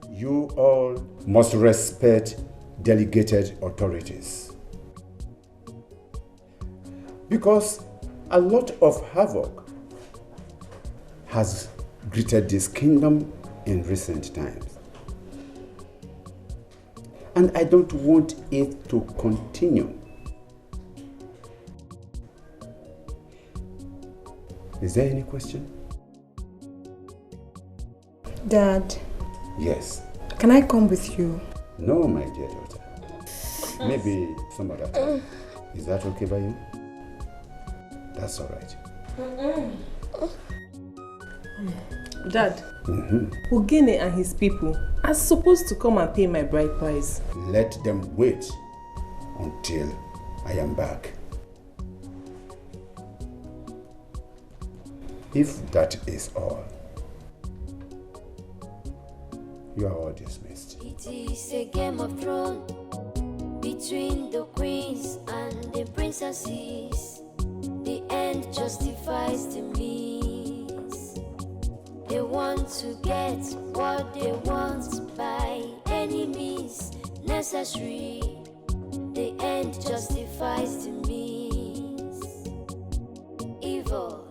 You all must respect delegated authorities, because a lot of havoc has greeted this kingdom in recent times. And I don't want it to continue. Is there any question? Dad. Yes. Can I come with you? No, my dear daughter. Maybe some other time. Is that okay by you? That's all right. Dad, Ogene and his people are supposed to come and pay my bride price. Let them wait until I am back. If that is all, you are all dismissed. It is a game of thrones between the queens and the princesses. The end justifies the means. They want to get what they want by any means necessary. The end justifies the means. Evil.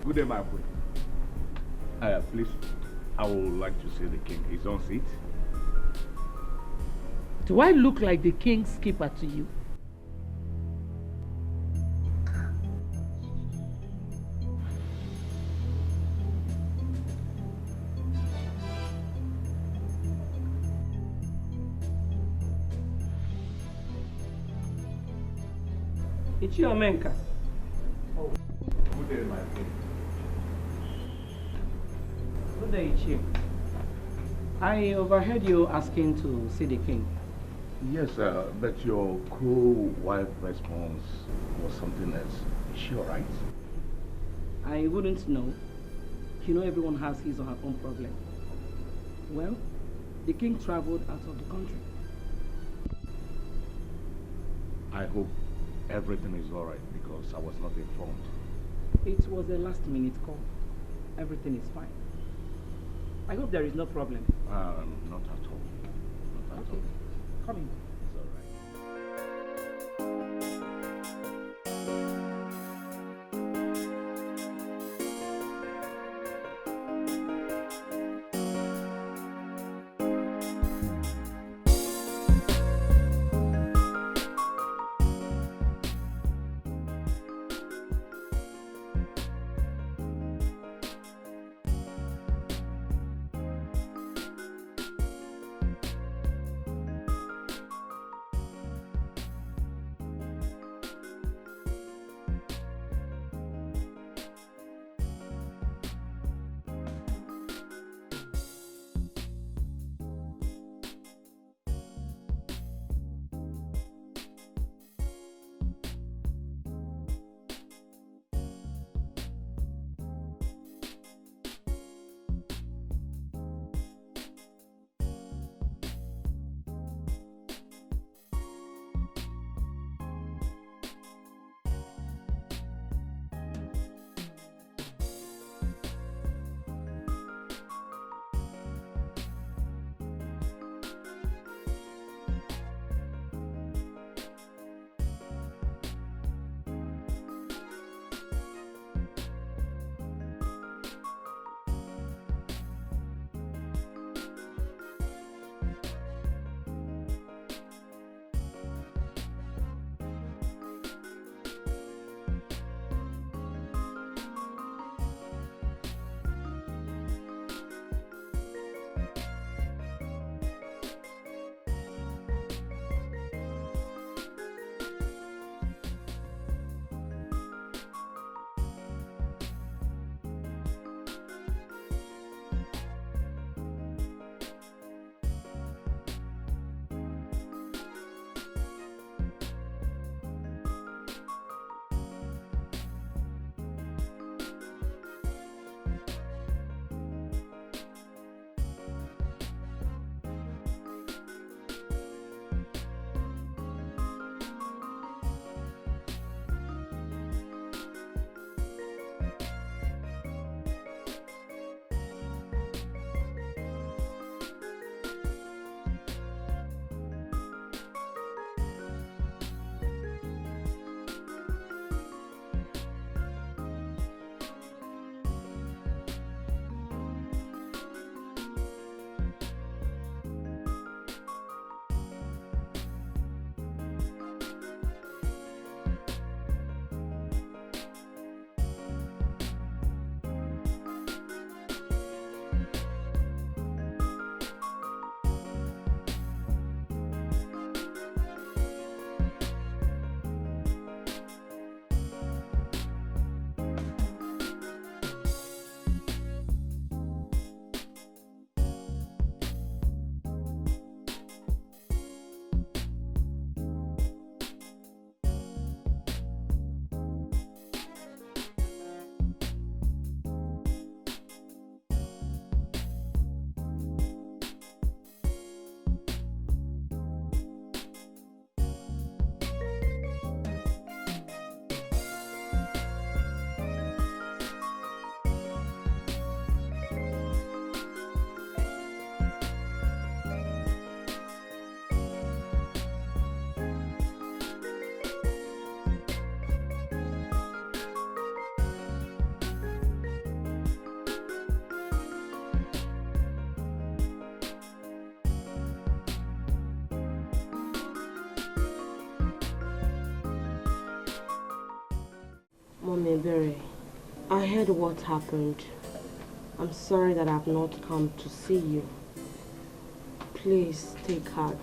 Good day, my boy. Please, I would like to see the king. He's on seat. Do I look like the king's keeper to you? It's your Menka. Good day, my king. Good day, Chief. I overheard you asking to see the king. Yes, but your cool wife response was something else. Is she alright? I wouldn't know. You know everyone has his or her own problem. Well, the king traveled out of the country. I hope everything is alright because I was not informed. It was a last-minute call. Everything is fine. I hope there is no problem. Not at all. Not at all. Come in. It's alright. Mommy Berry, I heard what happened. I'm sorry that I've not come to see you. Please take heart.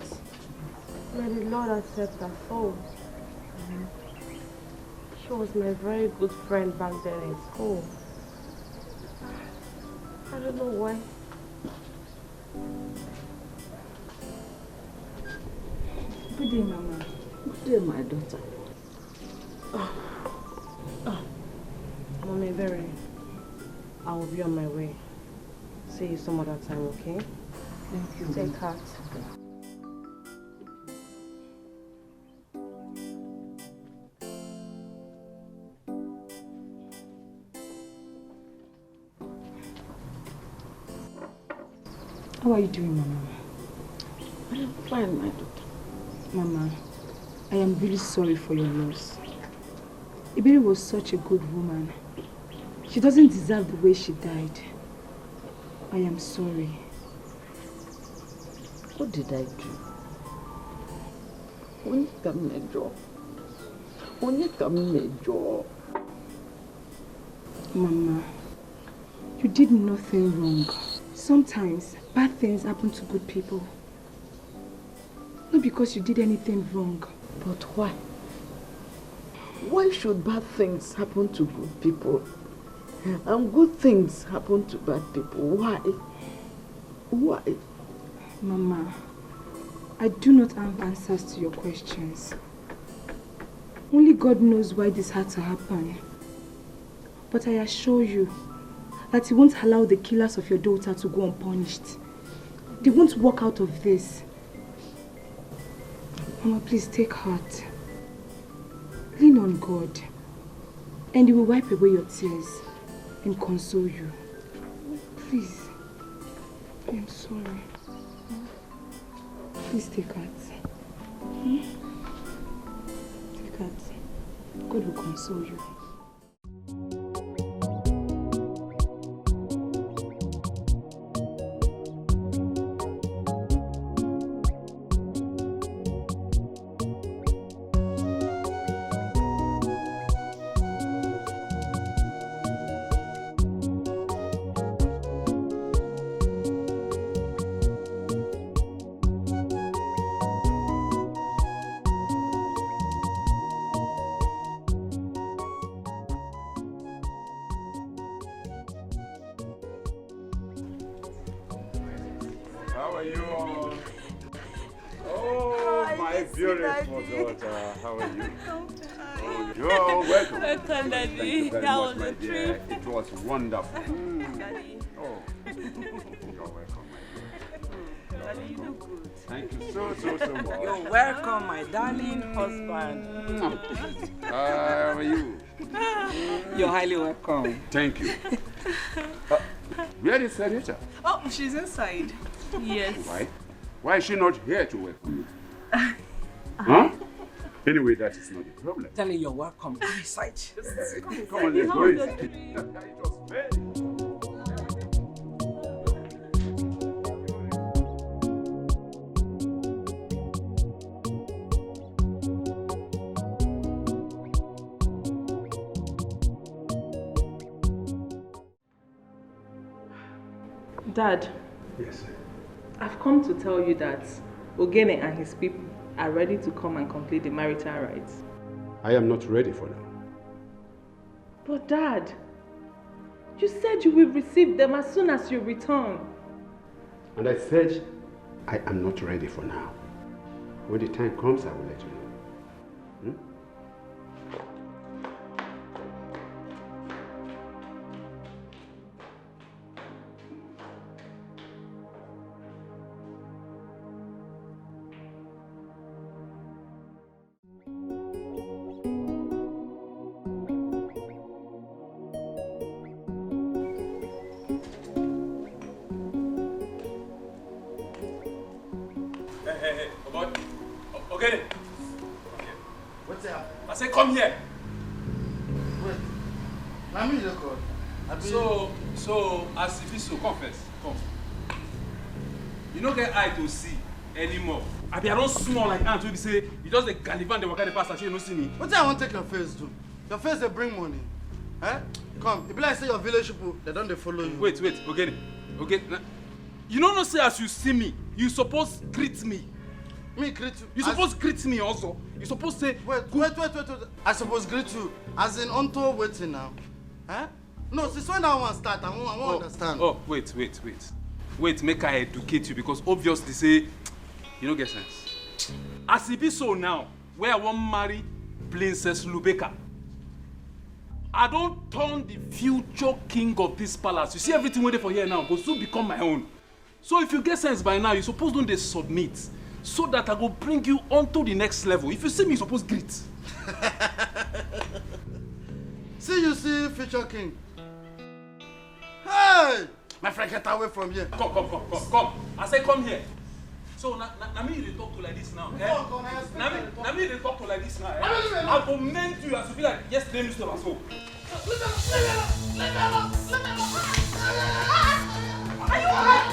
May the Lord accept her soul. She was my very good friend back then in school. I don't know why. Good day, Mama. Good day, my daughter. Mommy Berry, I will be on my way. See you some other time, okay? Thank you. Take heart. How are you doing, Mama? I am fine, my daughter. Mama, I am really sorry for your loss. Iberi was such a good woman. She doesn't deserve the way she died. I am sorry. What did I do? Onye ka mmejọ. Mama, you did nothing wrong. Sometimes bad things happen to good people. Not because you did anything wrong. But why? Why should bad things happen to good people? And good things happen to bad people? Why? Why? Mama, I do not have answers to your questions. Only God knows why this had to happen. But I assure you that He won't allow the killers of your daughter to go unpunished. They won't walk out of this. Mama, please take heart. Lean on God, and He will wipe away your tears and console you. Please, I am sorry. Please take heart. Take heart. God will console you. How are you all? Oh, my beautiful daughter. How are you? Oh, you're welcome. Welcome, Daddy. Thank you very That much, was my a dear. trip. It was wonderful. Daddy. Oh, you're welcome, my dear. Daddy, you look good. Thank you so much. You're welcome, my darling husband. How are you? You're highly welcome. Thank you. Where is Sarita? Oh, she's inside. Yes. Why? Why is she not here to welcome you? Huh? Anyway, that is not the problem. Tell her you're welcome. Go inside. Come on, let's go inside. It was very... Dad. Yes, sir. I've come to tell you that Ogene and his people are ready to come and complete the marital rites. I am not ready for now. But Dad, you said you will receive them as soon as you return. And I said, I am not ready for now. When the time comes, I will let you know. Hmm? Hey, boy. Okay. What's up? I said, come here. Wait. Let me look on. So, as if it's so, confess. Come. You don't get eye to see anymore. I don't small like ant will say, you just the Galivan, the worker, the pastor, you don't see me. What do I want to take your face do? Your face they bring money. Eh? Come, if like say your village people, they don't follow you. Wait, okay. You don't say as you see me, you suppose greet me. Me greet you? You suppose greet me also. You suppose say... Wait. I suppose greet you. As in unto waiting now. Eh? No, since when that one start, I won't understand. Oh, wait. Wait, make I educate you because obviously say, you don't get sense. As it be so now, where I want marry Princess Lubeka, I don't turn the future king of this palace. You see everything waiting for here now, go soon become my own. So if you get sense by now, you suppose don't they submit so that I go bring you onto the next level. If you see me, you suppose greet. See, future king. Hey! My friend, get away from here. Come. I say come here. So, now me they talk to like this now. Now me they talk to like this now. I will mend you as to be like yesterday Mr. Baso. Leave me alone. Are you alright?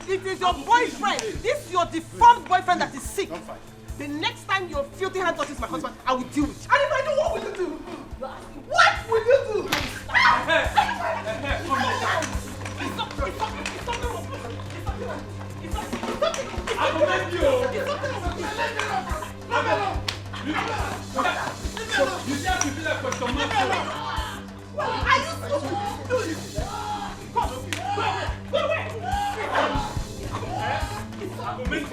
It is your boyfriend. This is your deformed boyfriend that is sick. Don't fight. The next time your filthy hand touches my husband, I will deal with you. And if I do, what will you do? What will you do? I will make you. You see how to be like question mark. Are you stupid? Do this. Come. Go away. I will make you.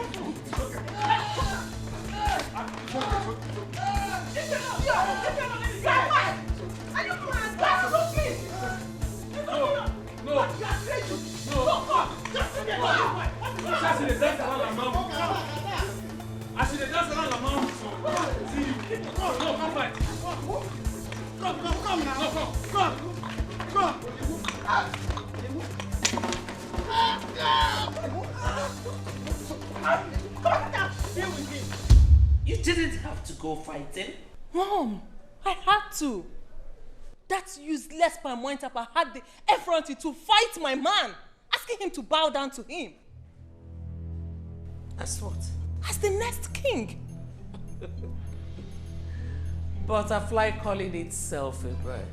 You didn't have to go fighting. Mom, I had to. That useless Pamointapa had the effrontery to fight my man, asking him to bow down to him. As what? As the next king. Butterfly calling itself a bird.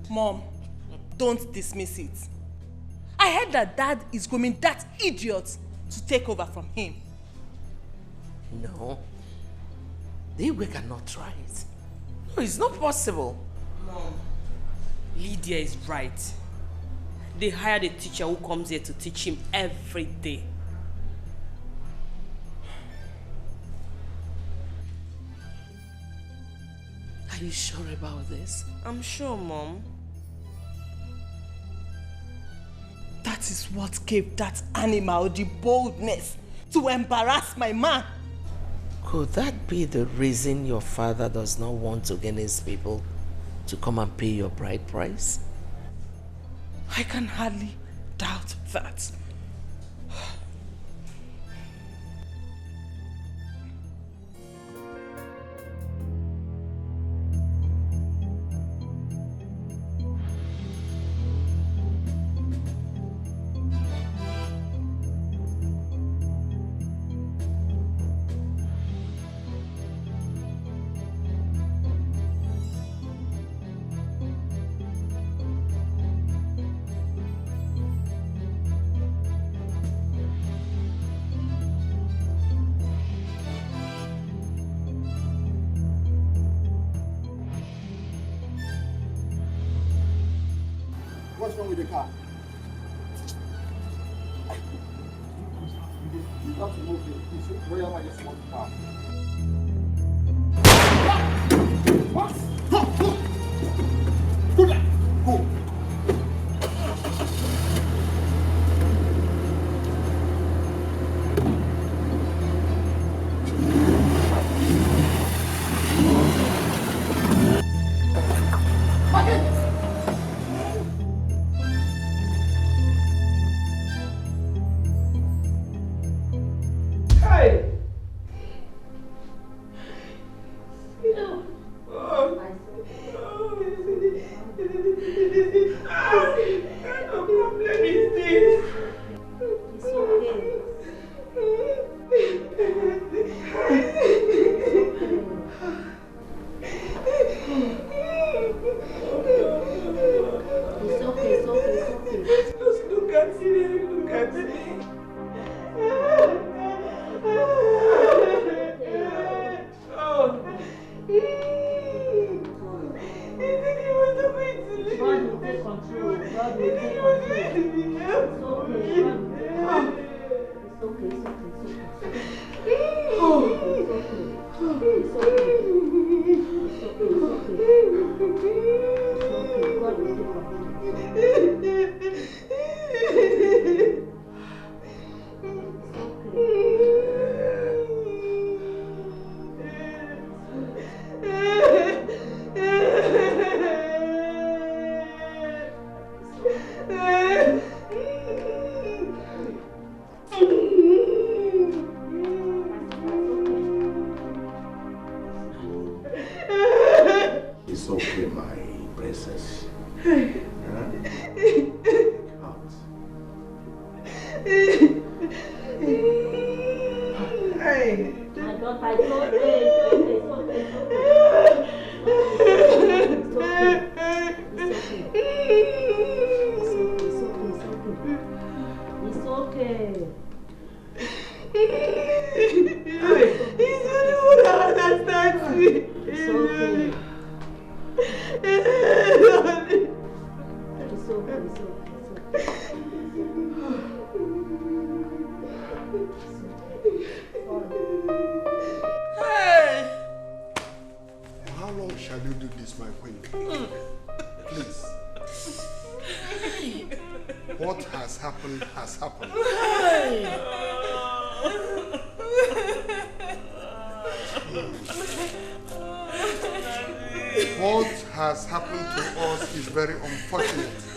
Mom, don't dismiss it. I heard that Dad is grooming that idiot to take over from him. No. The Igwe cannot try it. No, it's not possible. Mom, Lidia is right. They hired a teacher who comes here to teach him every day. Are you sure about this? I'm sure, Mom. That is what gave that animal the boldness to embarrass my man. Could that be the reason your father does not want Ogene's people to come and pay your bride price? I can hardly doubt that. What's wrong with the car? You have to move it. It's Royal Majesty wants the car. What? Go there. Go. God will take control. It's okay. God will take control. It's okay, my princess. My daughter, it's okay. It's okay. He's the only one that understands me. It's okay. Hey! How long shall you do this, my queen? Please. What has happened has happened. What has happened to us is very unfortunate.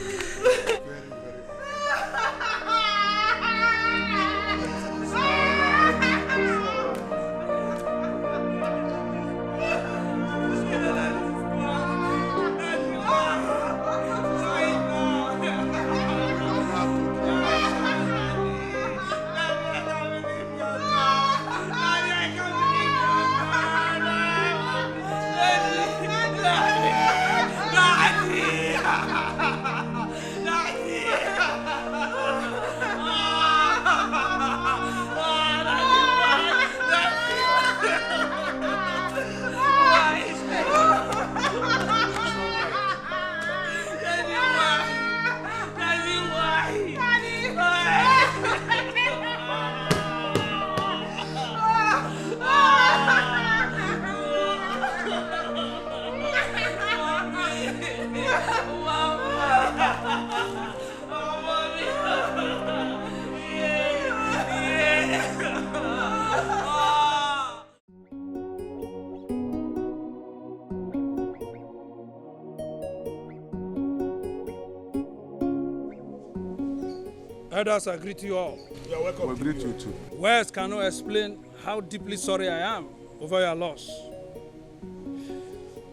Elders, I greet you all. You're welcome. We greet you too. Words cannot explain how deeply sorry I am over your loss.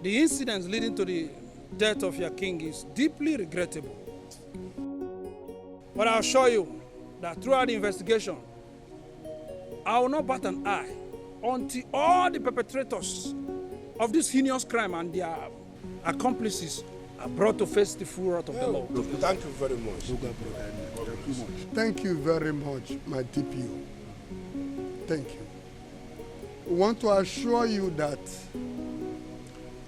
The incidents leading to the death of your king is deeply regrettable. But I'll assure you that throughout the investigation, I will not bat an eye until all the perpetrators of this heinous crime and their accomplices are brought to face the full wrath of the law. Thank you very much. Thank you very much, my DPO. Thank you. We want to assure you that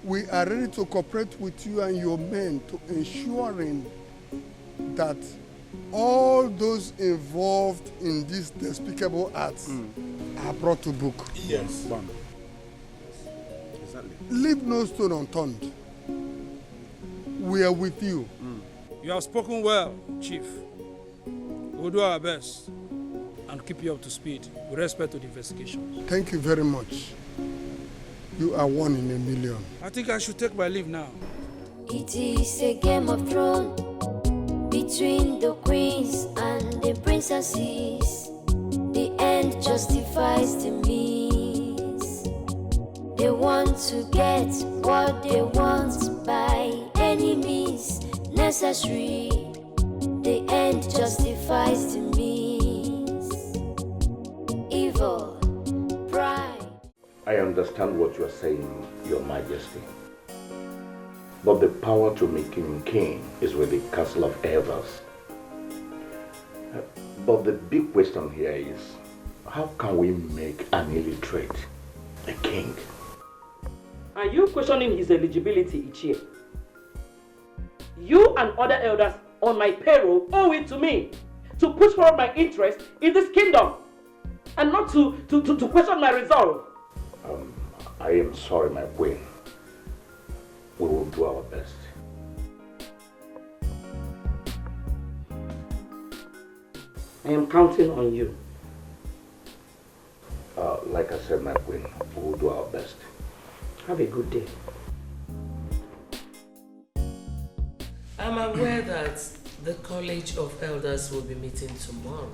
we are ready to cooperate with you and your men to ensuring that all those involved in these despicable acts are brought to book. Yes. Exactly. Leave no stone unturned. We are with you. You have spoken well, Chief. We'll do our best and keep you up to speed with respect to the investigation. Thank you very much. You are one in a million. I think I should take my leave now. It is a game of thrones between the queens and the princesses. The end justifies the means. They want to get what they want by any means necessary. The end justifies the means. Evil, pride. I understand what you are saying, Your Majesty. But the power to make him king is with the Council of Elders. But the big question here is, how can we make an illiterate a king? Are you questioning his eligibility each year? You and other elders on my payroll owe it to me to push forward my interest in this kingdom and not to question my resolve. I am sorry, my queen. We will do our best. I am counting on you. Like I said, my queen, we will do our best. Have a good day. I'm aware that the College of Elders will be meeting tomorrow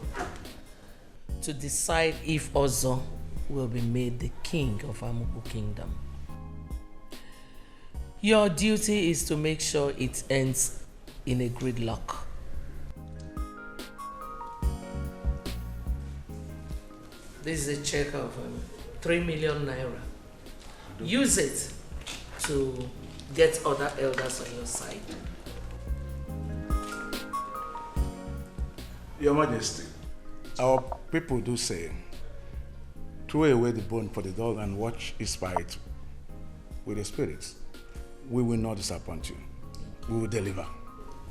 to decide if Ozo will be made the king of Amuku Kingdom. Your duty is to make sure it ends in a gridlock. This is a check of 3 million naira. Use it to get other elders on your side. Your Majesty, our people do say, throw away the bone for the dog and watch its bite with the spirits. We will not disappoint you. We will deliver.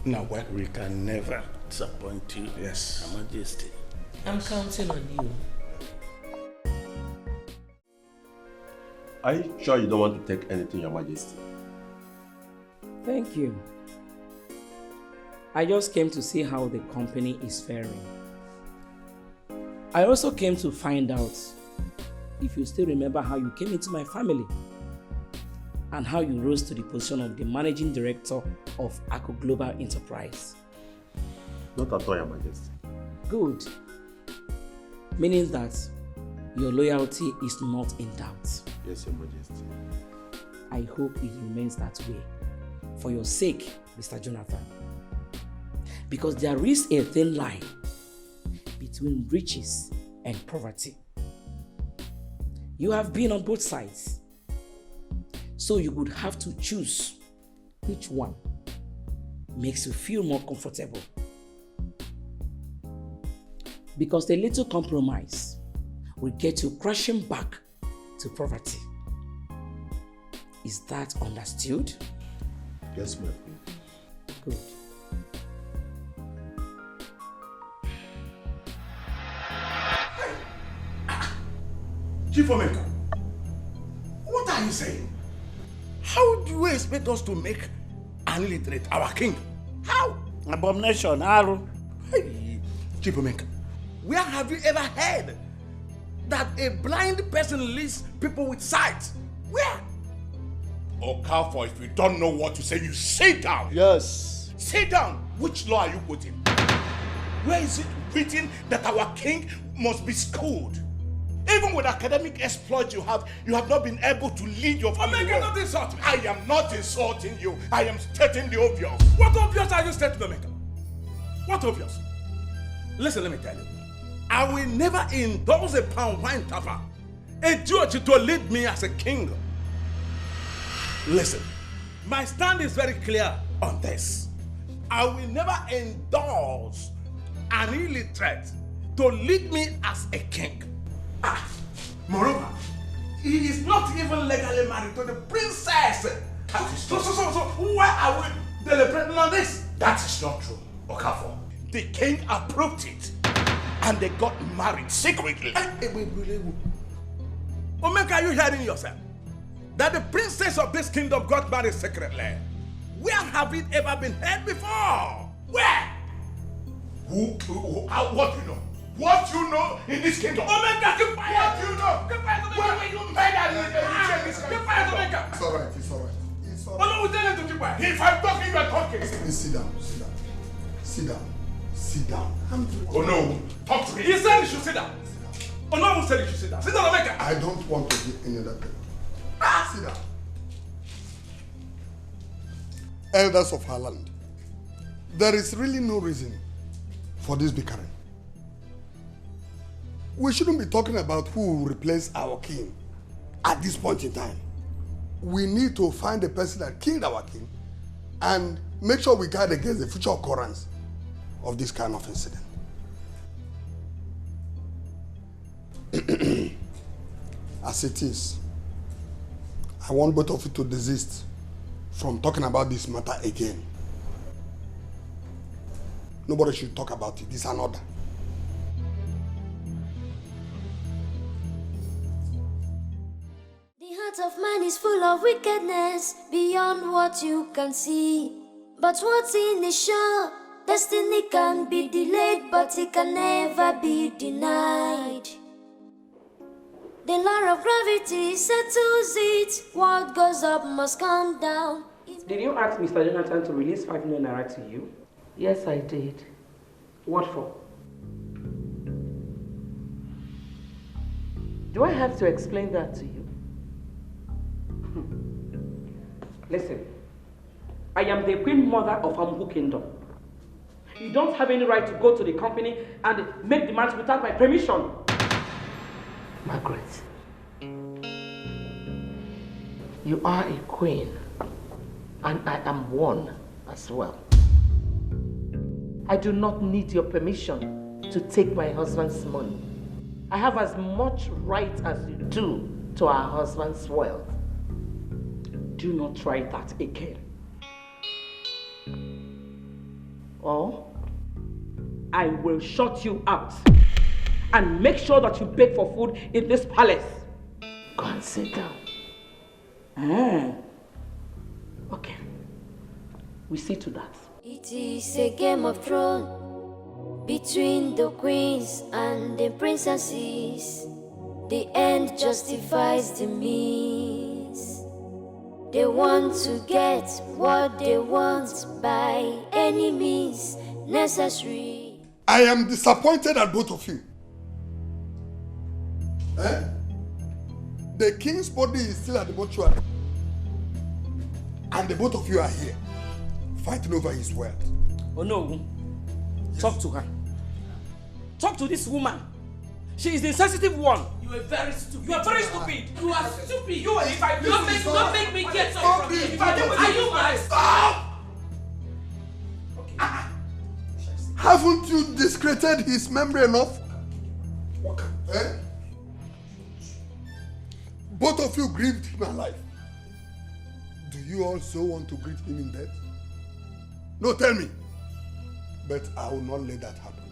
Now what? We can never disappoint you, yes, Your Majesty. I'm counting on you. Are you sure you don't want to take anything, Your Majesty? Thank you. I just came to see how the company is faring. I also came to find out if you still remember how you came into my family and how you rose to the position of the managing director of Ako Global Enterprise. Not at all, Your Majesty. Good. Meaning that your loyalty is not in doubt. Yes, Your Majesty. I hope it remains that way. For your sake, Mr. Jonathan. Because there is a thin line between riches and poverty. You have been on both sides. So you would have to choose which one makes you feel more comfortable. Because a little compromise will get you crashing back to poverty. Is that understood? Yes, my queen. Good. Chief Omeka, what are you saying? How do you expect us to make an illiterate our king? How? Abomination, Aru. Hey, Chief Omeka, where have you ever heard that a blind person leads people with sight? Where? Okafor, if you don't know what to say, you sit down. Yes. Sit down. Which law are you putting? Where is it written that our king must be schooled? Even with academic exploits you have not been able to lead your family. Omeka, not insult me. I am not insulting you. I am stating the obvious. What obvious are you stating, Omeka? What obvious? Listen, let me tell you. I will never endorse a pound wine tavern, a judge to lead me as a king. Listen, my stand is very clear on this. I will never endorse an illiterate to lead me as a king. Moreover, he is not even legally married to the princess. So why are we deliberating on this? That is not true, Okafor. The king approved it, and they got married secretly. Omeka, are you hearing yourself? That the princess of this kingdom got married secretly. Where have it ever been heard before? Where? What you know? What you know in this kingdom? Omeka, keep quiet! What you know? Keep quiet, Omeka! Where were you made that? Keep quiet, Omeka! It's alright, it's alright. It's alright. Oh no, we tell him to keep quiet. If I'm talking, you are talking. Please sit down, sit down. Sit down. Sit down. Oh no, talk to me. He said you should sit down. Oh no, who said you should sit down? Sit down, Omeka! I don't want to get any other thing. Sit down. Elders of our land, there is really no reason for this bickering. We shouldn't be talking about who will replace our king at this point in time. We need to find the person that killed our king and make sure we guard against the future occurrence of this kind of incident. As it is, I want both of you to desist from talking about this matter again. Nobody should talk about it. It's an order. The heart of man is full of wickedness beyond what you can see. But what's in the sure? Destiny can be delayed, but it can never be denied. The law of gravity settles it. What goes up must come down. Did you ask Mr. Jonathan to release 5 million naira to you? Yes, I did. What for? Do I have to explain that to you? Listen, I am the queen mother of Ambu Kingdom. You don't have any right to go to the company and make demands without my permission. Margaret, you are a queen, and I am one as well. I do not need your permission to take my husband's money. I have as much right as you do to our husband's wealth. Do not try that again. Or I will shut you out and make sure that you beg for food in this palace. Go and sit down. Okay. We see to that. It is a game of thrones between the queens and the princesses. The end justifies the means. They want to get what they want by any means necessary. I am disappointed at both of you. The king's body is still at the mortuary. And the both of you are here, fighting over his wealth. Oh no. Talk to her. Talk to this woman. She is the sensitive one. You are very stupid. You are very stupid. You are stupid. If I don't make me get up from here. Are you mad? Stop! Haven't you discredited his memory enough? Both of you grieved him alive. Do you also want to greet him in death? No, tell me. But I will not let that happen.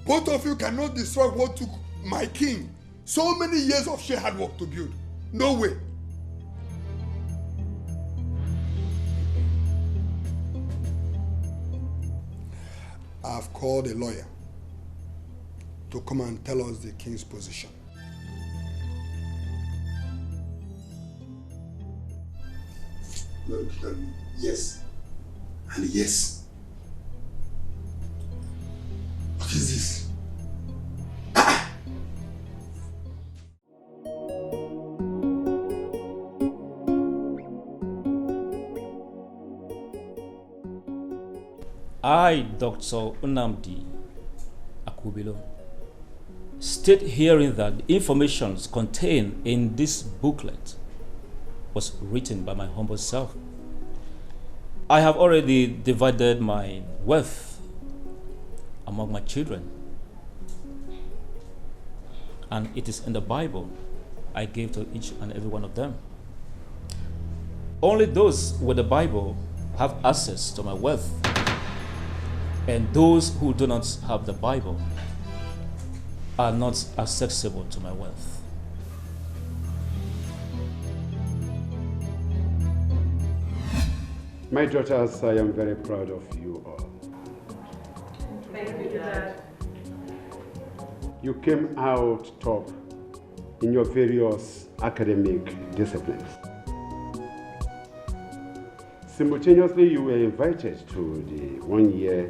Both of you cannot destroy what took my king so many years of sheer hard work to build. No way. I've called a lawyer to come and tell us the king's position. Yes. And yes. What is this? I, Dr. Unamdi Akubilo, state herein that the information contained in this booklet was written by my humble self. I have already divided my wealth among my children, and it is in the Bible I gave to each and every one of them. Only those with the Bible have access to my wealth, and those who do not have the Bible are not accessible to my wealth. My daughters, I am very proud of you all. Thank you, Dad. You came out top in your various academic disciplines. Simultaneously, you were invited to the one-year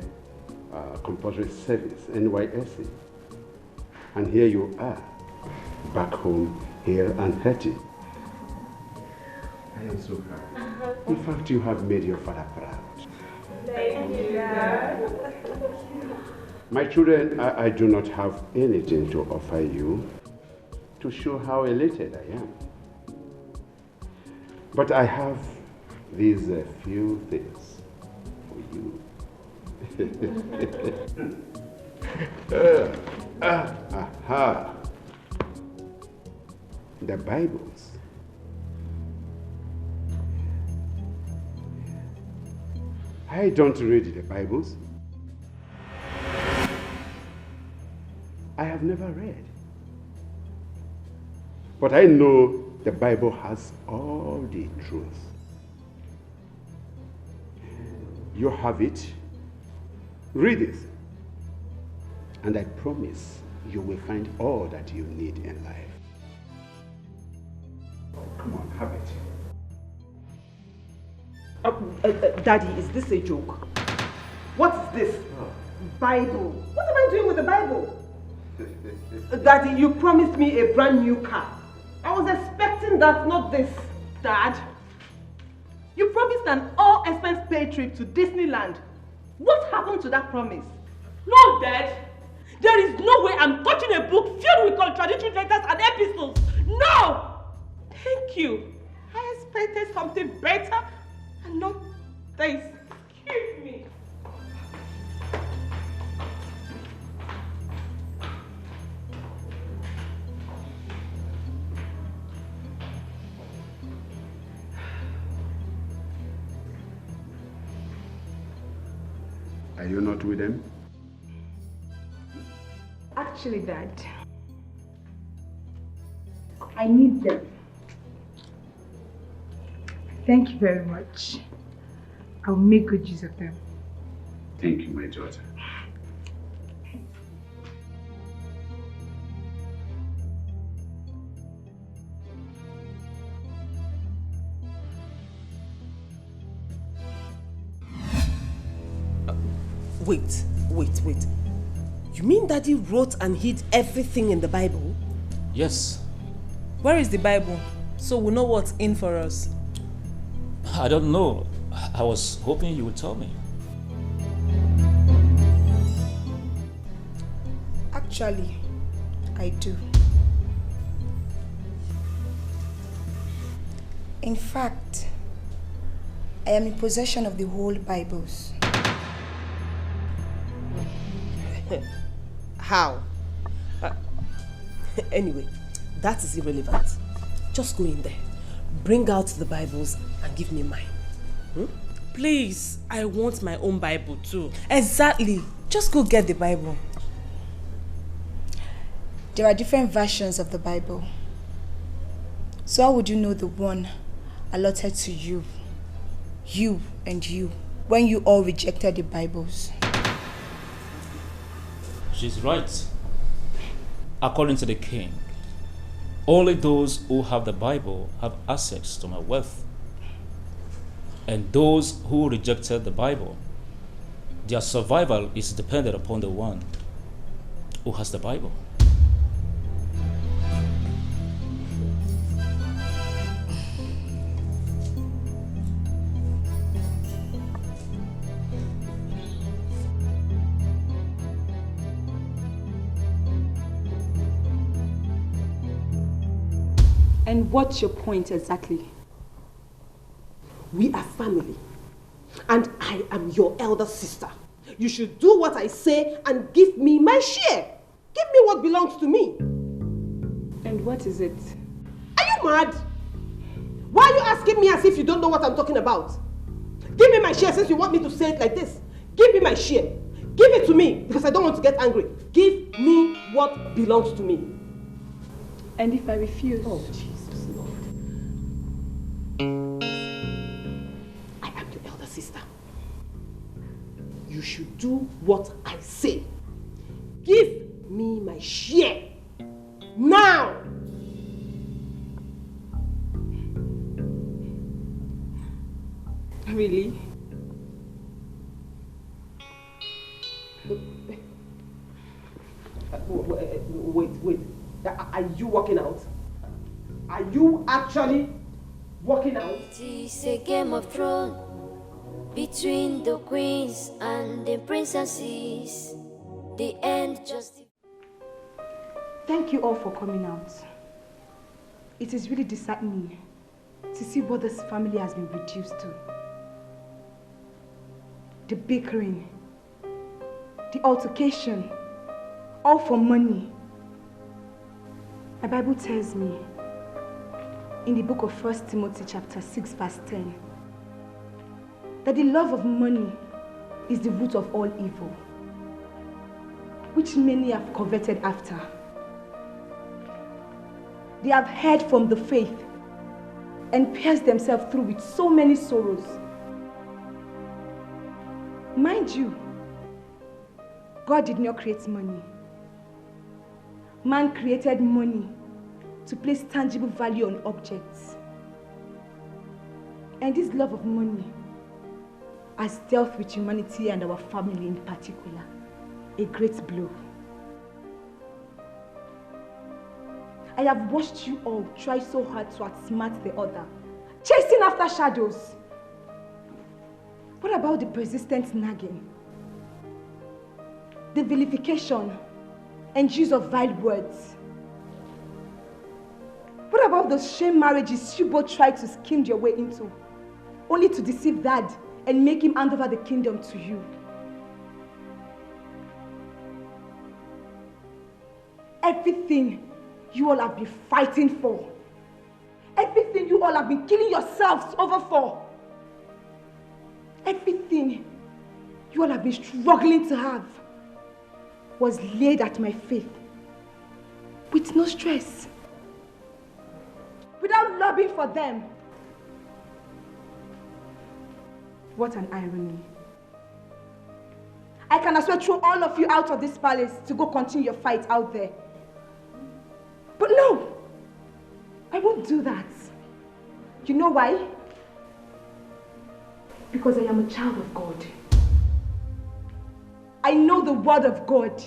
compulsory service, NYSC. And here you are, back home, here and healthy. I am so happy. In fact, you have made your father proud. Thank you, Dad. My children, I do not have anything to offer you to show how elated I am. But I have these few things for you. The Bibles. I don't read the Bibles. I have never read. But I know the Bible has all the truth. You have it. Read it. And I promise you will find all that you need in life. Come on, have it. Daddy, is this a joke? What is this? Bible. What am I doing with the Bible? Daddy, you promised me a brand new car. I was expecting that, not this. Dad, you promised an all-expense paid trip to Disneyland. What happened to that promise? No, Dad. There is no way I'm touching a book filled with contradictory letters and epistles. No! Thank you. I expected something better and not this. Excuse me. Are you not with them? Actually, Dad, I need them. Thank you very much. I'll make good use of them. Thank you, my daughter. Wait. You mean Daddy wrote and hid everything in the Bible? Yes. Where is the Bible? So we'll know what's in for us. I don't know. I was hoping you would tell me. Actually, I do. In fact, I am in possession of the whole Bibles. How? Anyway, that is irrelevant. Just go in there, bring out the Bibles and give me mine. Please, I want my own Bible too. Exactly. Just go get the Bible. There are different versions of the Bible. So how would you know the one allotted to you, when you all rejected the Bibles? She's right. According to the king, only those who have the Bible have access to my wealth. And those who rejected the Bible, their survival is dependent upon the one who has the Bible. And what's your point exactly? We are family, and I am your elder sister. You should do what I say and give me my share. Give me what belongs to me. And what is it? Are you mad? Why are you asking me as if you don't know what I'm talking about? Give me my share since you want me to say it like this. Give me my share. Give it to me because I don't want to get angry. Give me what belongs to me. And if I refuse? Oh, Jesus, Lord. I am your elder sister. You should do what I say. Give me my share. Now! Really? Wait. Are you walking out? Are you actually walking out? It is a game of thrones between the queens and the princesses. The end justifies. Thank you all for coming out. It is really disheartening to see what this family has been reduced to. The bickering, the altercation, all for money. My Bible tells me in the book of 1 Timothy chapter 6 verse 10 that the love of money is the root of all evil. which many have coveted after. They have heard from the faith and pierced themselves through with so many sorrows. Mind you, God did not create money. Man created money to place tangible value on objects. And this love of money has dealt with humanity and our family in particular a great blow. I have watched you all try so hard to outsmart the other, chasing after shadows. What about the persistent nagging? The vilification and use of vile words? What about those shame marriages you both tried to scheme your way into, only to deceive Dad and make him hand over the kingdom to you? Everything you all have been fighting for, everything you all have been killing yourselves over for, everything you all have been struggling to have was laid at my feet with no stress, without lobbying for them. What an irony. I can as well throw all of you out of this palace to go continue your fight out there. But no, I won't do that. You know why? Because I am a child of God. I know the word of God.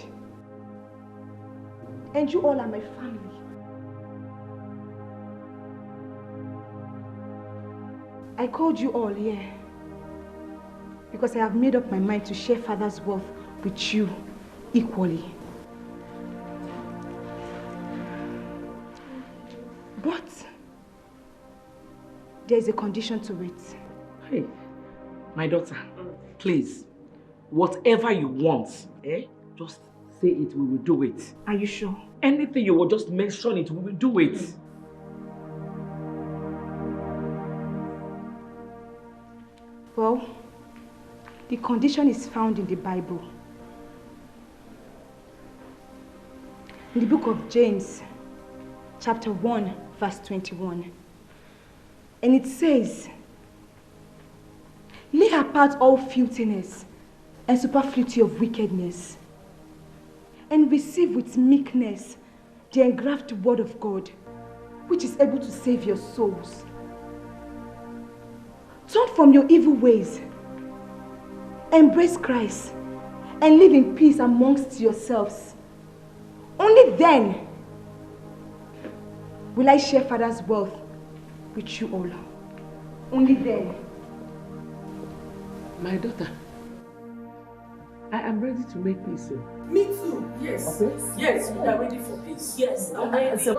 And you all are my family. I called you all here because I have made up my mind to share Father's wealth with you equally. But there is a condition to it. Hey, my daughter, please, whatever you want, just say it, we will do it. Are you sure? Anything you will just mention it, we will do it. Well, the condition is found in the Bible. In the book of James, chapter 1, verse 21. And it says, lay apart all filthiness and superfluity of wickedness, and receive with meekness the engrafted word of God, which is able to save your souls. Turn from your evil ways, embrace Christ, and live in peace amongst yourselves. Only then will I share Father's wealth with you all. Only then. My daughter, I am ready to make peace. Me too. Yes. Okay. Yes, we are ready for peace. Yes, I'm ready. I'm sorry.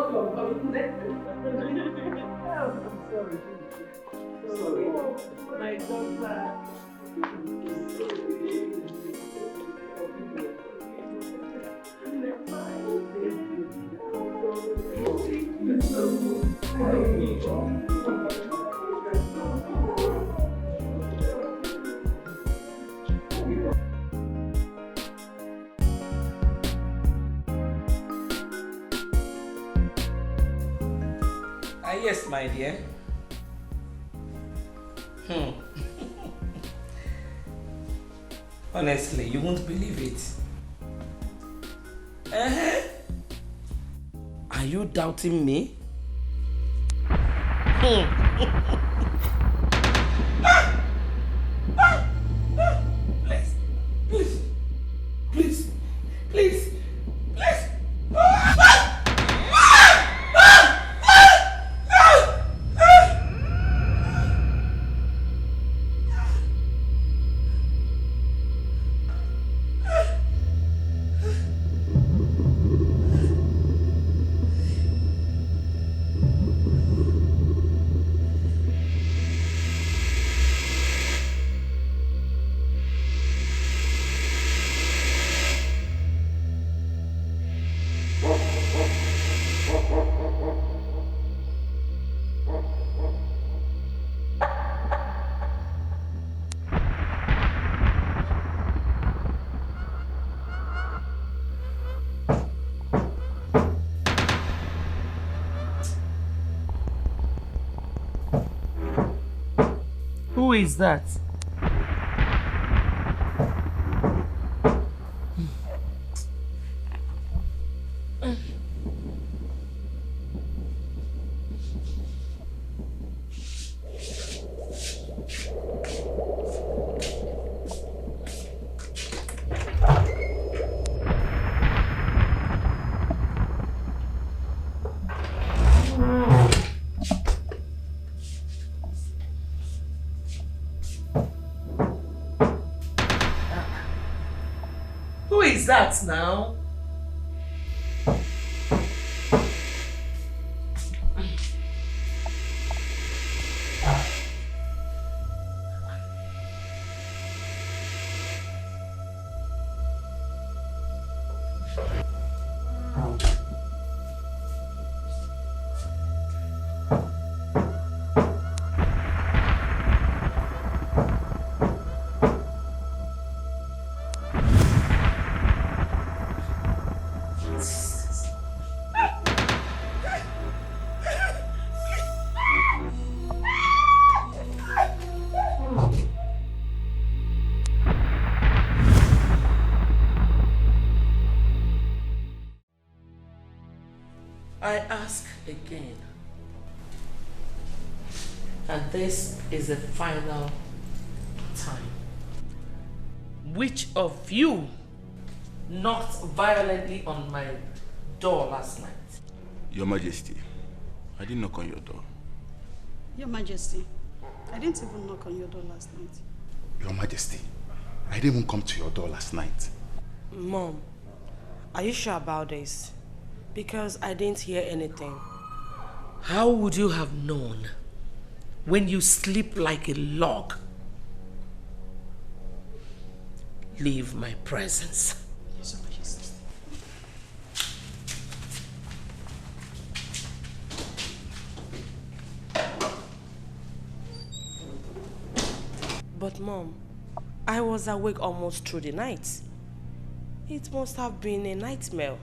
Sorry. My daughter. Yes, my dear. Honestly, you won't believe it. Are you doubting me? Please. is that? Who is that now? I ask again, and this is the final time. Which of you knocked violently on my door last night? Your Majesty, I didn't knock on your door. Your Majesty, I didn't even knock on your door last night. Your Majesty, I didn't even come to your door last night. Mom, are you sure about this? Because I didn't hear anything. How would you have known when you sleep like a log? Leave my presence. Yes, Your Majesty. But Mom, I was awake almost through the night. It must have been a nightmare.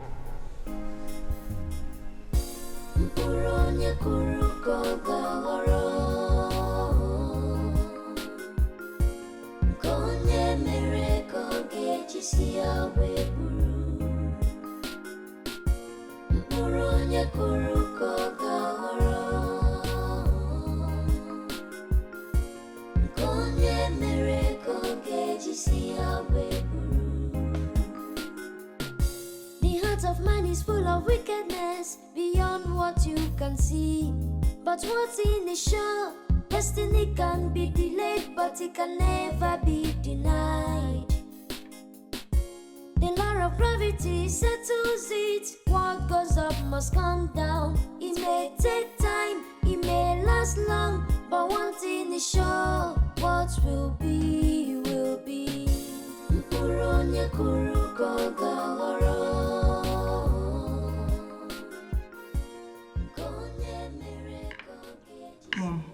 The heart of man is full of wickedness beyond what you can see. But what's in the show? Destiny can be delayed, but it can never be denied. The law of gravity settles it. What goes up must come down. It may take time, it may last long, but one thing is sure: what will be, will be. Mom,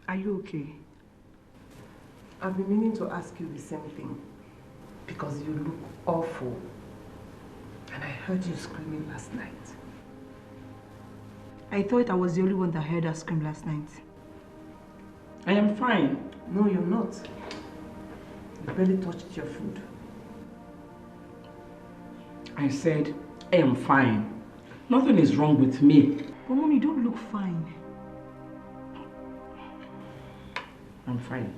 are you okay? I've been meaning to ask you the same thing because you look awful and I heard you screaming last night. I thought I was the only one that heard her scream last night. I am fine. No, you're not. You barely touched your food. I said, I am fine. Nothing is wrong with me. But Mom, you don't look fine. I'm fine.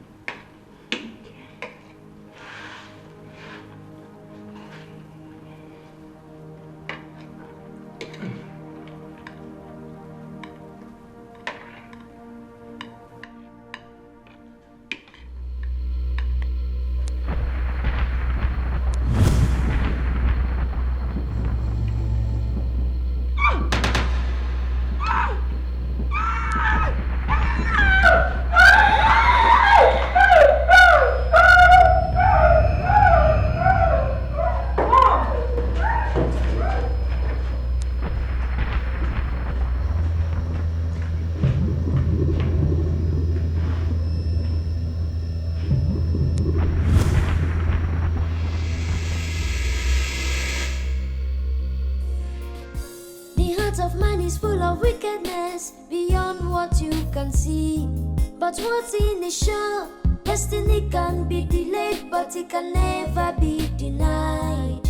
But what's in the show? Destiny can be delayed, but it can never be denied.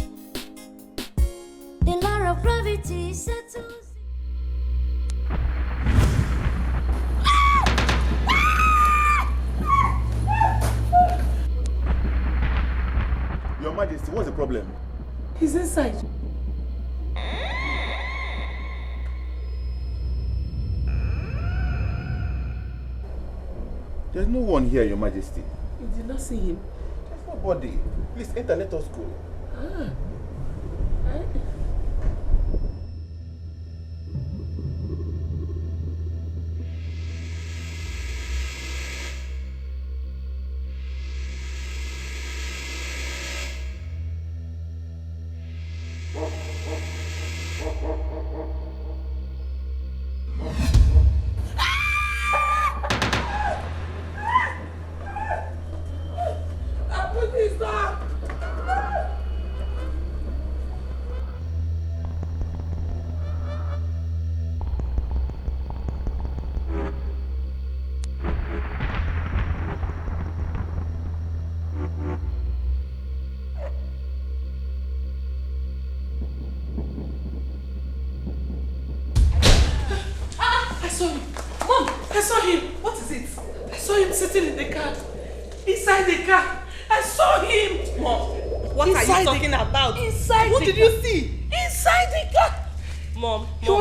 The law of gravity settles. Your Majesty, what's the problem? He's inside. There's no one here, Your Majesty. You did not see him? There's nobody. Please enter, let us go.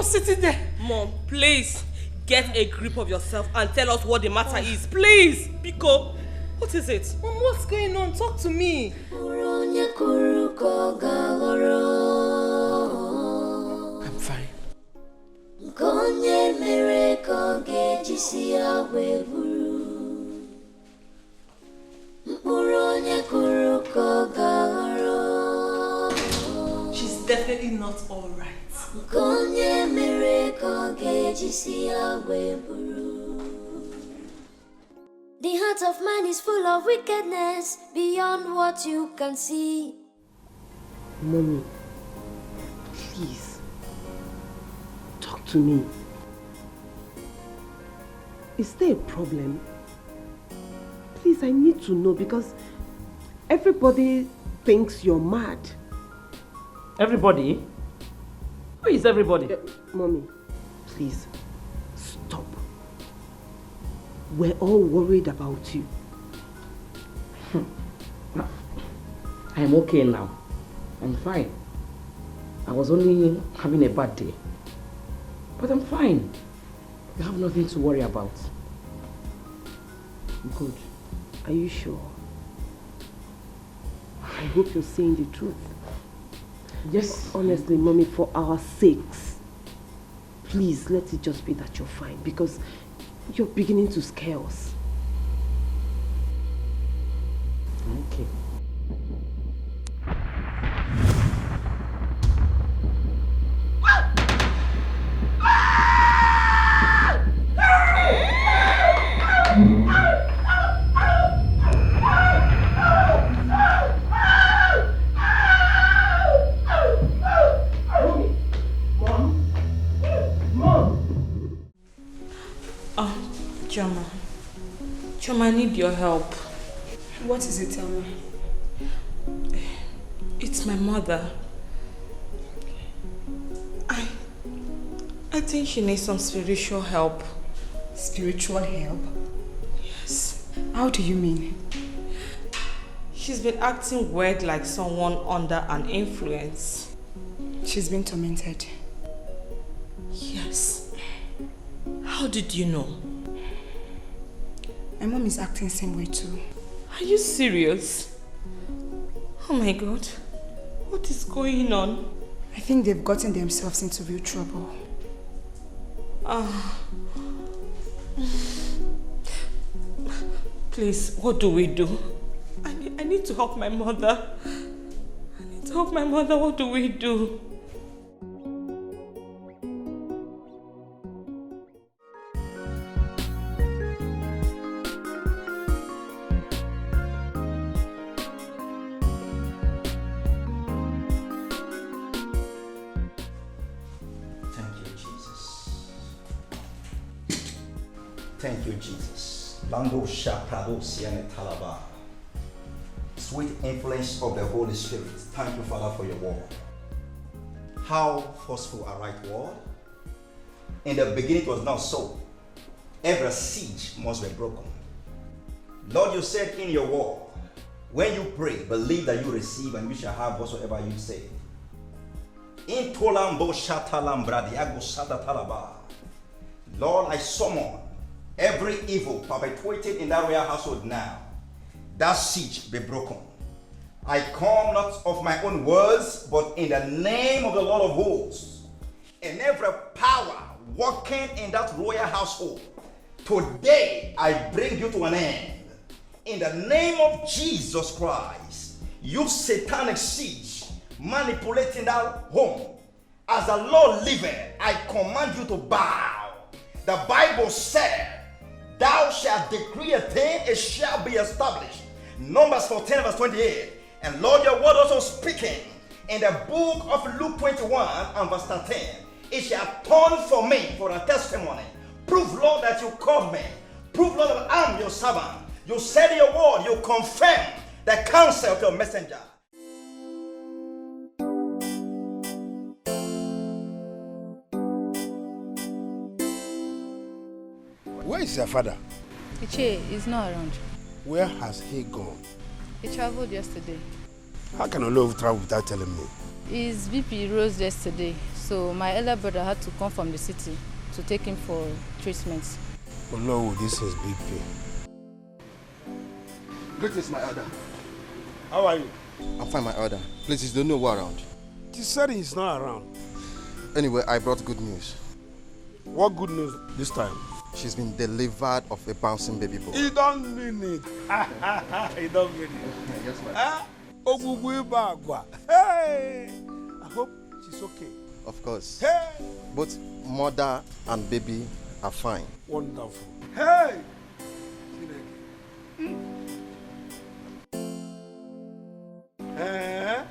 Sitting there. Mom, please get a grip of yourself and tell us what the matter is. Please, Biko. What is it? Mom, what's going on? Talk to me. I'm fine. She's definitely not all right. The heart of man is full of wickedness beyond what you can see. Mommy, please, talk to me. Is there a problem? Please, I need to know because everybody thinks you're mad. Everybody? Who is everybody? Mommy, please, stop. We're all worried about you. I'm okay now. I'm fine. I was only having a bad day. But I'm fine. You have nothing to worry about. Good. Are you sure? I hope you're saying the truth. Yes. Honestly, Mommy, for our sakes, please let it just be that you're fine because you're beginning to scare us. Okay. Choma, I need your help. What is it, tell me? It's my mother. I think she needs some spiritual help. Spiritual help? Yes. How do you mean? She's been acting weird like someone under an influence. She's been tormented? Yes. How did you know? My mom is acting the same way too. Are you serious? Oh my God. What is going on? I think they've gotten themselves into real trouble. Please, what do we do? I need to help my mother. I need to help my mother. What do we do? Thank you, Jesus. Lando Shaprado Siene Talaba. Sweet influence of the Holy Spirit. Thank you, Father, for your word. How forceful a right word. In the beginning it was not so. Every siege must be broken. Lord, you said in your word, when you pray, believe that you receive and you shall have whatsoever you say. In Tolambo Shatalam Bradiago Satatalaba. Lord, I summon every evil perpetuated in that royal household now. That siege be broken. I come not of my own words, but in the name of the Lord of hosts. And every power working in that royal household, today I bring you to an end. In the name of Jesus Christ, you satanic siege manipulating that home. As the Lord liveth, I command you to bow. The Bible said, thou shalt decree a thing, it shall be established. Numbers 14 verse 28. And Lord, your word also speaking in the book of Luke 21 and verse 13. It shall turn for me for a testimony. Prove, Lord, that you called me. Prove, Lord, that I am your servant. You said your word, you confirm the counsel of your messenger. Where is your father? Iche is not around. Where has he gone? He traveled yesterday. How can Olo travel without telling me? His BP rose yesterday, so my elder brother had to come from the city to take him for treatments. Olo, this is BP. Greetings, my elder. How are you? I'm fine, my elder. Please, you don't know who around. He said he's not around. Anyway, I brought good news. What good news this time? She's been delivered of a bouncing baby boy. He don't mean it. He don't mean it. Yes, my elder. Hey! I hope she's okay. Of course. Hey! Both mother and baby are fine. Wonderful. Hey! Eh?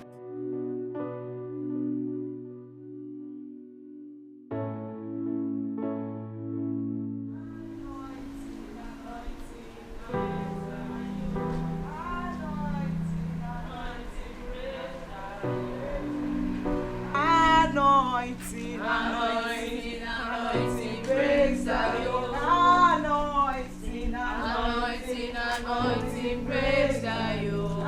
Anointing, anointing, anointing breaks the yoke. Anointing, anointing, anointing breaks the yoke.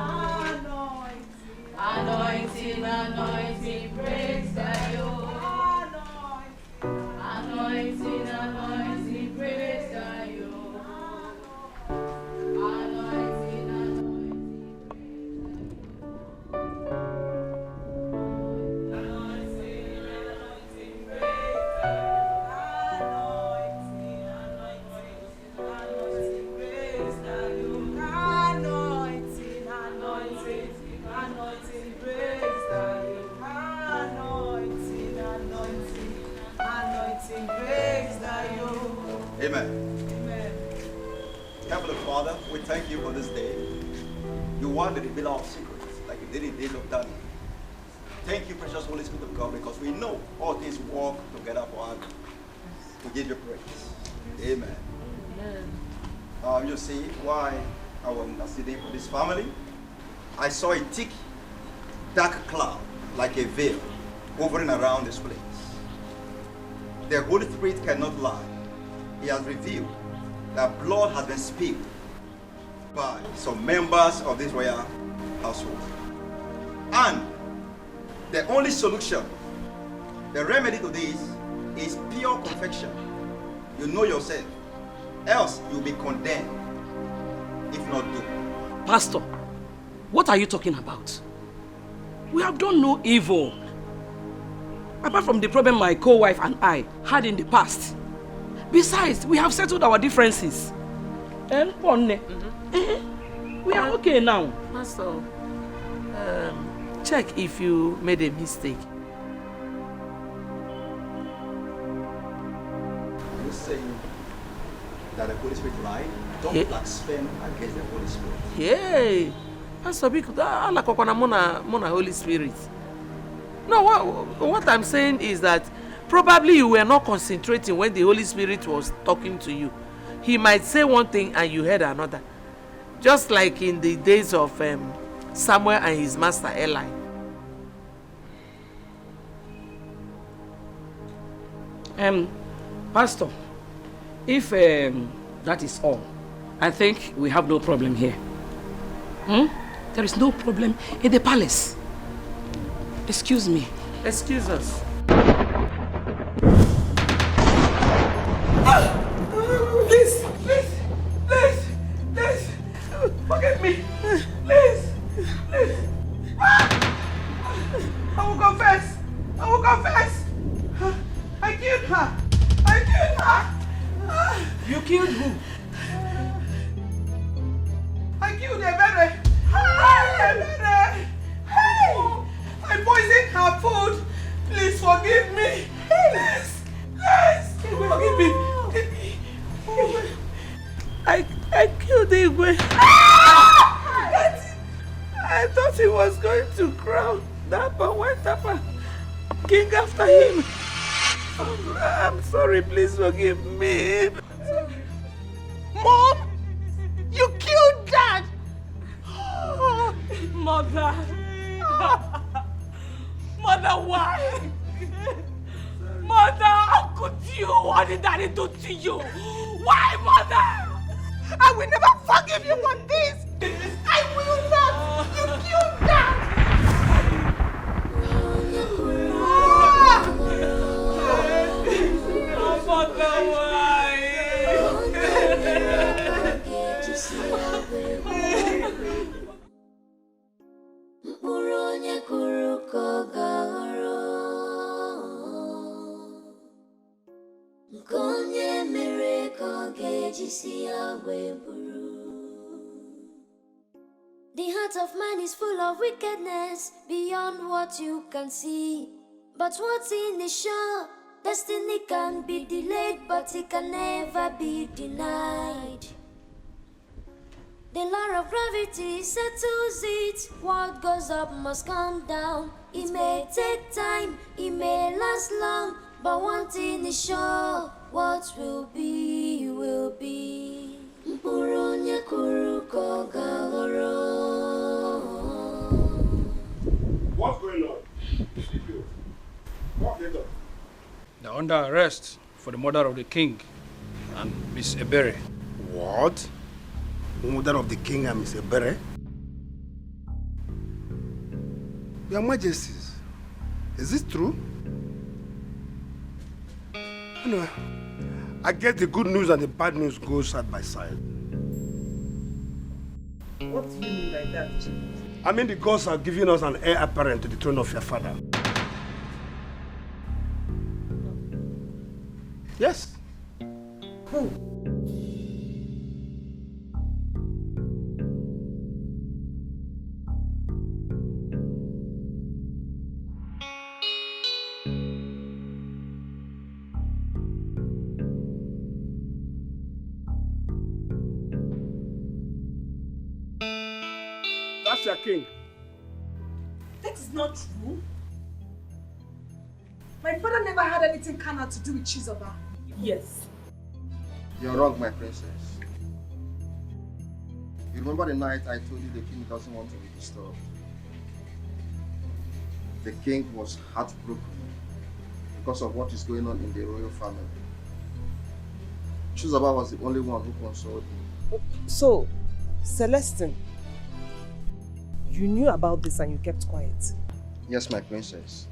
Anointing, anointing breaks the yoke. Anointing, anointing breaks the yoke. Anointing, Amen. Amen. Heavenly Father, we thank you for this day. You want to reveal our secrets like you did in the days of Daniel. Thank you, precious Holy Spirit of God, because we know all things work together for us to give you praise. Amen. Amen. You see why I was interceding for this family. I saw a thick, dark cloud like a veil hovering around this place. The Holy Spirit cannot lie. He has revealed that blood has been spilled by some members of this royal household. And the only solution, the remedy to this, is pure confession. You know yourself, else you'll be condemned, if not do. Pastor, what are you talking about? We have done no evil. Apart from the problem my co-wife and I had in the past. Besides, we have settled our differences. And we are okay now. Pastor, check if you made a mistake. Are you saying that the Holy Spirit lied? Don't blaspheme against the Holy Spirit. Hey, Pastor, Mona Holy Spirit. No, what I'm saying is that probably you were not concentrating when the Holy Spirit was talking to you. he might say one thing and you heard another. Just like in the days of Samuel and his master Eli. Pastor, if that is all, I think we have no problem here. There is no problem in the palace. Excuse me. Excuse us. Please, forgive me. Please. I will confess. I killed her. You killed who? I killed Ebere. I poisoned her food. Please forgive me. Please. Forgive me. I killed Igwe. I thought he was going to crown Dapper when Dapper king after him. I'm sorry, please forgive me. Mom, you killed Dad. Mother. Mother, why? Mother, how could you? What did Daddy do to you? Why, Mother? I will never forgive you for this. I will not. You killed Dad. Mother, why? The heart of man is full of wickedness beyond what you can see. But what's in the shore? Destiny can be delayed, but it can never be denied. The law of gravity settles it. What goes up must come down. It may take time, it may last long, but one thing is sure, what will be, will be. What's going on? What did They're under arrest for the murder of the king and Miss Ebere. What? Mother of the king and Miss Ebere? Your Majesties, is this true? No, I guess the good news and the bad news go side by side. What do you mean by that? I mean the gods are giving us an heir apparent to the throne of your father. Yes. Who? That's your king. That is not true. My father never had anything carnal to do with Chizoba. Yes. You're wrong, my princess. You remember the night I told you the king doesn't want to be disturbed? The king was heartbroken because of what is going on in the royal family. Chizoba was the only one who consoled him. So, Celestine, you knew about this and you kept quiet? Yes, my princess.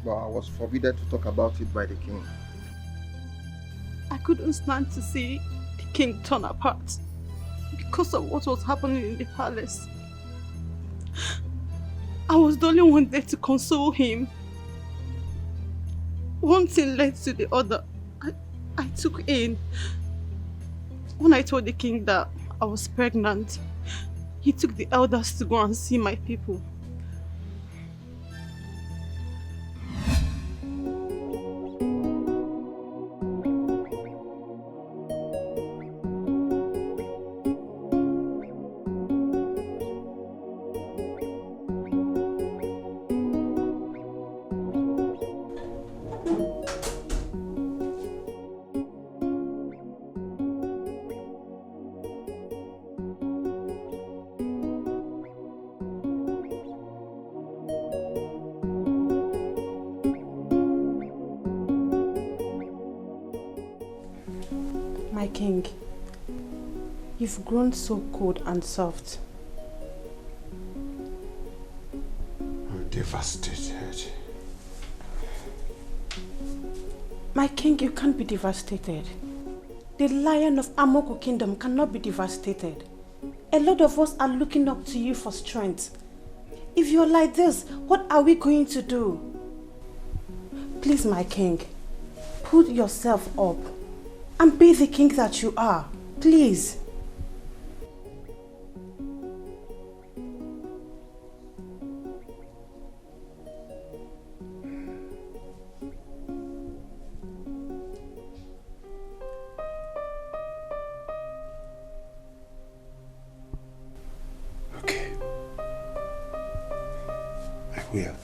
But I was forbidden to talk about it by the king. I couldn't stand to see the king turn apart because of what was happening in the palace. I was the only one there to console him. One thing led to the other. I took in. When I told the king that I was pregnant, he took the elders to go and see my people. king, you've grown so cold and soft. I'm devastated. My king, you can't be devastated. The lion of Amoko kingdom cannot be devastated. A lot of us are looking up to you for strength. If you're like this, what are we going to do? Please, my king, put yourself up and be the king that you are. Please. Okay. I will.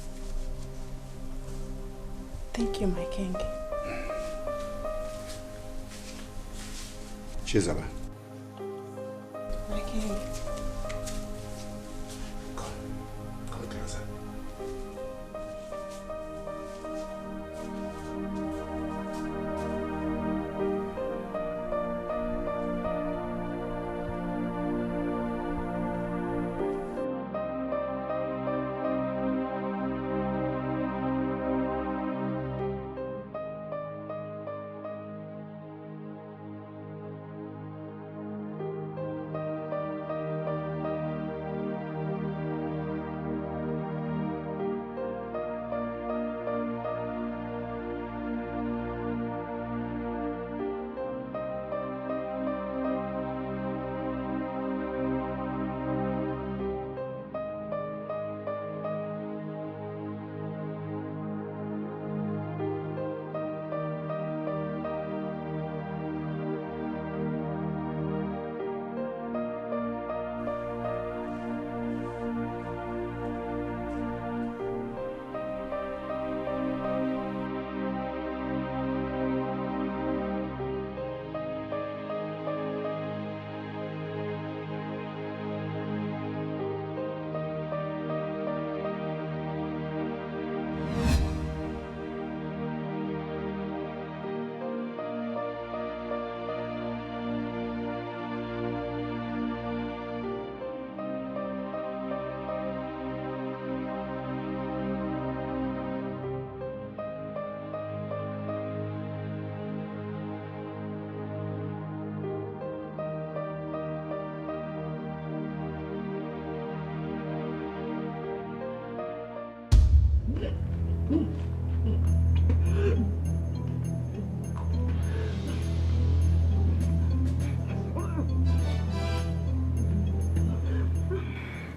Thank you, my king. Chizaba. My king. Come closer.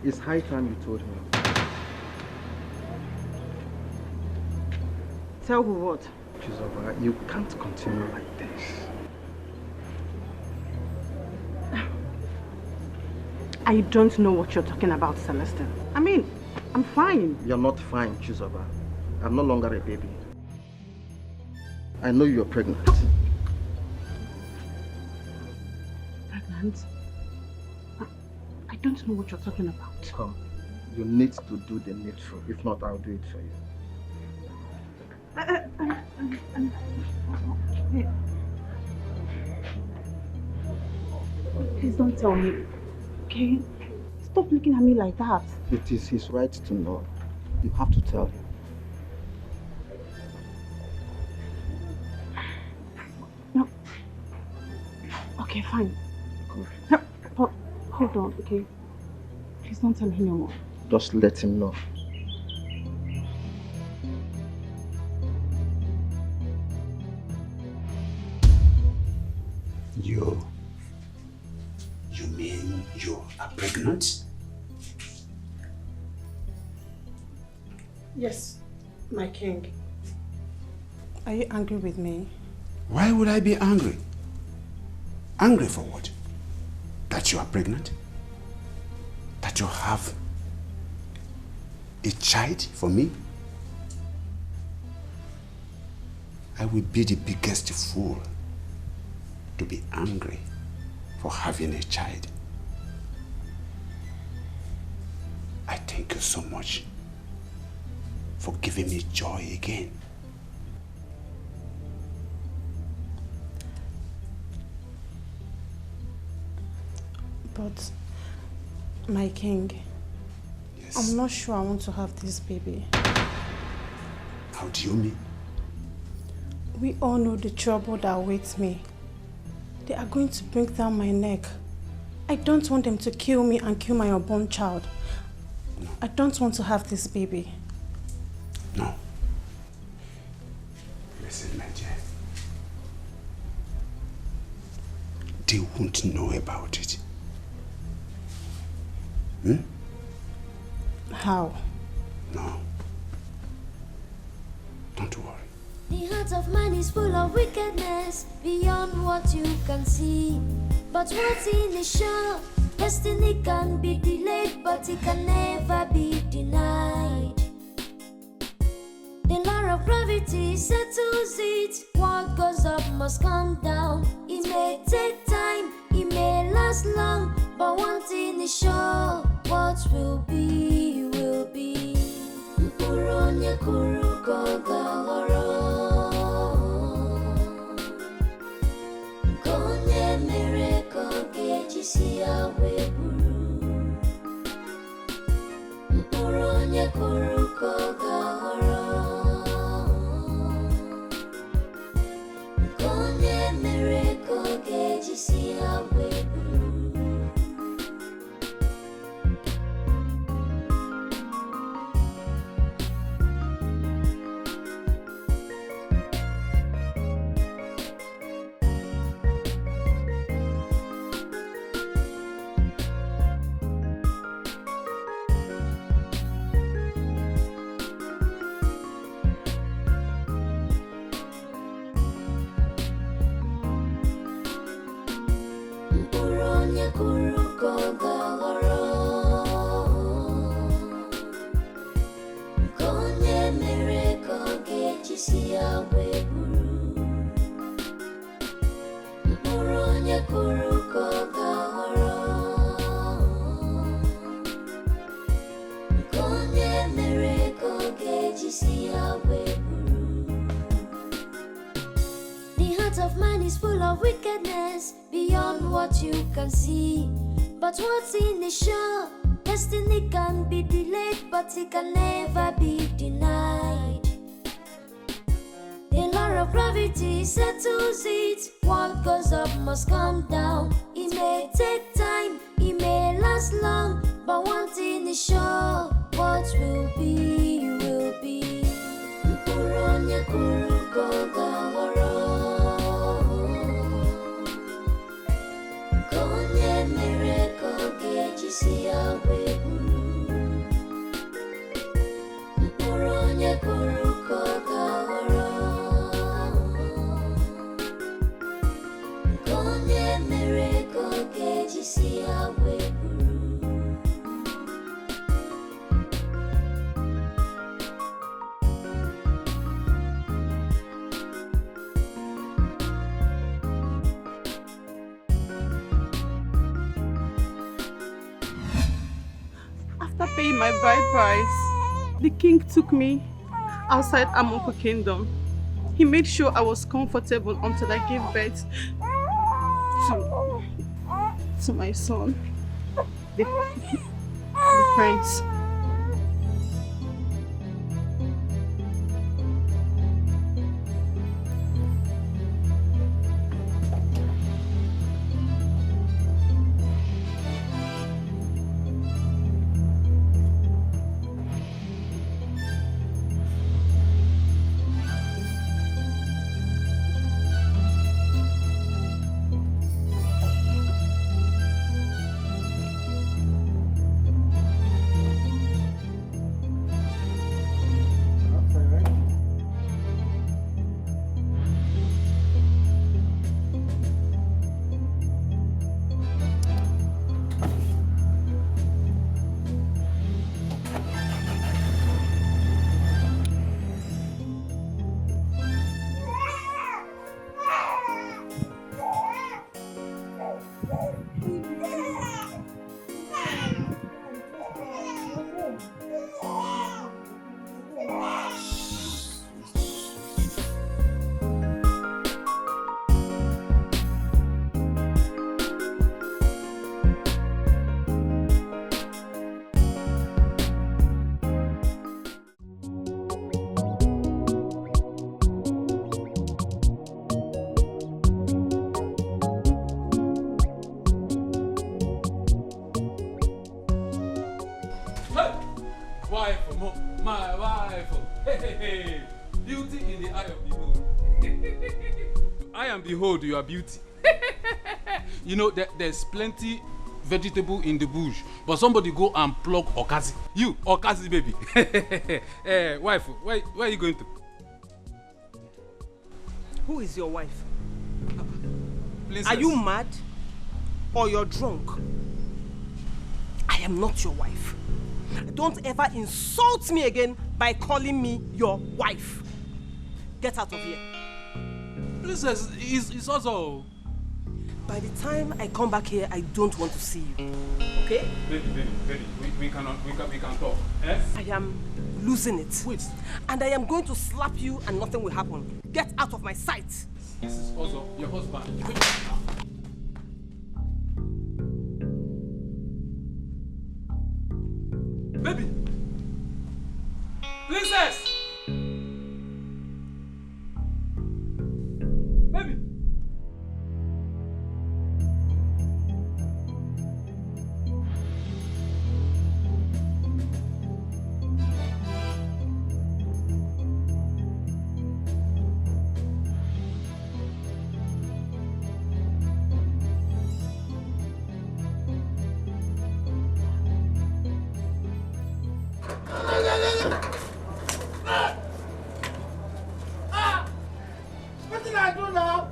It's high time you told him. Tell who what? Chizoba, you can't continue like this. I don't know what you're talking about, Celeste. I mean, I'm fine. You're not fine, Chizoba. I'm no longer a baby. I know you're pregnant. Pregnant? I don't know what you're talking about. Come, you need to do the needful. If not, I'll do it for you. Please don't tell me, okay? Stop looking at me like that. It is his right to know. You have to tell him. No. Okay, fine. No, but hold on, okay? Please don't tell him no more. Just let him know. You mean you are pregnant? Yes, my king. Are you angry with me? Why would I be angry? Angry for what? That you are pregnant? That you have a child for me? I will be the biggest fool to be angry for having a child. I thank you so much for giving me joy again. But, my king, Yes. I'm not sure I want to have this baby. How do you mean? We all know the trouble that awaits me. They are going to bring down my neck. I don't want them to kill me and kill my unborn child. No. I don't want to have this baby. No. Listen, my dear. They won't know about it. How? No. Don't worry. The heart of man is full of wickedness beyond what you can see. But what's in the show? Destiny can be delayed, but it can never be denied. The law of gravity settles it. What goes up must come down. It may take time, it may last long, but one thing is sure: what will be, will be. Mpuronya kuruko gahoro. Konye mereko geji awe buru. Mpuronya kuruko gahoro. Konye mereko geji awe buru. Mpuronya kuruko gahoro. Konye mereko geji awe buru. Mpuronya kuruko gahoro. Konye mereko geji awe buru. The heart of man is full of wickedness beyond what you can see. But what's in the show? Destiny can be delayed, but it can never be denied. The law of gravity settles it. What goes up must come down. It may take time, it may last long, but one thing is sure: what will be, will be. Mpuronya kuruko gahoro. Konye mereko geji awe buru. Mpuronya kuruko gahoro. Konye mereko geji awe buru. After paying my bride price, the king took me outside Amoko Kingdom. He made sure I was comfortable until I gave birth to my son, the prince. Wife, my wife. Hey. Beauty in the eye of behold. I am behold your beauty. You know, there's plenty vegetable in the bush, but somebody go and pluck okazi. You, okazi baby. Wife, where are you going to? Who is your wife? Princess. Are you mad? Or you're drunk? I am not your wife. Don't ever insult me again by calling me your wife. Get out of here. Princess, it's also... By the time I come back here, I don't want to see you. Okay? Baby, we can talk. Eh? I am losing it. Wait. And I am going to slap you and nothing will happen. Get out of my sight. This is also your husband. Baby! Princess! Baby! What did I do now?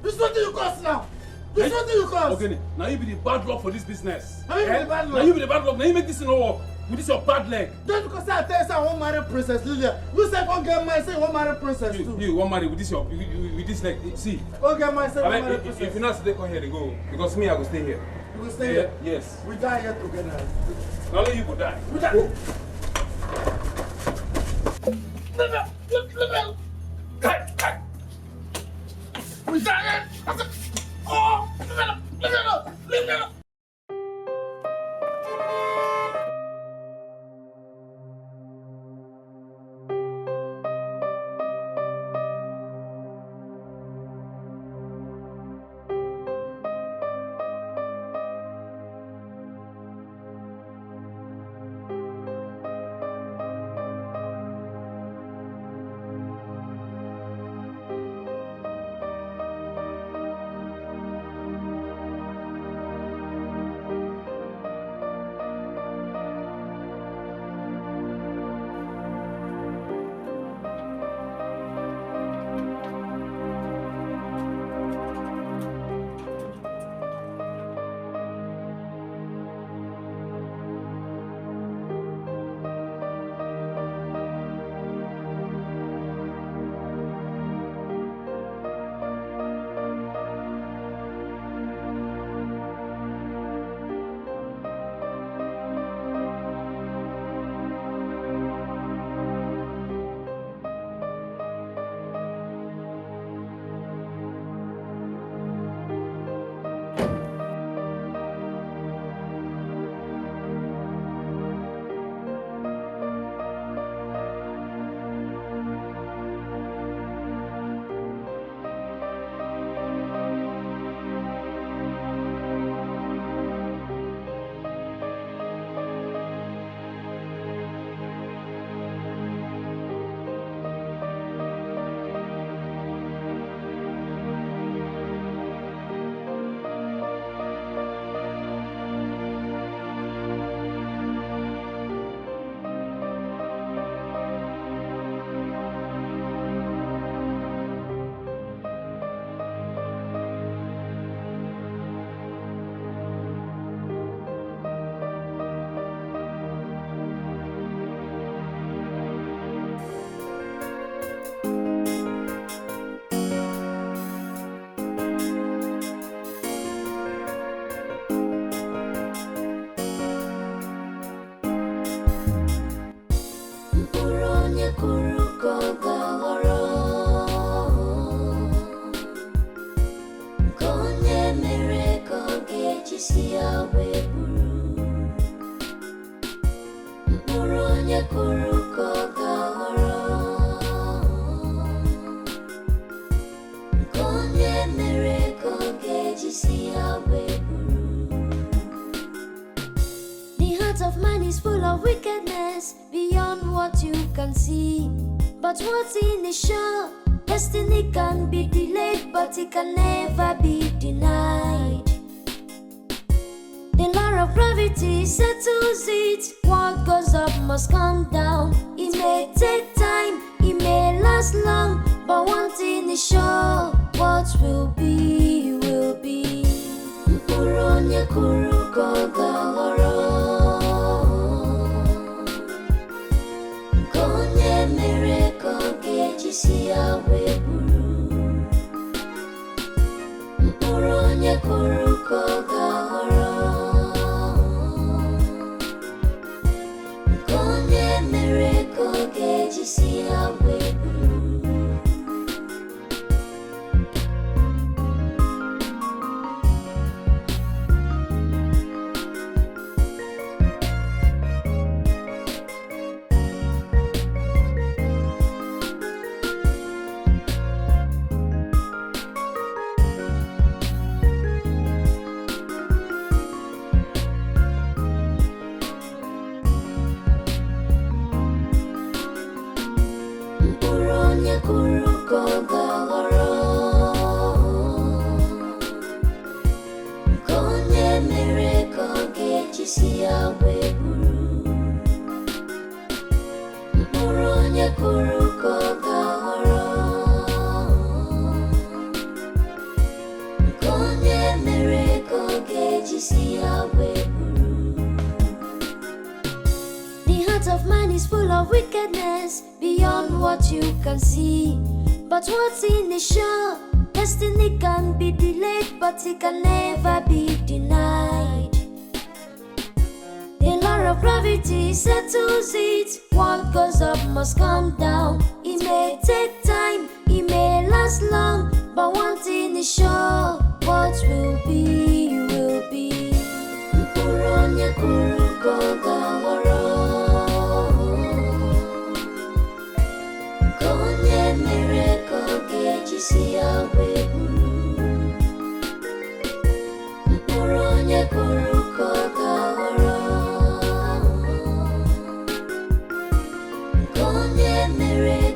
This what you cause now? This what you cause? Okay, now you be the bad luck for this business. Now you be the bad luck? Now you be the bad luck. Now you make this no work with this your bad leg. Just because I tell you say I won't marry Princess Lidia, you say don't get mine, say you won't marry Princess too. You won't marry with this your with this leg. See. Don't get mine, say you won't marry Princess. If you not stay, come here, they go. Because me, I will stay here. You will stay here? Yes. We die here together. Now let you go die. We die. Leave me. We die here. Oh, leave me. mind is full of wickedness beyond what you can see. But what's in the show? Destiny can be delayed, but it can never be denied. The law of gravity settles it. What goes up must come down. It may take time, it may last long, but one thing is sure, what will be, will be. Mpuronye kuruko gahoro, konye mereko gejisi yawe buru. Mpuronye kuruko gahoro, konye mereko gejisi yawe buru. The heart of man is full of wickedness beyond what you can see. But what's in the show? Destiny can be delayed, but it can never be denied. The law of gravity settles it. What goes up must come down. It may take time, it may last long, but one thing is sure, what will be, will be. Mpuronye kuruko gahoro, konye mereko gejisi yawe buru. Mpuronye kuruko gahoro, konye mereko